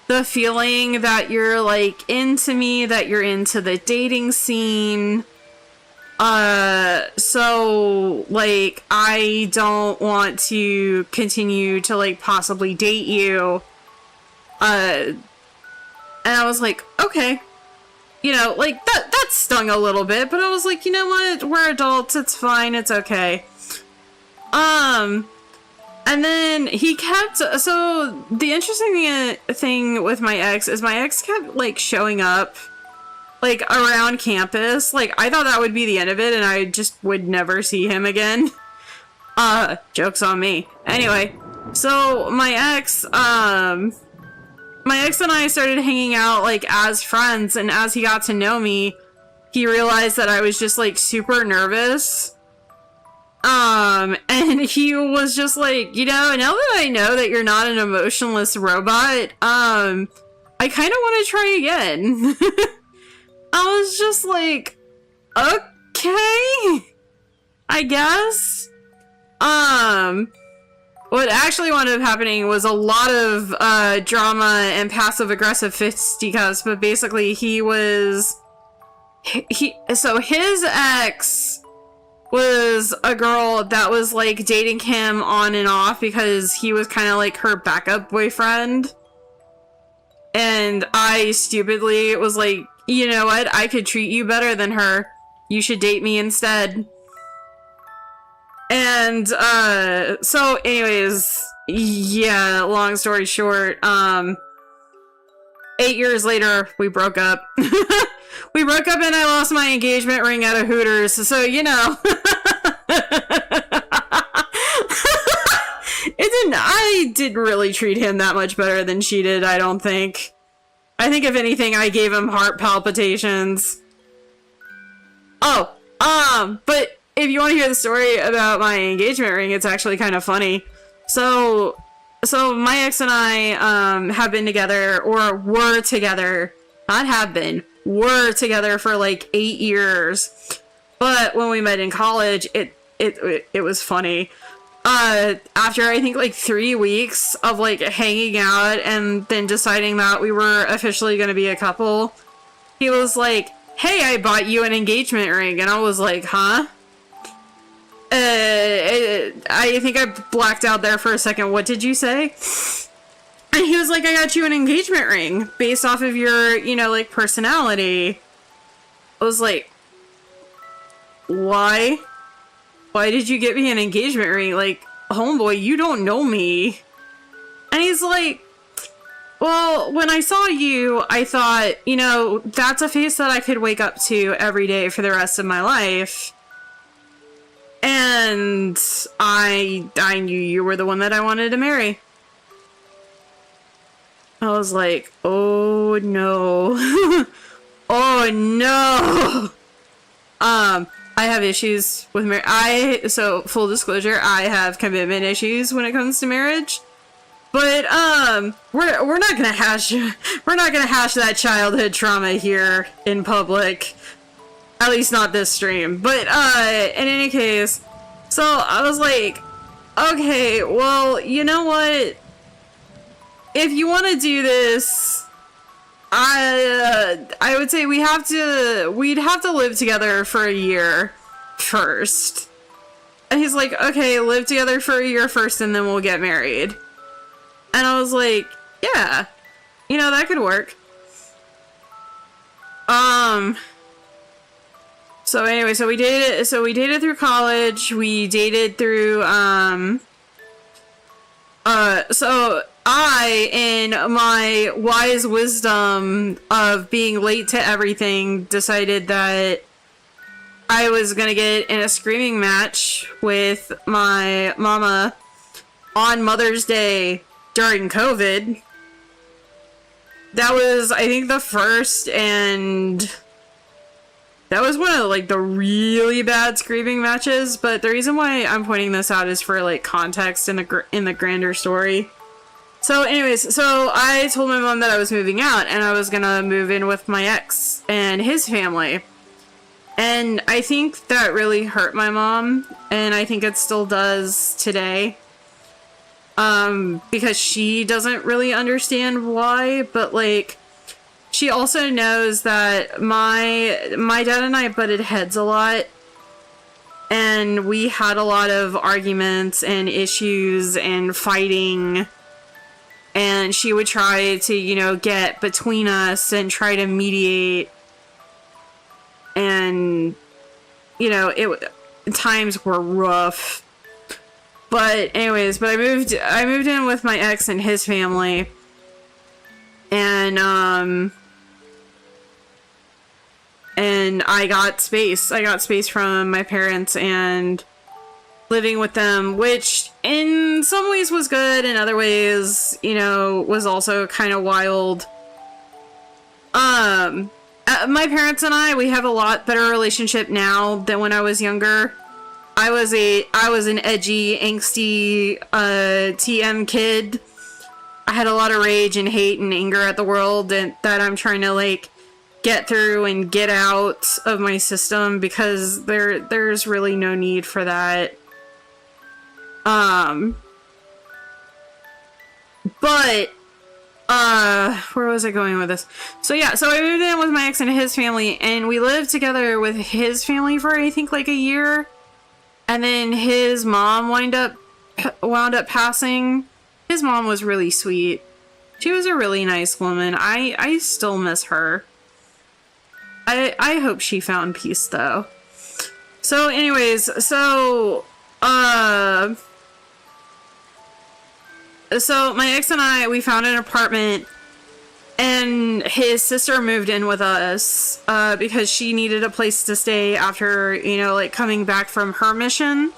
the feeling that you're, like, into me, that you're into the dating scene. So, like, I don't want to continue to, like, possibly date you. And I was like, okay. You know, like, that stung a little bit, but I was like, you know what? We're adults, it's fine, it's okay. And then he kept, so the interesting thing with my ex is my ex kept, like, showing up, like, around campus. Like, I thought that would be the end of it, and I just would never see him again. Joke's on me. Anyway, so my ex and I started hanging out, like, as friends, and as he got to know me, he realized that I was just, like, super nervous. And he was just like, you know, now that I know that you're not an emotionless robot, I kind of want to try again. I was just like, okay, I guess. What actually wound up happening was a lot of, drama and passive-aggressive fisticuffs, but basically so his ex was a girl that was, like, dating him on and off because he was kind of like her backup boyfriend. And I stupidly was like, you know what? I could treat you better than her. You should date me instead. And, so anyways, yeah, long story short, 8 years later, we broke up. We broke up and I lost my engagement ring at a Hooters, so, you know. I didn't really treat him that much better than she did, I don't think. I think if anything, I gave him heart palpitations. Oh, but if you want to hear the story about my engagement ring, it's actually kind of funny. So my ex and I, have been together, or were together, not have been, were together for like 8 years. But when we met in college, it was funny. after I think like 3 weeks of like hanging out and then deciding that we were officially going to be a couple, he was like, "Hey, I bought you an engagement ring." And I was like, "Huh?" I think I blacked out there for a second. What did you say? And he was like, "I got you an engagement ring based off of your, you know, like, personality." I was like, "Why? Why did you get me an engagement ring? Like, homeboy, you don't know me." And he's like, "Well, when I saw you, I thought, you know, that's a face that I could wake up to every day for the rest of my life. And I knew you were the one that I wanted to marry." I was like, "Oh no." Oh no. I have issues with marriage. So full disclosure, I have commitment issues when it comes to marriage. But we're not gonna hash that childhood trauma here in public. At least not this stream. But in any case, so I was like, "Okay, well, you know what? If you want to do this, I would say we'd have to live together for a year first." And he's like, "Okay, live together for a year first and then we'll get married." And I was like, "Yeah, you know, that could work." So anyway, so we dated through college, we dated through, so I, in my wise wisdom of being late to everything, decided that I was gonna get in a screaming match with my mama on Mother's Day during COVID. That was, I think, the first, and that was one of, like, the really bad screaming matches, but the reason why I'm pointing this out is for, like, context in the grander story. So anyways, so I told my mom that I was moving out, and I was gonna move in with my ex and his family. And I think that really hurt my mom, and I think it still does today. Because she doesn't really understand why, but, like, she also knows that my dad and I butted heads a lot, and we had a lot of arguments and issues and fighting, and she would try to, you know, get between us and try to mediate, and, you know, times were rough. But anyways, I moved in with my ex and his family, and I got space. I got space from my parents and living with them, which in some ways was good, in other ways, you know, was also kind of wild. My parents and I, we have a lot better relationship now than when I was younger. I was an edgy, angsty, TM kid. I had a lot of rage and hate and anger at the world, and that I'm trying to, like, get through and get out of my system, because there's really no need for that. But where was I going with this? So yeah, so I moved in with my ex and his family, and we lived together with his family for, I think, like a year. And then his mom wound up passing. His mom was really sweet. She was a really nice woman. I still miss her. I hope she found peace, though. So anyways, so my ex and I, we found an apartment, and his sister moved in with us, because she needed a place to stay after, you know, like, coming back from her mission.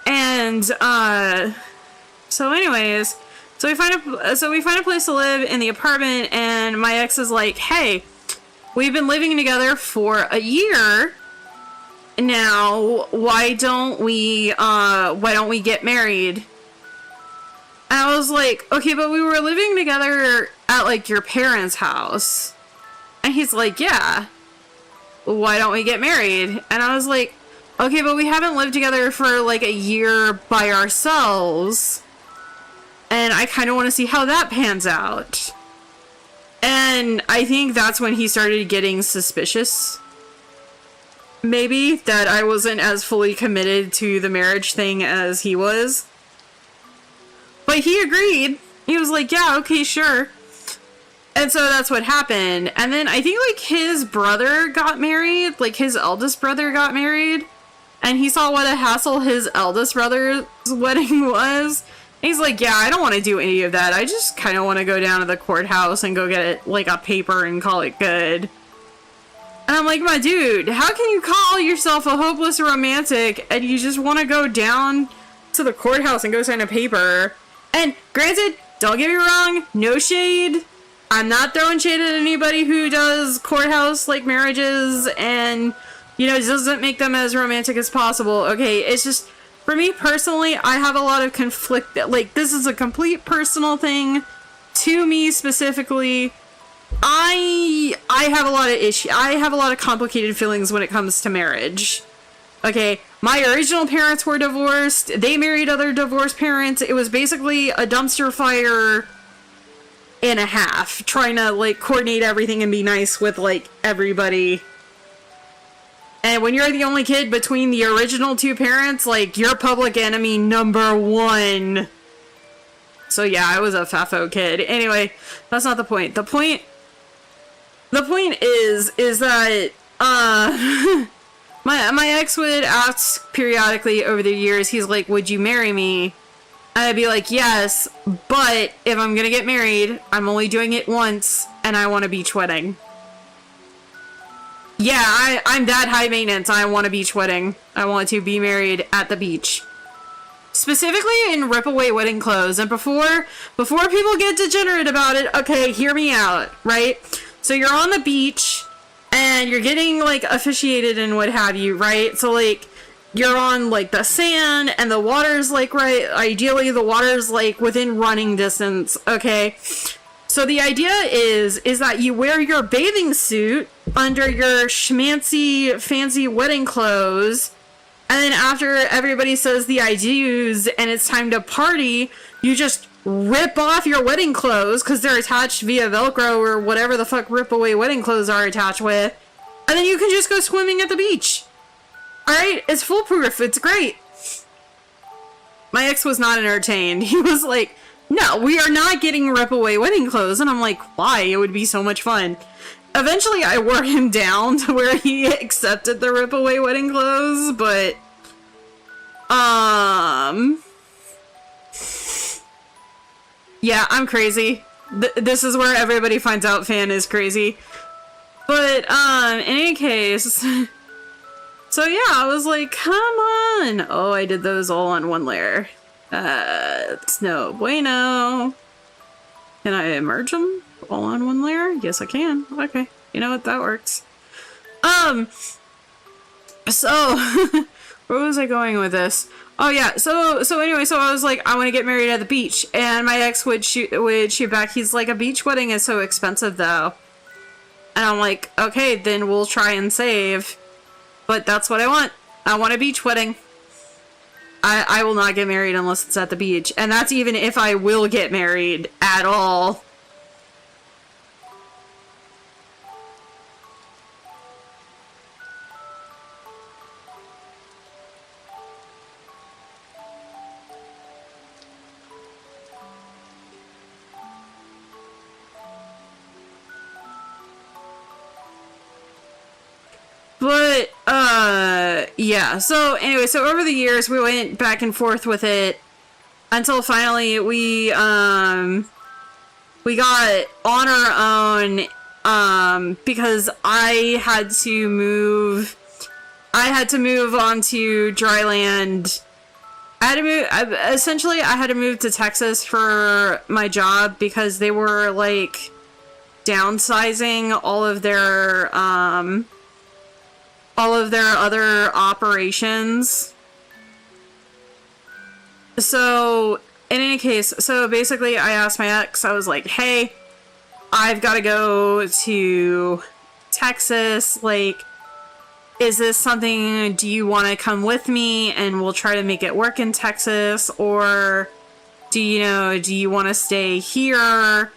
And, so anyways, so we find a place to live in the apartment, and my ex is like, "Hey, we've been living together for a year now. Why don't we get married?" And I was like, "Okay, but we were living together at, like, your parents' house." And he's like, "Yeah. Why don't we get married?" And I was like, okay, but we haven't lived together for like a year by ourselves. And I kind of want to see how that pans out. And I think that's when he started getting suspicious. Maybe that I wasn't as fully committed to the marriage thing as he was. But he agreed. He was like, yeah, okay, sure. And so that's what happened. And then I think like his brother got married, like his eldest brother got married. And he saw what a hassle his eldest brother's wedding was. And he's like, yeah, I don't want to do any of that. I just kind of want to go down to the courthouse and go get it like a paper and call it good. And I'm like, my dude, how can you call yourself a hopeless romantic and you just want to go down to the courthouse and go sign a paper? And granted, don't get me wrong, no shade. I'm not throwing shade at anybody who does courthouse like marriages and, you know, doesn't make them as romantic as possible. Okay, it's just, for me personally, I have a lot of conflict. Like, this is a complete personal thing to me specifically. I have a lot of I have a lot of complicated feelings when it comes to marriage. Okay, my original parents were divorced. They married other divorced parents. It was basically a dumpster fire and a half, trying to like coordinate everything and be nice with like everybody. And when you're the only kid between the original two parents, like, you're public enemy number one. So yeah, I was a FAFO kid. Anyway, that's not the point. The point is that, my ex would ask periodically over the years, he's like, would you marry me? And I'd be like, yes, but if I'm gonna get married, I'm only doing it once, and I want a beach wedding. Yeah, I'm that high maintenance. I want a beach wedding. I want to be married at the beach. Specifically in rip-away wedding clothes. And before people get degenerate about it, okay, hear me out, right? So you're on the beach, and you're getting, like, officiated and what have you, right? So, like, you're on, like, the sand, and the water's, like, right, ideally the water's, like, within running distance, okay? So the idea is that you wear your bathing suit under your schmancy, fancy wedding clothes, and then after everybody says the I do's and it's time to party, you just rip off your wedding clothes, because they're attached via Velcro or whatever the fuck rip-away wedding clothes are attached with, and then you can just go swimming at the beach. Alright? It's foolproof. It's great. My ex was not entertained. He was like, no, we are not getting rip-away wedding clothes. And I'm like, why? It would be so much fun. Eventually, I wore him down to where he accepted the rip-away wedding clothes, but... yeah, I'm crazy. This is where everybody finds out Fan is crazy. But, in any case... so yeah, I was like, come on! Oh, I did those all on one layer. It's no bueno. Can I merge them all on one layer? Yes, I can. Okay. You know what? That works. So, where was I going with this? Oh yeah, so anyway, so I was like, I want to get married at the beach, and my ex would shoot back. He's like, a beach wedding is so expensive though. And I'm like, okay, then we'll try and save. But that's what I want. I want a beach wedding. I will not get married unless it's at the beach. And that's even if I will get married at all. But, yeah, so anyway, so over the years, we went back and forth with it until finally we got on our own, because I had to move on to dry land. Essentially, I had to move to Texas for my job because they were, like, downsizing all of their other operations. So, in any case, so basically I asked my ex, I was like, hey, I've got to go to Texas, like, is this something, do you want to come with me and we'll try to make it work in Texas? Or do you want to stay here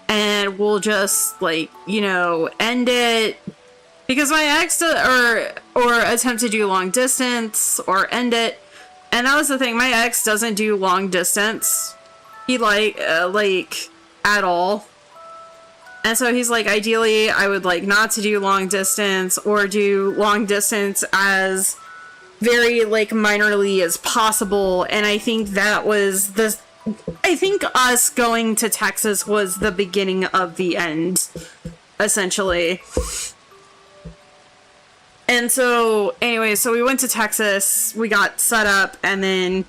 and we'll just, like, end it? Because my ex, or attempt to do long distance, or end it. And that was the thing, my ex doesn't do long distance. He, like, at all. And so he's like, ideally, I would like not to do long distance, or do long distance as very, like, minorly as possible. And I think that was I think us going to Texas was the beginning of the end, essentially. And so, anyway, so we went to Texas, we got set up, and then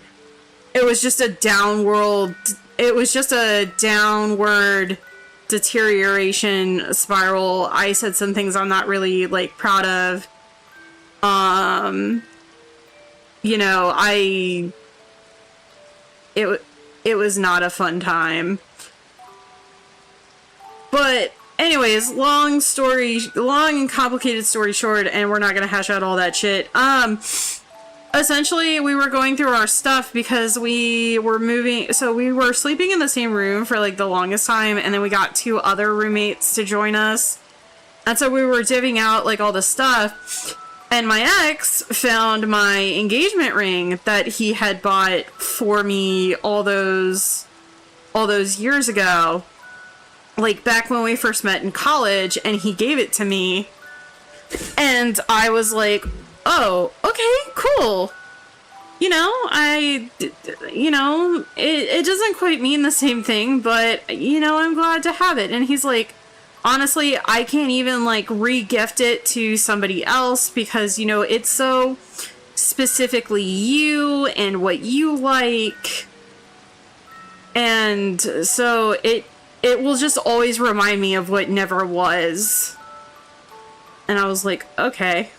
it was just a downward deterioration spiral. I said some things I'm not really, like, proud of. It was not a fun time. But anyways, long and complicated story short, and we're not gonna hash out all that shit. Essentially, we were going through our stuff because we were moving, so we were sleeping in the same room for, like, the longest time, and then we got 2 other roommates to join us. And so we were divvying out, like, all the stuff, and my ex found my engagement ring that he had bought for me all those years ago. Like, back when we first met in college, and he gave it to me. And I was like, oh, okay, cool. It doesn't quite mean the same thing, but, I'm glad to have it. And he's like, honestly, I can't even, like, re-gift it to somebody else because, it's so specifically you and what you like. And so it will just always remind me of what never was. And I was like, okay.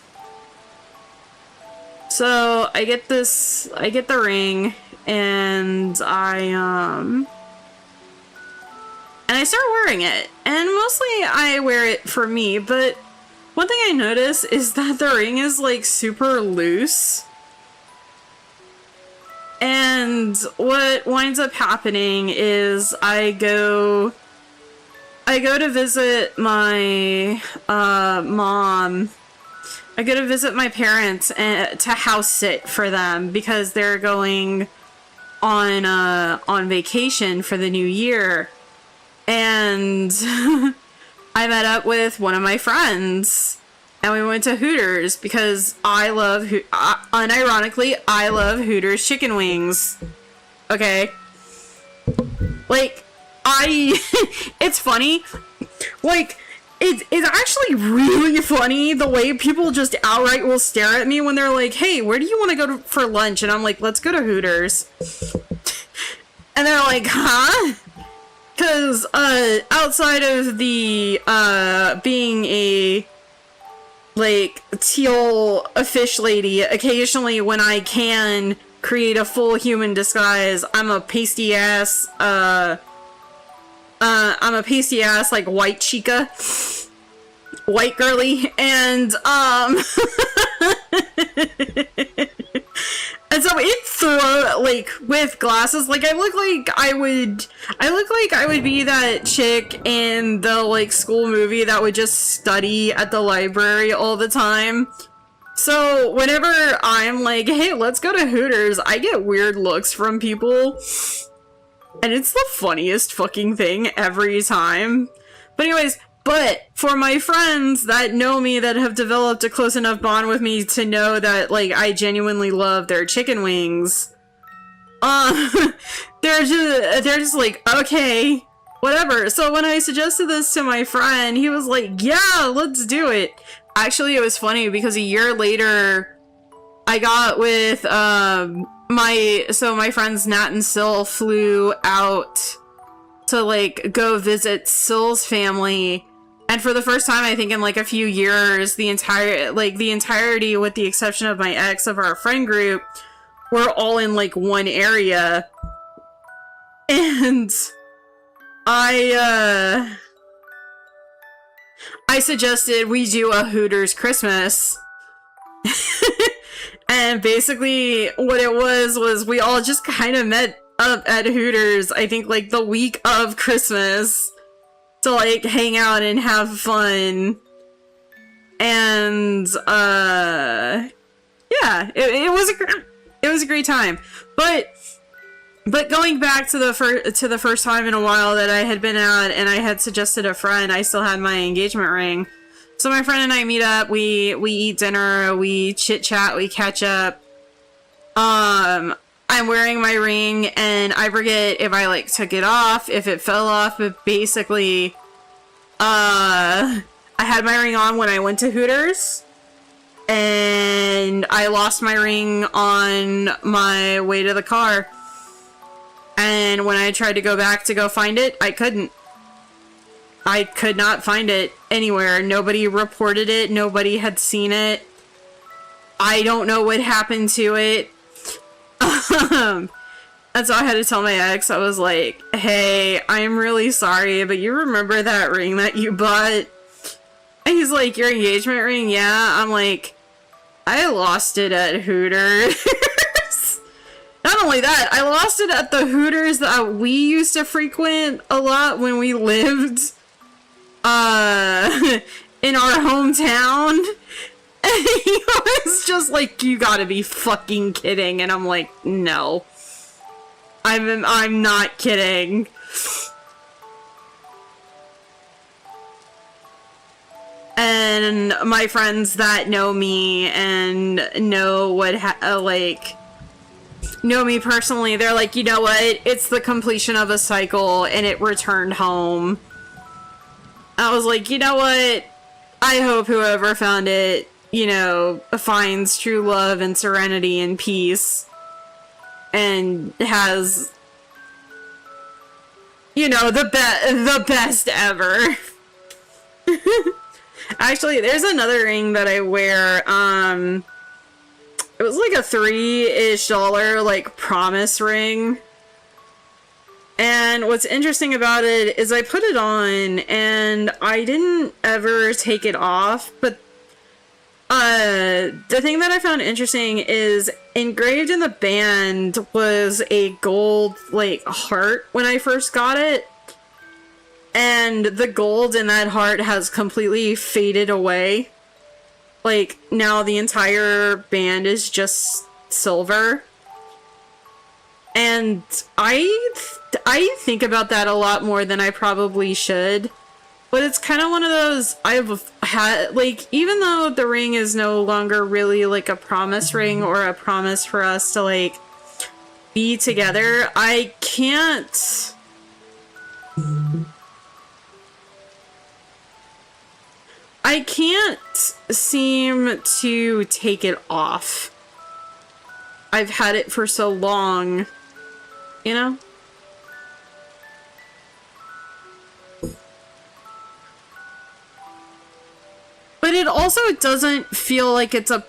So I get the ring, and I start wearing it. And mostly I wear it for me, but one thing I notice is that the ring is, like, super loose. And what winds up happening is I go to visit my mom. I go to visit my parents and to house sit for them because they're going on vacation for the new year. And I met up with one of my friends and we went to Hooters because unironically, I love Hooters chicken wings. Okay? Like, it's funny. Like, it's actually really funny the way people just outright will stare at me when they're like, hey, where do you want to go for lunch? And I'm like, let's go to Hooters. And they're like, huh? Because outside of the being a, like, teal fish lady, occasionally when I can create a full human disguise, I'm a pasty ass, like, white chica, white girly, and and so like, with glasses, like, I look like I would be that chick in the, like, school movie that would just study at the library all the time. So whenever I'm like, hey, let's go to Hooters, I get weird looks from people. And it's the funniest fucking thing every time. But anyways, for my friends that know me, that have developed a close enough bond with me to know that, like, I genuinely love their chicken wings, they're just like, okay, whatever. So when I suggested this to my friend, he was like, yeah, let's do it. Actually, it was funny because a year later, I got with, my friends Nat and Sil flew out to, like, go visit Sil's family, and for the first time, I think in, like, a few years, the entirety, with the exception of my ex, of our friend group, we're all in, like, one area. And I suggested we do a Hooters Christmas And basically what it was we all just kind of met up at Hooters, I think like the week of Christmas, to like hang out and have fun. And yeah, it was a great time. But going back to the first time in a while that I had been out, and I had suggested a friend, I still had my engagement ring. So my friend and I meet up, we eat dinner, we chit chat, we catch up. I'm wearing my ring, and I forget if I like took it off, if it fell off, but basically, I had my ring on when I went to Hooters, and I lost my ring on my way to the car. And when I tried to go back to go find it, I couldn't. I could not find it anywhere. Nobody reported it. Nobody had seen it. I don't know what happened to it. And so I had to tell my ex, I was like, hey, I'm really sorry, but you remember that ring that you bought? And he's like, your engagement ring? Yeah. I'm like, I lost it at Hooters. Not only that, I lost it at the Hooters that we used to frequent a lot when we lived in our hometown. And he was just like, you gotta be fucking kidding. And I'm like, no. I'm not kidding. And my friends that know me and know what know me personally, they're like, you know what, it's the completion of a cycle and it returned home. I was like, you know what, I hope whoever found it, you know, finds true love and serenity and peace and has, you know, the best ever. Actually, there's another ring that I wear, it was like a $3-ish like promise ring. And what's interesting about it is I put it on and I didn't ever take it off, but the thing that I found interesting is engraved in the band was a gold like heart when I first got it. And the gold in that heart has completely faded away. Like, now the entire band is just silver. And I think about that a lot more than I probably should. But it's kind of one of those, I've had, like, even though the ring is no longer really, like, a promise ring or a promise for us to, like, be together, I can't seem to take it off. I've had it for so long, you know? But it also doesn't feel like it's a...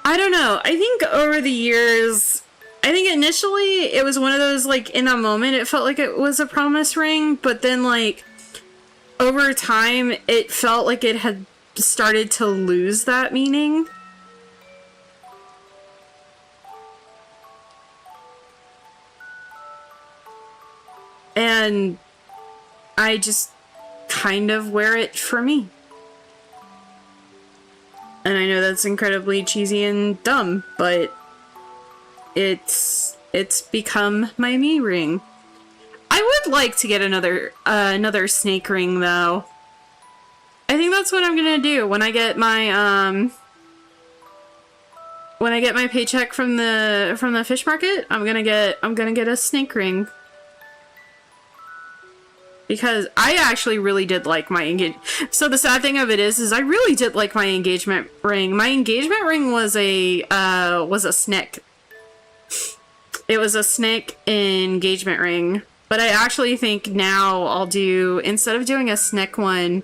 I don't know. I think over the years... I think initially it was one of those, like, in a moment it felt like it was a promise ring, but then, like, over time it felt like it had started to lose that meaning. And I just kind of wear it for me. And I know that's incredibly cheesy and dumb, but it's become my me ring. I would like to get another snake ring though. I think that's what I'm gonna do when I get my paycheck from the fish market. I'm gonna get a snake ring. Because I actually really did like my engagement. So the sad thing of it is I really did like my engagement ring. My engagement ring was a snake. It was a snake engagement ring. But I actually think now I'll do, instead of doing a snake one,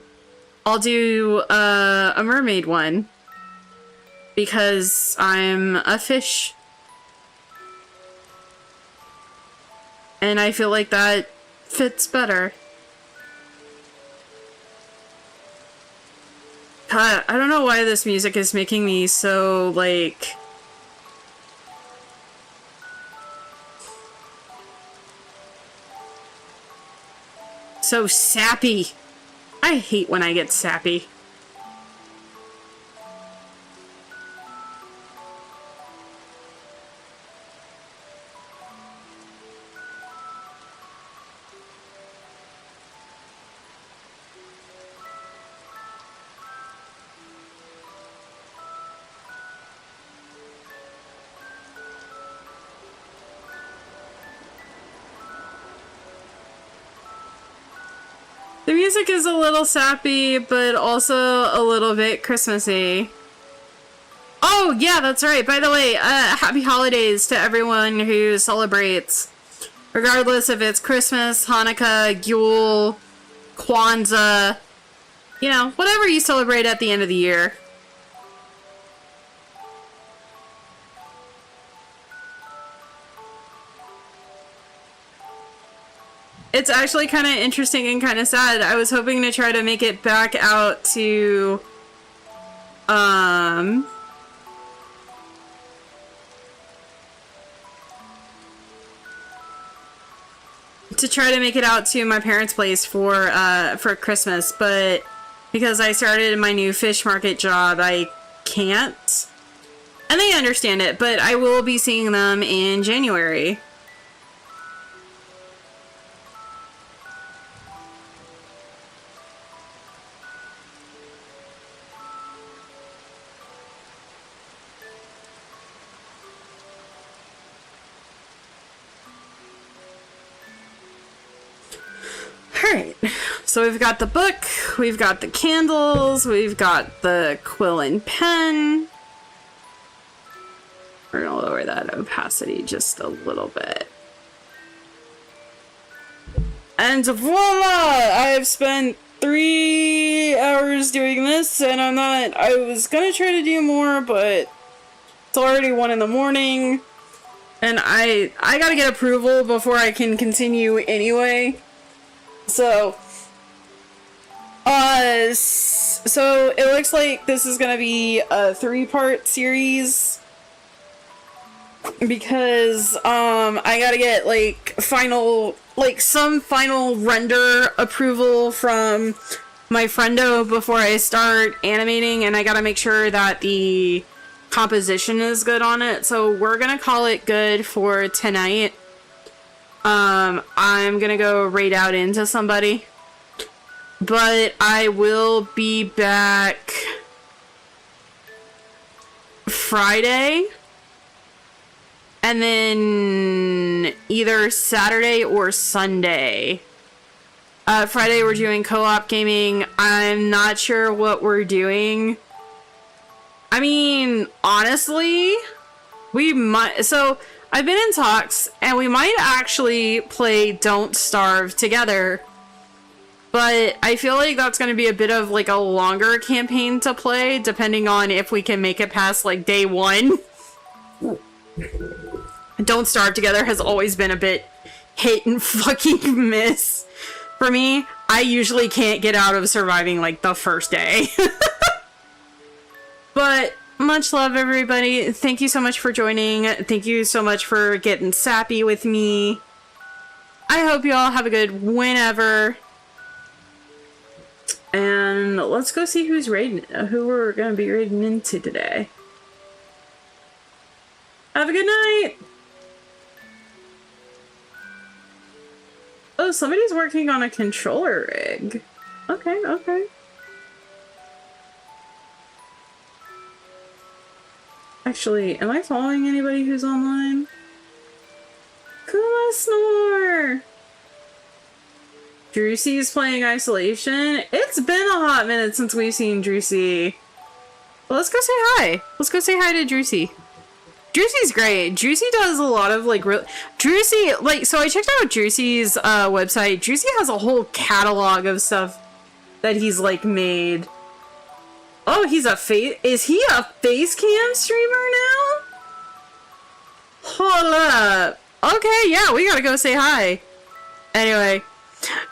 I'll do a mermaid one. Because I'm a fish. And I feel like that fits better. God, I don't know why this music is making me so, like... so sappy. I hate when I get sappy. The music is a little sappy, but also a little bit Christmassy. Oh, yeah, that's right. By the way, happy holidays to everyone who celebrates. Regardless if it's Christmas, Hanukkah, Yule, Kwanzaa, you know, whatever you celebrate at the end of the year. It's actually kind of interesting and kind of sad. I was hoping to try to make it back out to, try to make it out to my parents' place for Christmas, but because I started my new fish market job, I can't. And they understand it, but I will be seeing them in January. Alright, so we've got the book, we've got the candles, we've got the quill and pen. We're gonna lower that opacity just a little bit. And voila! I have spent 3 hours doing this, and I was gonna try to do more, but it's already 1 in the morning, and I gotta get approval before I can continue anyway. So it looks like this is gonna be a 3-part series because I gotta get some final render approval from my friendo before I start animating, and I gotta make sure that the composition is good on it. So we're gonna call it good for tonight. I'm gonna go raid out into somebody, but I will be back Friday, and then either Saturday or Sunday. Friday we're doing co-op gaming. I'm not sure what we're doing. I mean, honestly, we might, so I've been in talks, and we might actually play Don't Starve together. But I feel like that's going to be a bit of, like, a longer campaign to play, depending on if we can make it past, like, day 1. Don't Starve together has always been a bit hit and fucking miss for me. I usually can't get out of surviving, like, the first day. But much love, everybody. Thank you so much for joining. Thank you so much for getting sappy with me. I hope you all have a good whenever. And let's go see who we're gonna be raiding into today. Have a good night. Oh, somebody's working on a controller rig. Okay, okay. Actually, am I following anybody who's online? Kuma Snore! Drewsy's playing Isolation. It's been a hot minute since we've seen Drewsy. Well, let's go say hi. Let's go say hi to Drewsy. Drewsy's great. Drewsy does a lot of, like, Drewsy, like, so I checked out Drewsy's website. Drewsy has a whole catalog of stuff that he's, like, made. Oh, is he a face cam streamer now? Hold up. Okay, yeah, we gotta go say hi. Anyway,